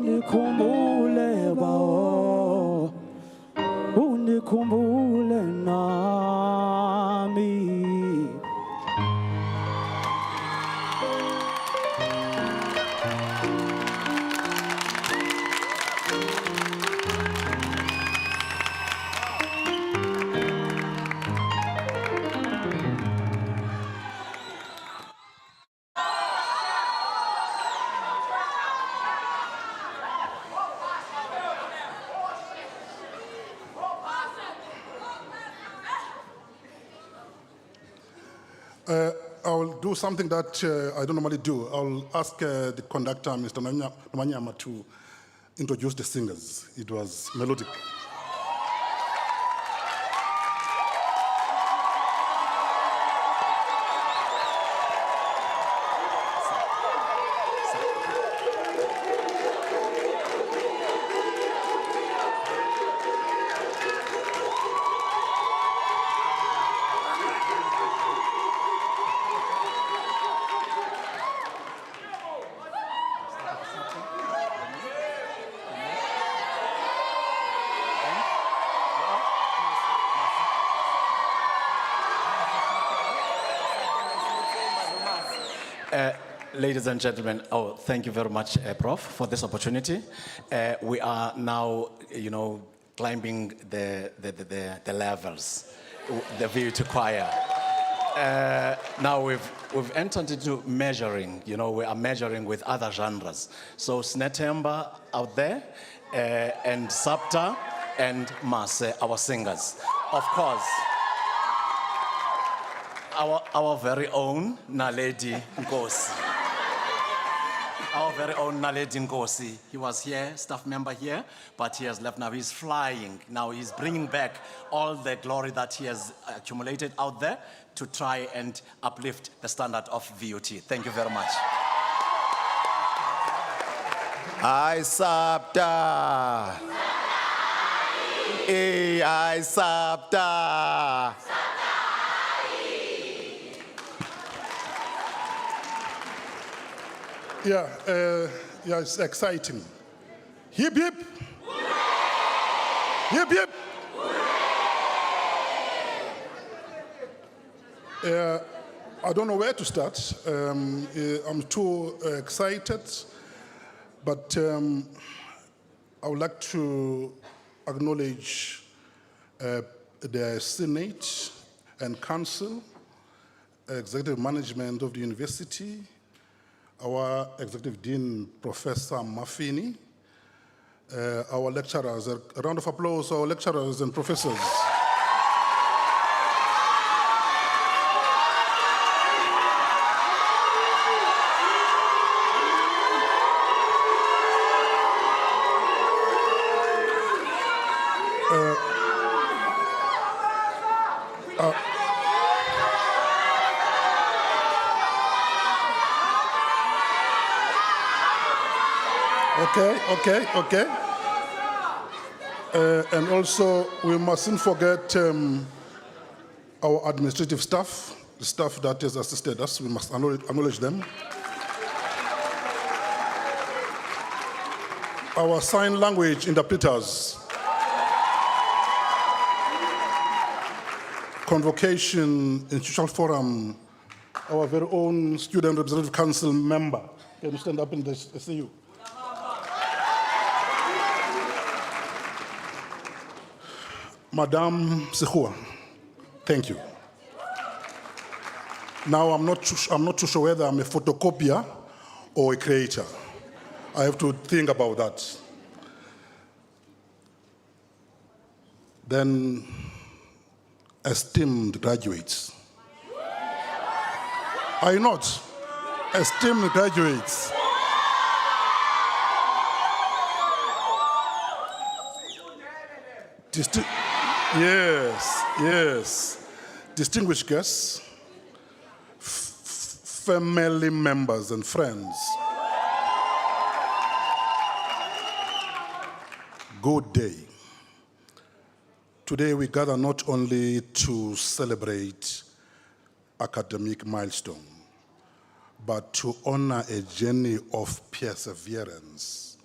Uzundikhumbule bawo undikhumbule nami I'll do something that I don't normally do. I'll ask the conductor, Mr. Nomanyama, to introduce the singers. It was melodic. Ladies and gentlemen, thank you very much, Prof, for this opportunity. We are now, climbing the levels, the VUT choir. Now we've entered into measuring. We are measuring with other genres. So Snetemba out there, and Sapta, and Mase, our singers. Of course, our very own Naledi Nkosi. Our very own Naledi Nkosi. He was here, staff member here, but he has left now. He's flying. Now he's bringing back all the glory that he has accumulated out there to try and uplift the standard of VUT. Thank you very much. I Sapta. I Sapta. Yeah, it's exciting. Hip, hip. Hip, hip. I don't know where to start. I'm too excited, but I would like to acknowledge the Senate and Council, executive management of the university, our Executive Dean, Professor Mafini, our lecturers. A round of applause for our lecturers and professors. Okay. And also, we mustn't forget our administrative staff, the staff that has assisted us. We must acknowledge them. Our sign language interpreters, Convocation Institutional Forum, our very own Student Representative Council member. Can you stand up and see you? Madame Sehua, thank you. Now I'm not too sure whether I'm a photocopier or a creator. I have to think about that. Then, esteemed graduates. Are you not? Esteemed graduates. Yes. Distinguished guests, family members and friends. Good day. Today we gather not only to celebrate academic milestone, but to honor a journey of perseverance,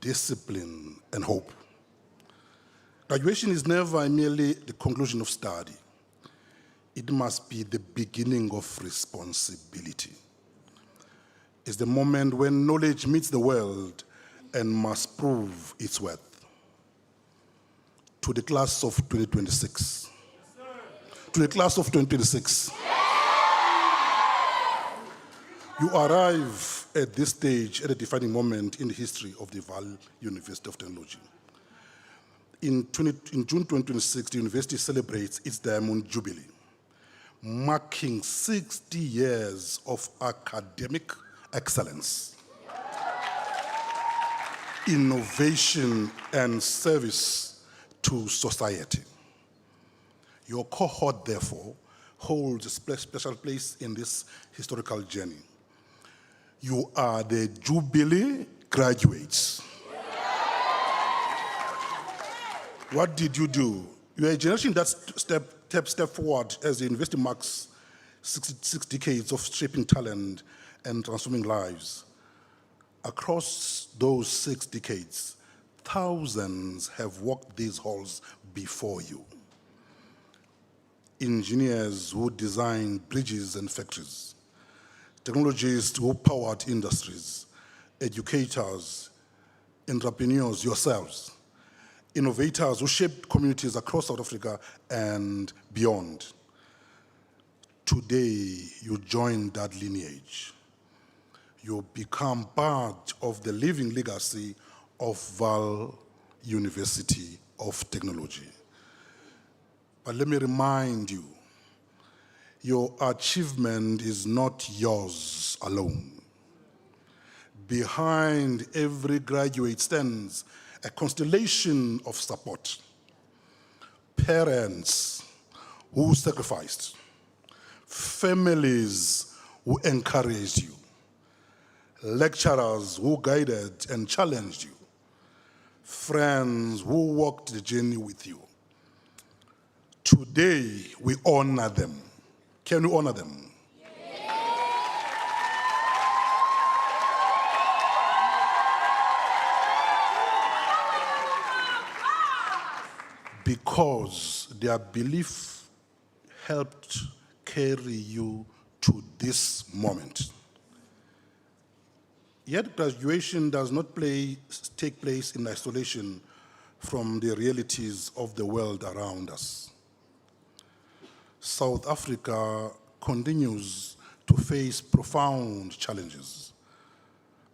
discipline, and hope. Graduation is never merely the conclusion of study. It must be the beginning of responsibility. It's the moment when knowledge meets the world and must prove its worth. To the class of 2026. To the class of 2026. You arrive at this stage at a defining moment in the history of the Vaal University of Technology. In June 2026, the university celebrates its Diamond Jubilee, marking 60 years of academic excellence, innovation, and service to society. Your cohort, therefore, holds a special place in this historical journey. You are the Jubilee graduates. What did you do? You are a generation that step forward as the university marks 6 decades of shaping talent and transforming lives. Across those 6 decades, thousands have walked these halls before you. Engineers who designed bridges and factories, technologists who powered industries, educators, entrepreneurs, yourselves, innovators who shaped communities across South Africa and beyond. Today, you join that lineage. You become part of the living legacy of Vaal University of Technology. But let me remind you, your achievement is not yours alone. Behind every graduate stands a constellation of support. Parents who sacrificed, families who encouraged you, lecturers who guided and challenged you, friends who walked the journey with you. Today, we honor them. Can we honor them? Because their belief helped carry you to this moment. Yet graduation does not take place in isolation from the realities of the world around us. South Africa continues to face profound challenges.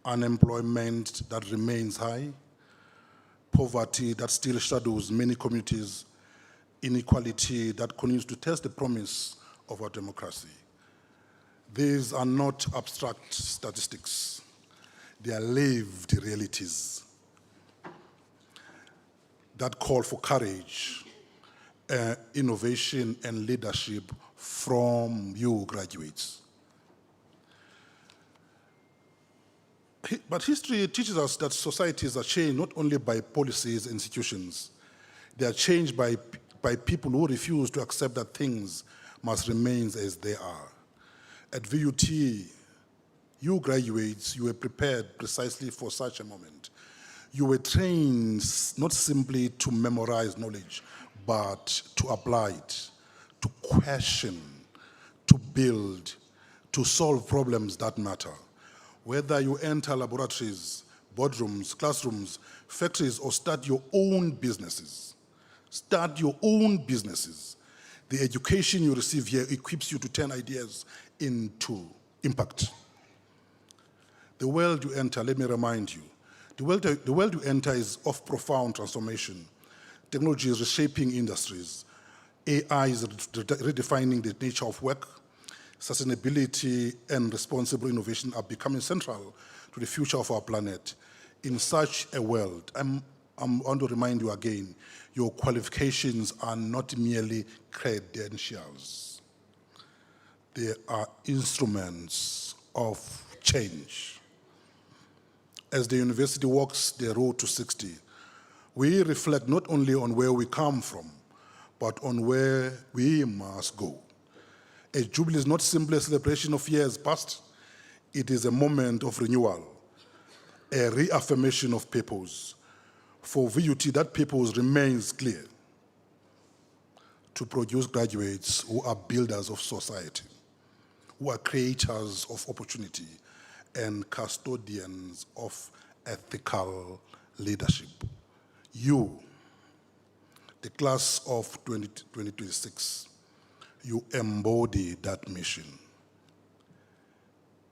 Unemployment that remains high, poverty that still shadows many communities, inequality that continues to test the promise of our democracy. These are not abstract statistics. They are lived realities that call for courage, innovation, and leadership from you graduates. But history teaches us that societies are changed not only by policies and institutions, they are changed by people who refuse to accept that things must remain as they are. At VUT, you graduates, you were prepared precisely for such a moment. You were trained not simply to memorize knowledge, but to apply it, to question, to build, to solve problems that matter. Whether you enter laboratories, boardrooms, classrooms, factories, or start your own businesses, the education you receive here equips you to turn ideas into impact. The world you enter, let me remind you, the world you enter is of profound transformation. Technology is reshaping industries. AI is redefining the nature of work. Sustainability and responsible innovation are becoming central to the future of our planet. In such a world, I want to remind you again, your qualifications are not merely credentials. They are instruments of change. As the university walks the road to 60, we reflect not only on where we come from, but on where we must go. A jubilee is not simply a celebration of years past, it is a moment of renewal, a reaffirmation of purpose. For VUT, that purpose remains clear: to produce graduates who are builders of society, who are creators of opportunity, and custodians of ethical leadership. You, the class of 2026, you embody that mission.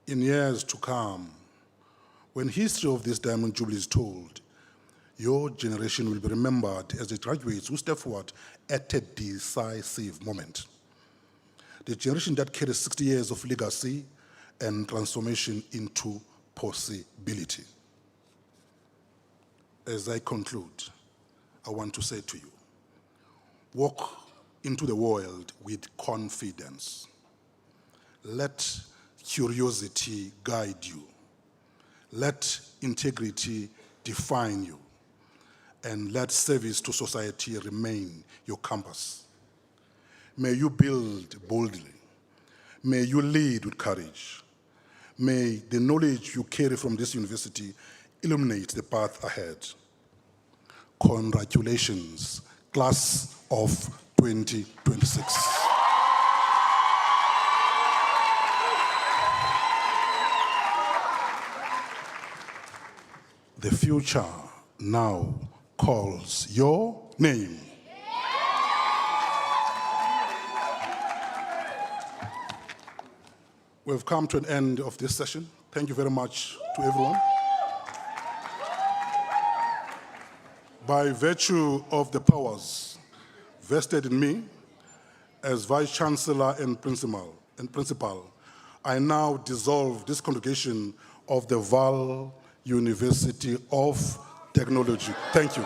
In years to come, when history of this Diamond Jubilee is told, your generation will be remembered as the graduates who step forward at a decisive moment. the generation that carries 60 years of legacy and transformation into possibility. As I conclude, I want to say to you, walk into the world with confidence. Let curiosity guide you. Let integrity define you. And let service to society remain your compass. May you build boldly. May you lead with courage. May the knowledge you carry from this university illuminate the path ahead. Congratulations, class of 2026. The future now calls your name. We've come to an end of this session. Thank you very much to everyone. By virtue of the powers vested in me as Vice Chancellor and Principal, I now dissolve this congregation of the Vaal University of Technology. Thank you.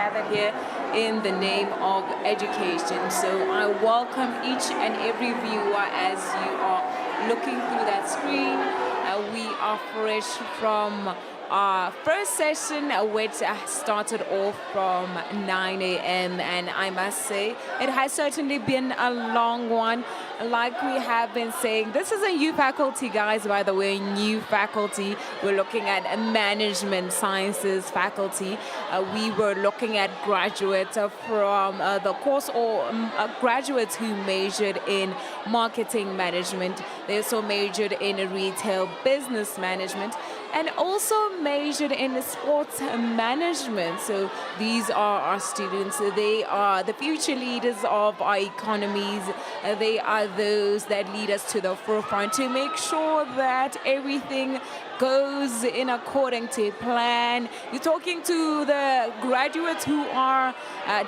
gathered here in the name of education. So I welcome each and every viewer as you are looking through that screen. We are fresh from our first session, which started off from 9 a.m. And I must say, it has certainly been a long one. Like we have been saying, this is a new faculty, guys, by the way, new faculty. We're looking at a management sciences faculty. We were looking at graduates from the course, or graduates who majored in marketing management. They also majored in retail business management, and also majored in sports management. So these are our students. They are the future leaders of our economies. They are those that lead us to the forefront to make sure that everything goes in according to plan. You're talking to the graduates who are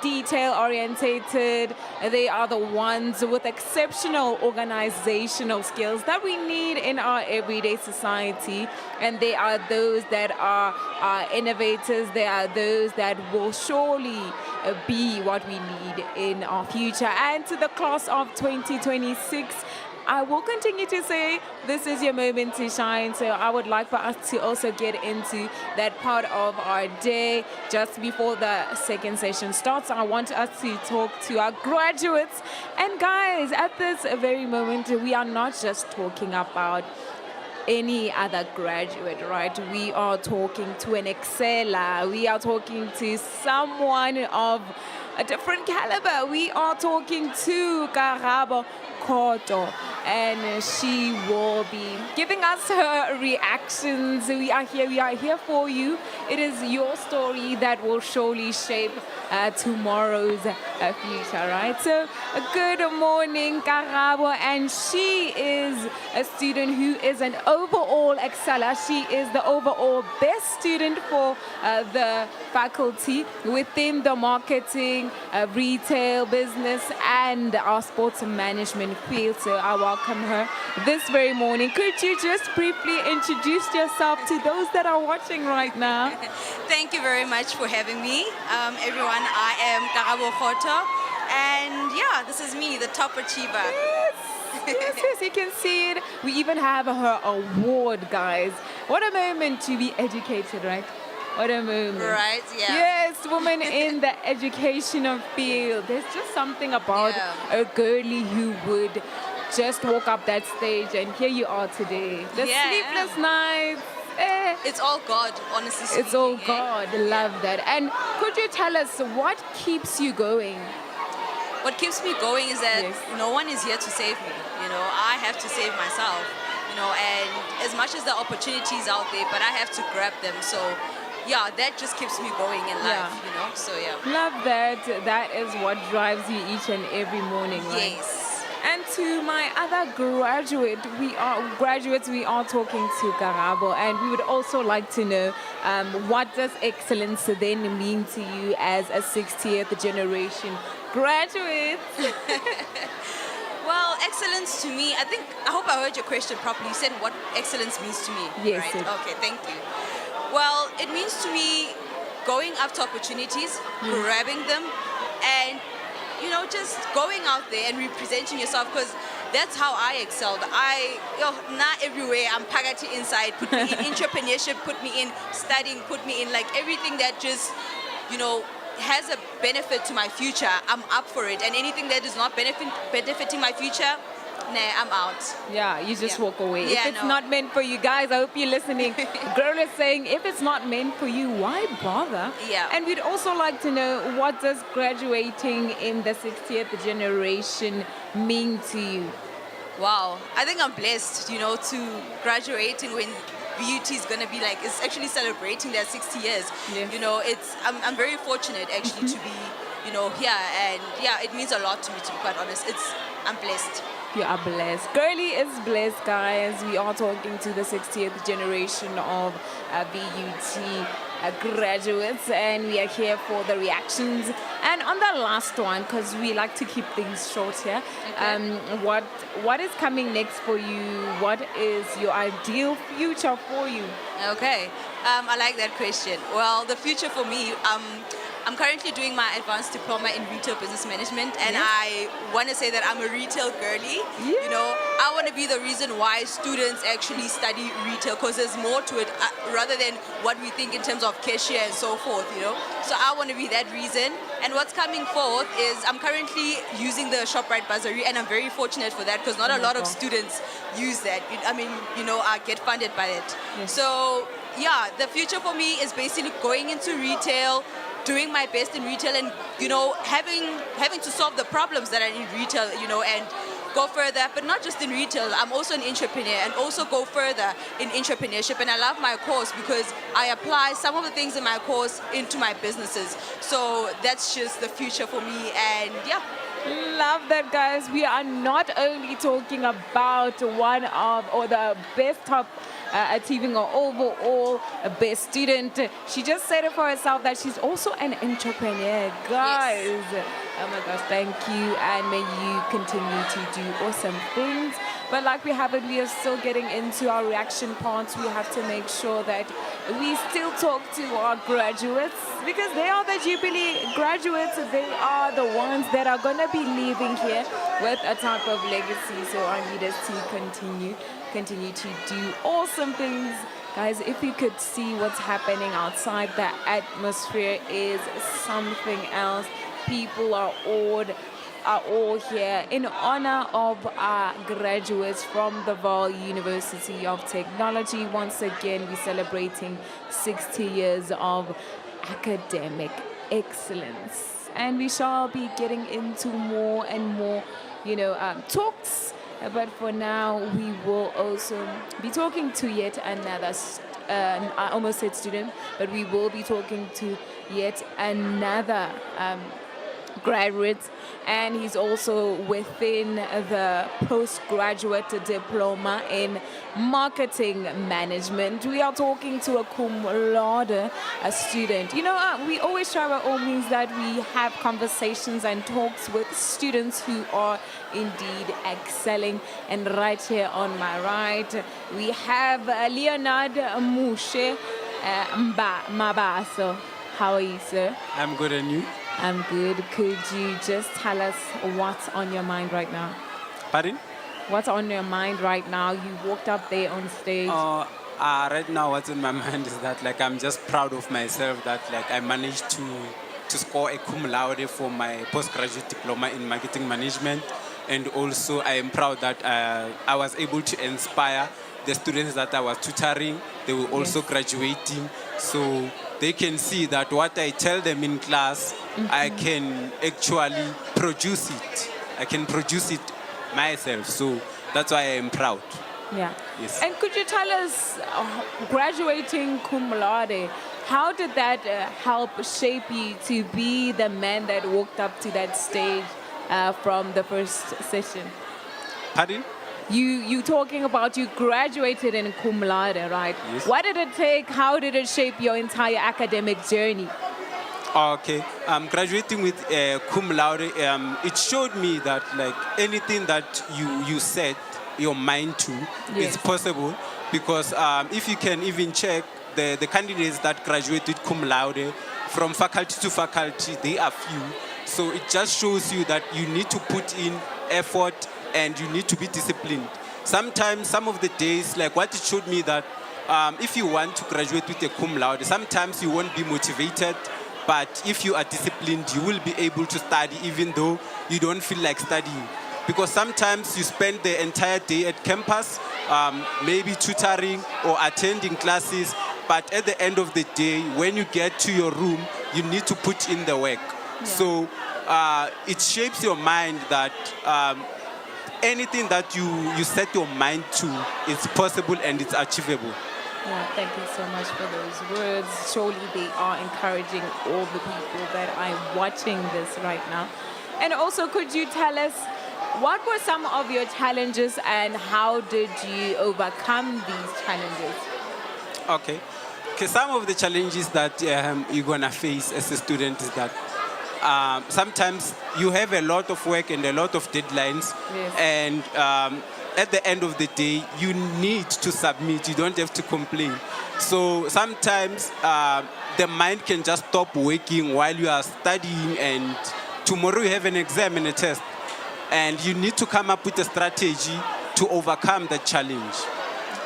detail-orientated. They are the ones with exceptional organizational skills that we need in our everyday society. And they are those that are innovators. They are those that will surely be what we need in our future. And to the class of 2026, I will continue to say this is your moment to shine. So I would like for us to also get into that part of our day. Just before the second session starts, I want us to talk to our graduates. And guys, at this very moment, we are not just talking about any other graduate, right? We are talking to an exceller. We are talking to someone of a different caliber. We are talking to Karabo Koto, and she will be giving us her reactions. We are here for you. It is your story that will surely shape tomorrow's future, right? So good morning, Karabo, and she is a student who is an overall exceller. She is the overall best student for the faculty within the marketing, retail, business, and our sports management field. So I welcome her this very morning. Could you just briefly introduce yourself to those that are watching right now? Thank you very much for having me. Everyone, I am Karabo Koto, and yeah, this is me, the top achiever. Yes, you can see it. We even have her award, guys. What a moment to be educated, right? What a moment. Right, yeah. Yes, women in the educational field. There's just something about a girlie who would just walk up that stage, and here you are today. The sleepless nights. It's all God, honestly speaking. It's all God. Love that. And could you tell us what keeps you going? What keeps me going is that no one is here to save me. You know, I have to save myself. You know, and as much as the opportunities out there, but I have to grab them. So yeah, that just keeps me going in life, you know, so yeah. Love that. That is what drives you each and every morning, right? Yes. And to my other graduates, we are talking to Karabo, and we would also like to know what does excellence then mean to you as a 60th generation graduate? Well, excellence to me, I hope I heard your question properly. You said what excellence means to me, yes, right? Okay, thank you. Well, it means to me going after opportunities, grabbing them, and you know, just going out there and representing yourself, because that's how I excelled. Not everywhere, I'm pagati inside, put me in entrepreneurship, put me in studying, put me in like everything that just, you know, has a benefit to my future, I'm up for it. And anything that is not benefiting my future, nah, I'm out. Yeah, you just walk away. Yeah, if it's not meant for you, guys, I hope you're listening. Girl is saying, if it's not meant for you, why bother? Yeah. And we'd also like to know, what does graduating in the 60th generation mean to you? Wow, I think I'm blessed, you know, to graduating when VUT is going to be like, it's actually celebrating their 60 years. Yeah. You know, I'm very fortunate actually to be, you know, here, and yeah, it means a lot to me, to be quite honest. I'm blessed. You are blessed. Girlie is blessed, guys. We are talking to the 60th generation of VUT graduates, and we are here for the reactions. And on the last one, because we like to keep things short here, what is coming next for you? What is your ideal future for you? Okay, I like that question. Well, the future for me, I'm currently doing my advanced diploma in retail business management, and I want to say that I'm a retail girly. You know, I want to be the reason why students actually study retail, because there's more to it rather than what we think in terms of cashier and so forth, you know. So I want to be that reason. And what's coming forth is I'm currently using the ShopRite bursary, and I'm very fortunate for that because not a lot of students use that. I mean, you know, get funded by it. So yeah, the future for me is basically going into retail, doing my best in retail, and you know, having to solve the problems that are in retail, you know, and go further, but not just in retail. I'm also an entrepreneur and also go further in entrepreneurship. And I love my course because I apply some of the things in my course into my businesses. So that's just the future for me. And yeah. Love that, guys. We are not only talking about one of or the best top achieving or overall best student. She just said it for herself that she's also an entrepreneur, guys. Oh my gosh, thank you, and may you continue to do awesome things. But like we are still getting into our reaction parts. We have to make sure that we still talk to our graduates because they are the Jubilee graduates. They are the ones that are going to be leaving here with a type of legacy. So I need us to continue to do awesome things. Guys, if you could see what's happening outside, the atmosphere is something else. People are all here in honor of our graduates from the Vaal University of Technology. Once again, we're celebrating 60 years of academic excellence. And we shall be getting into more and more, talks. But for now, we will also be talking to yet another, I almost said student, but we will be talking to yet another graduate, and he's also within the postgraduate diploma in marketing management. We are talking to a cum laude, a student. We always try by all means that we have conversations and talks with students who are indeed excelling. And right here on my right, we have Leonard Mushe Mabaso. How are you, sir? I'm good, and you? I'm good. Could you just tell us what's on your mind right now? Pardon? What's on your mind right now? You walked up there on stage. Right now, what's in my mind is that I'm just proud of myself that I managed to score a cum laude for my postgraduate diploma in marketing management, and also I am proud that I was able to inspire the students that I was tutoring. They were also graduating, so they can see that what I tell them in class, I can actually produce it. I can produce it myself. So that's why I am proud. Yeah. Yes. And could you tell us, graduating cum laude, how did that help shape you to be the man that walked up to that stage from the first session? Pardon? You talking about you graduated in cum laude, right? Yes. What did it take? How did it shape your entire academic journey? Okay, graduating with cum laude, it showed me that anything that you set your mind to is possible, because if you can even check the candidates that graduate with cum laude from faculty to faculty, they are few. So it just shows you that you need to put in effort and you need to be disciplined. Sometimes, some of the days, what it showed me that if you want to graduate with a cum laude, sometimes you won't be motivated, but if you are disciplined, you will be able to study even though you don't feel like studying. Because sometimes you spend the entire day at campus, maybe tutoring or attending classes, but at the end of the day, when you get to your room, you need to put in the work. Yeah. So it shapes your mind that anything that you set your mind to is possible and it's achievable. Yeah, thank you so much for those words. Surely they are encouraging all the people that are watching this right now. And also, could you tell us what were some of your challenges and how did you overcome these challenges? Okay, some of the challenges that you're gonna face as a student is that sometimes you have a lot of work and a lot of deadlines, and at the end of the day, you need to submit. You don't have to complain. So sometimes the mind can just stop working while you are studying, and tomorrow you have an exam and a test. And you need to come up with a strategy to overcome that challenge.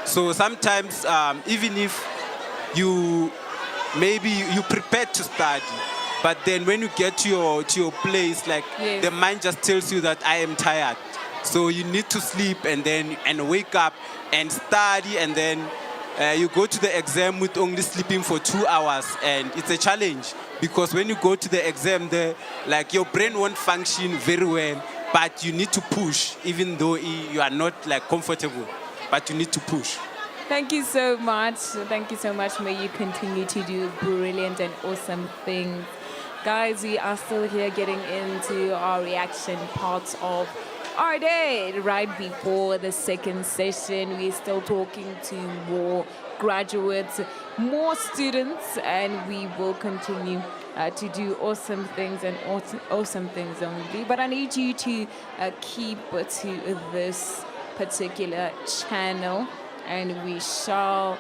So sometimes, even if you prepare to study, but then when you get to your place, like the mind just tells you that I am tired. So you need to sleep and wake up and study, and then you go to the exam with only sleeping for 2 hours, and it's a challenge because when you go to the exam, like your brain won't function very well, but you need to push, even though you are not like comfortable, but you need to push. Thank you so much. Thank you so much. May you continue to do brilliant and awesome things. Guys, we are still here getting into our reaction parts of our day. Right before the second session, we're still talking to more graduates, more students, and we will continue to do awesome things and awesome things only. But I need you to keep to this particular channel, and we shall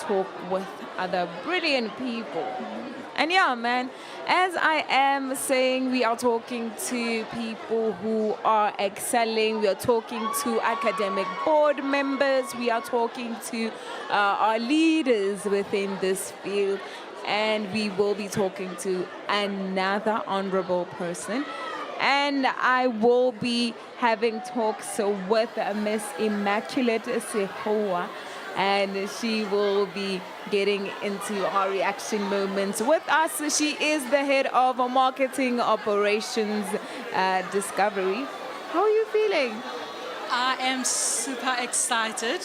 talk with other brilliant people. And yeah, man, as I am saying, we are talking to people who are excelling. We are talking to academic board members. We are talking to our leaders within this field. And we will be talking to another honorable person. And I will be having talks with Miss Immaculate Sehoa, and she will be getting into our reaction moments with us. She is the head of marketing operations discovery. How are you feeling? I am super excited.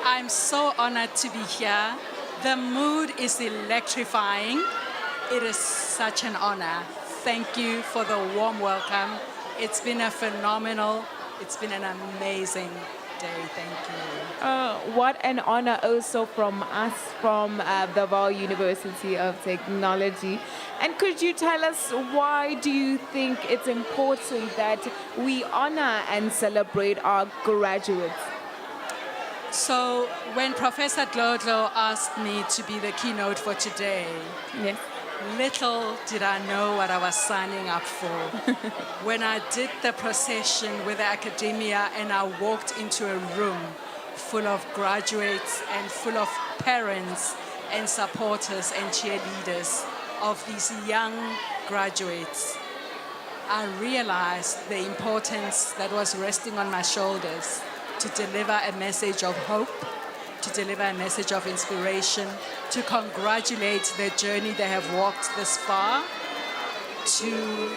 I'm so honored to be here. The mood is electrifying. It is such an honor. Thank you for the warm welcome. It's been an amazing day. Thank you. What an honor also from us, from the Vaal University of Technology. And could you tell us, why do you think it's important that we honor and celebrate our graduates? So when Professor Glodlo asked me to be the keynote for today, yes, little did I know what I was signing up for. When I did the procession with the academia and I walked into a room full of graduates and full of parents and supporters and cheerleaders of these young graduates, I realized the importance that was resting on my shoulders to deliver a message of hope, to deliver a message of inspiration, to congratulate the journey they have walked this far, to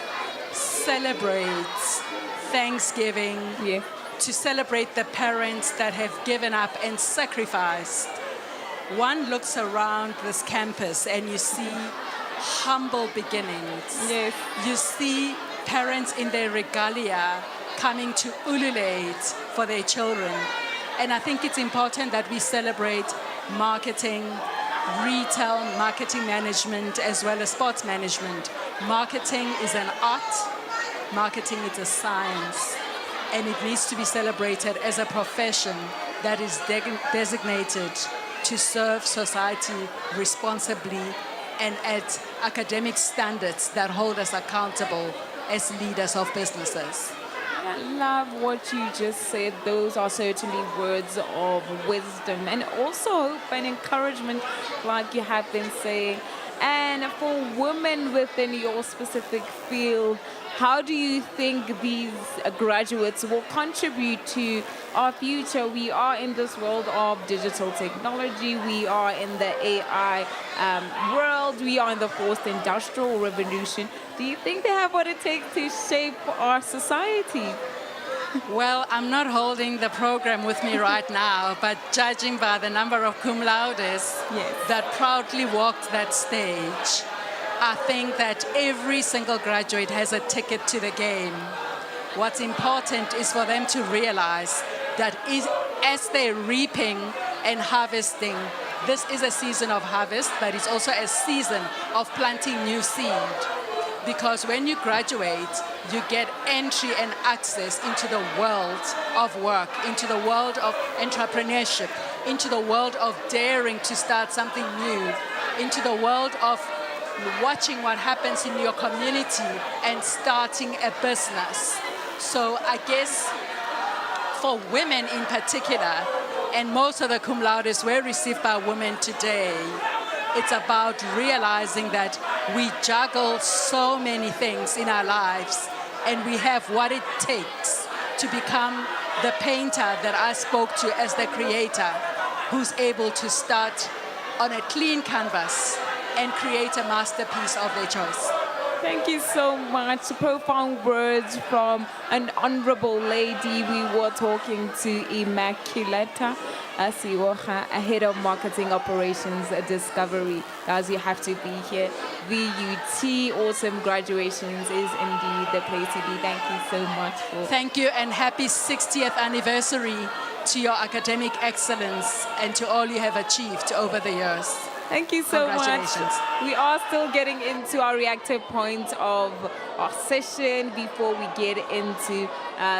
celebrate Thanksgiving, to celebrate the parents that have given up and sacrificed. One looks around this campus and you see humble beginnings. Yes. You see parents in their regalia coming to ululate for their children. And I think it's important that we celebrate marketing, retail, marketing management, as well as sports management. Marketing is an art, marketing is a science, and it needs to be celebrated as a profession that is designated to serve society responsibly and at academic standards that hold us accountable as leaders of businesses. I love what you just said. Those are certainly words of wisdom and also hope and encouragement, like you have been saying. And for women within your specific field, how do you think these graduates will contribute to our future? We are in this world of digital technology. We are in the AI world. We are in the fourth industrial revolution. Do you think they have what it takes to shape our society? Well, I'm not holding the program with me right now, but judging by the number of cum laudes that proudly walked that stage, I think that every single graduate has a ticket to the game. What's important is for them to realize that as they're reaping and harvesting, this is a season of harvest, but it's also a season of planting new seed. because when you graduate, you get entry and access into the world of work, into the world of entrepreneurship, into the world of daring to start something new, into the world of watching what happens in your community and starting a business. So I guess for women in particular, and most of the cum laudes were received by women today, it's about realizing that we juggle so many things in our lives and we have what it takes to become the painter that I spoke to as the creator, who's able to start on a clean canvas and create a masterpiece of their choice. Thank you so much. Profound words from an honorable lady. We were talking to Immaculata Asiwoha, head of marketing operations discovery. Guys, you have to be here. VUT Autumn Graduations is indeed the place to be. Thank you so much for. Thank you, and happy 60th anniversary to your academic excellence and to all you have achieved over the years. Thank you so much. Congratulations. We are still getting into our reactive point of our session. Before we get into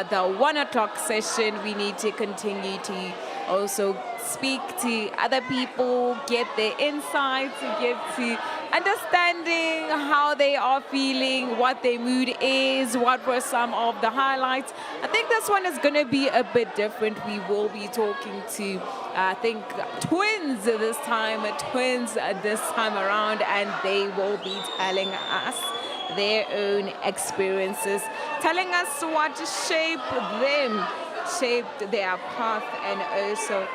the 1 o'clock session, we need to continue to also speak to other people, get their insights, get to understanding how they are feeling, what their mood is, what were some of the highlights. I think this one is going to be a bit different. We will be talking to, I think, twins this time around, and they will be telling us their own experiences, telling us what shaped them, shaped their path, and also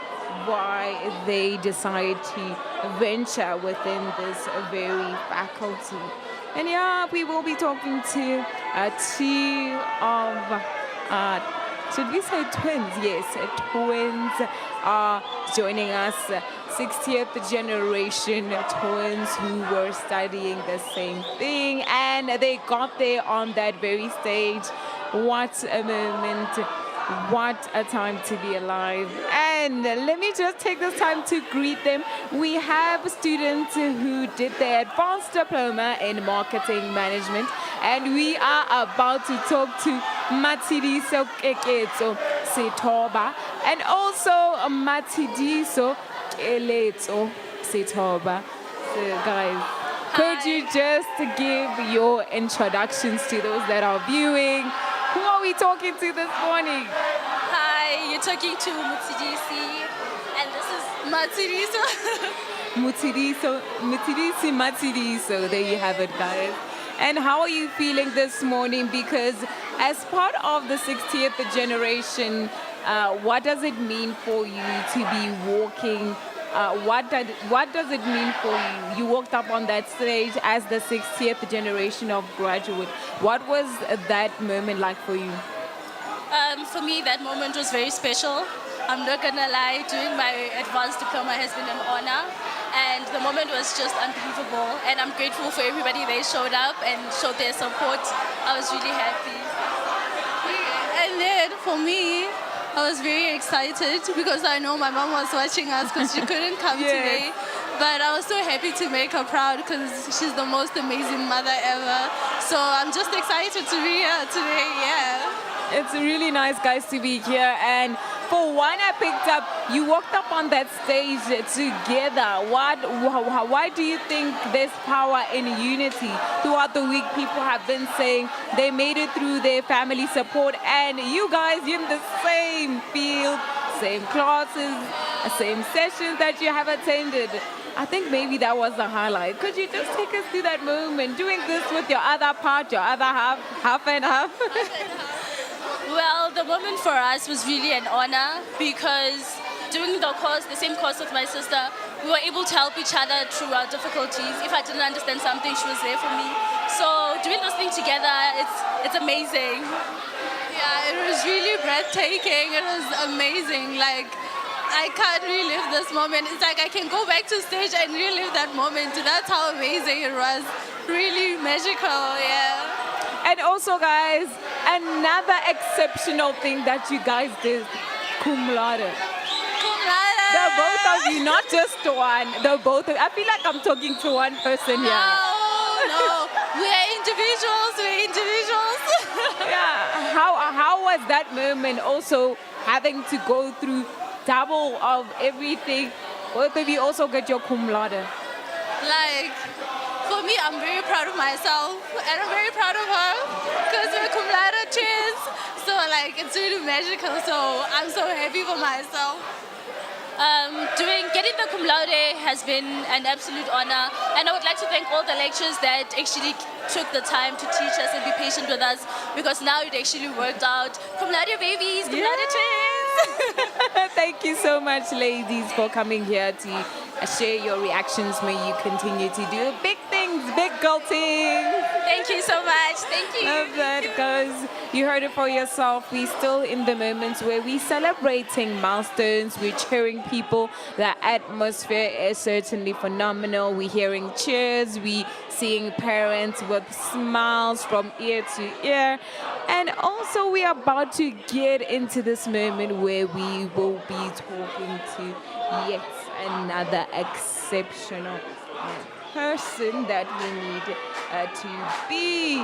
why they decide to venture within this very faculty. And yeah, we will be talking to two of, should we say twins? Yes, twins are joining us, 60th generation twins who were studying the same thing, and they got there on that very stage. What a moment. What a time to be alive. And let me just take this time to greet them. We have students who did their advanced diploma in marketing management, and we are about to talk to Matsidiso Keketso Setoba and also Matsidiso Keletso Setoba. So guys, could you just give your introductions to those that are viewing? Who are we talking to this morning? Hi, you're talking to Mutsidisi, and this is Matsiriso. Matsidiso. There you have it, guys. And how are you feeling this morning? Because as part of the 60th generation, what does it mean for you to be walking? What does it mean for you? You walked up on that stage as the 60th generation of graduate. What was that moment like for you? For me, that moment was very special. I'm not gonna lie, doing my advanced diploma has been an honor, and the moment was just unbelievable. And I'm grateful for everybody that showed up and showed their support. I was really happy. And then for me, I was very excited because I know my mom was watching us because she couldn't come today. But I was so happy to make her proud because she's the most amazing mother ever. So I'm just excited to be here today, It's really nice, guys, to be here. And for one, I picked up, you walked up on that stage together. Why do you think there's power in unity? Throughout the week, people have been saying they made it through their family support, and you guys in the same field, same classes, same sessions that you have attended. I think maybe that was the highlight. Could you just take us through that moment, doing this with your other part, your other half and half? Well, the moment for us was really an honor because doing the same course with my sister, we were able to help each other through our difficulties. If I didn't understand something, she was there for me. So doing this thing together, it's amazing. Yeah, it was really breathtaking. It was amazing. Like, I can't relive this moment. It's like I can go back to stage and relive that moment. That's how amazing it was. Really magical, And also, guys, another exceptional thing that you guys did, cum laude. The both of you, not just one. The both of you. I feel like I'm talking to one person here. No, we are in individuals, we're individuals. Yeah. How was that moment also having to go through double of everything? Both of you also get your cum laude. Like, for me, I'm very proud of myself, and I'm very proud of her, because we're cum laude twins. So, like, it's really magical, so I'm so happy for myself. Getting the cum laude has been an absolute honor, and I would like to thank all the lecturers that actually took the time to teach us and be patient with us, because now it actually worked out. Cum laude babies, cum laude twins. Thank you so much, ladies, for coming here to share your reactions. May you continue to do big things, big girl things. Thank you so much. Thank you. Love that, guys. You heard it for yourself. We're still in the moments where we're celebrating milestones. We're cheering people. The atmosphere is certainly phenomenal. We're hearing cheers. We're seeing parents with smiles from ear to ear. And also, we are about to get into this moment where we will be talking to yet another exceptional person that we need to be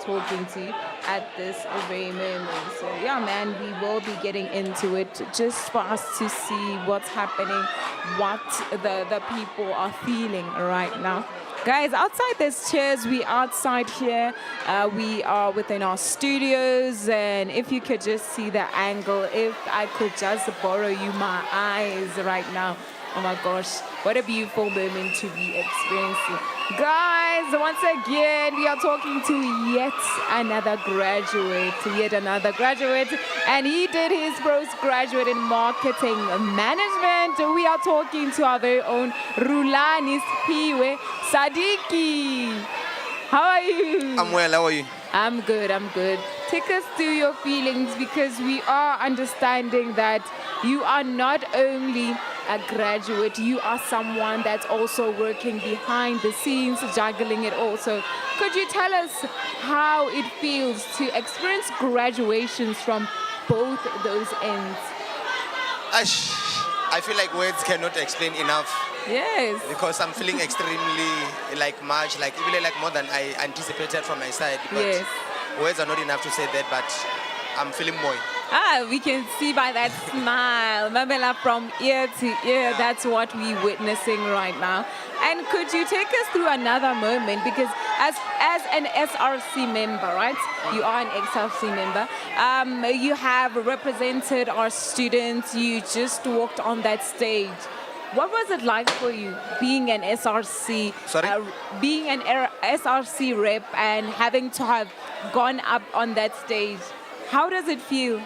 talking to at this very moment. So yeah, man, we will be getting into it just for us to see what's happening, what the people are feeling right now. Guys, outside there's chairs. We outside here. We are within our studios, and if you could just see the angle, if I could just borrow you my eyes right now. Oh my gosh, what a beautiful moment to be experiencing. Guys, once again, we are talking to yet another graduate, and he did his postgraduate in marketing management. We are talking to our very own Rulani Spiwe Sadiki. How are you? I'm well, how are you? I'm good. Take us through your feelings, because we are understanding that you are not only a graduate, you are someone that's also working behind the scenes, juggling it also. Could you tell us how it feels to experience graduations from both those ends? I feel like words cannot explain enough. Yes. Because I'm feeling extremely much, even more than I anticipated from my side. But yes. Words are not enough to say that, but I'm feeling more. We can see by that smile, Mamela, from ear to ear. That's what we're witnessing right now. And could you take us through another moment? Because as an SRC member, right? You are an SRC member. You have represented our students. You just walked on that stage. What was it like for you being an SRC? Sorry? Being an SRC rep and having to have gone up on that stage. How does it feel?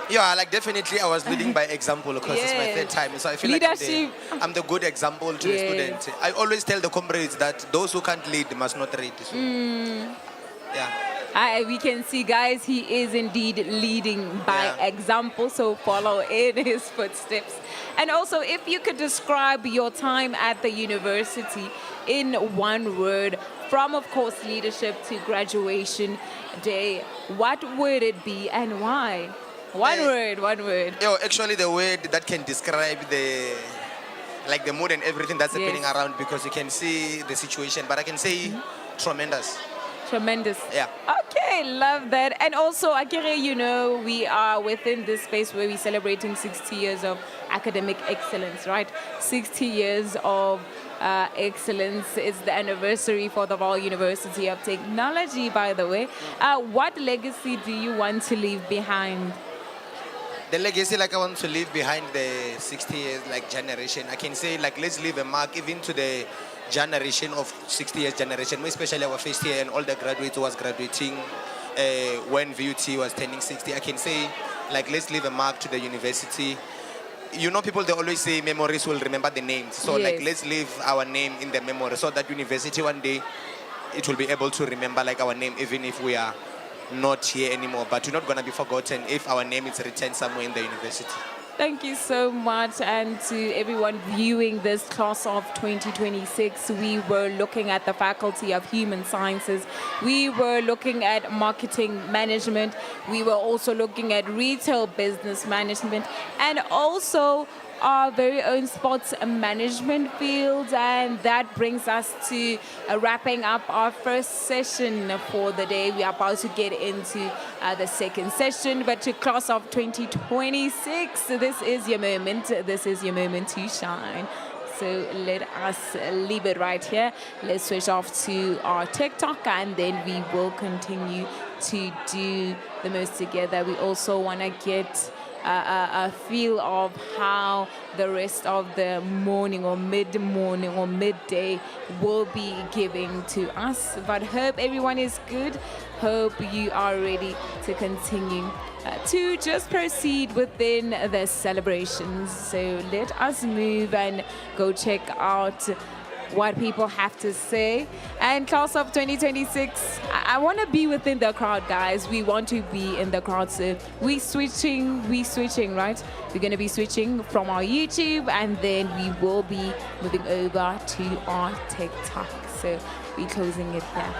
Yeah, definitely I was leading by example, because it's my third time. So I feel Leadership. like I'm the good example to the students. I always tell the comrades that those who can't lead must not read. So, yeah. We can see, guys, he is indeed leading by example, so follow in his footsteps. And also, if you could describe your time at the university in one word, from, of course, leadership to graduation day, what would it be and why? One word. Actually, the word that can describe the mood and everything that's happening around, because you can see the situation, but I can say tremendous. Tremendous. Yeah. Okay, love that. And also, Akire, we are within this space where we're celebrating 60 years of academic excellence, right? 60 years of excellence is the anniversary for the Vaal University of Technology, by the way. What legacy do you want to leave behind? The legacy I want to leave behind the 60 years generation, I can say let's leave a mark even to the generation of 60 years generation, especially our first year and all the graduates who was graduating when VUT was turning 60. I can say let's leave a mark to the university. People, they always say memories will remember the names. So let's leave our name in the memory, so that university one day, it will be able to remember our name, even if we are not here anymore. But we're not going to be forgotten if our name is written somewhere in the university. Thank you so much. And to everyone viewing this class of 2026, we were looking at the Faculty of Human Sciences. We were looking at marketing management. We were also looking at retail business management. And also our very own sports management field. And that brings us to wrapping up our first session for the day. We are about to get into the second session, but to class of 2026, this is your moment. This is your moment to shine. So let us leave it right here. Let's switch off to our TikTok, and then we will continue to do the most together. We also want to get a feel of how the rest of the morning or mid-morning or midday will be giving to us. But hope everyone is good. Hope you are ready to continue to just proceed within the celebrations. So let us move and go check out what people have to say. And class of 2026, I want to be within the crowd, guys. We want to be in the crowd. So we switching, right? We're going to be switching from our YouTube, and then we will be moving over to our TikTok. So we're closing it here.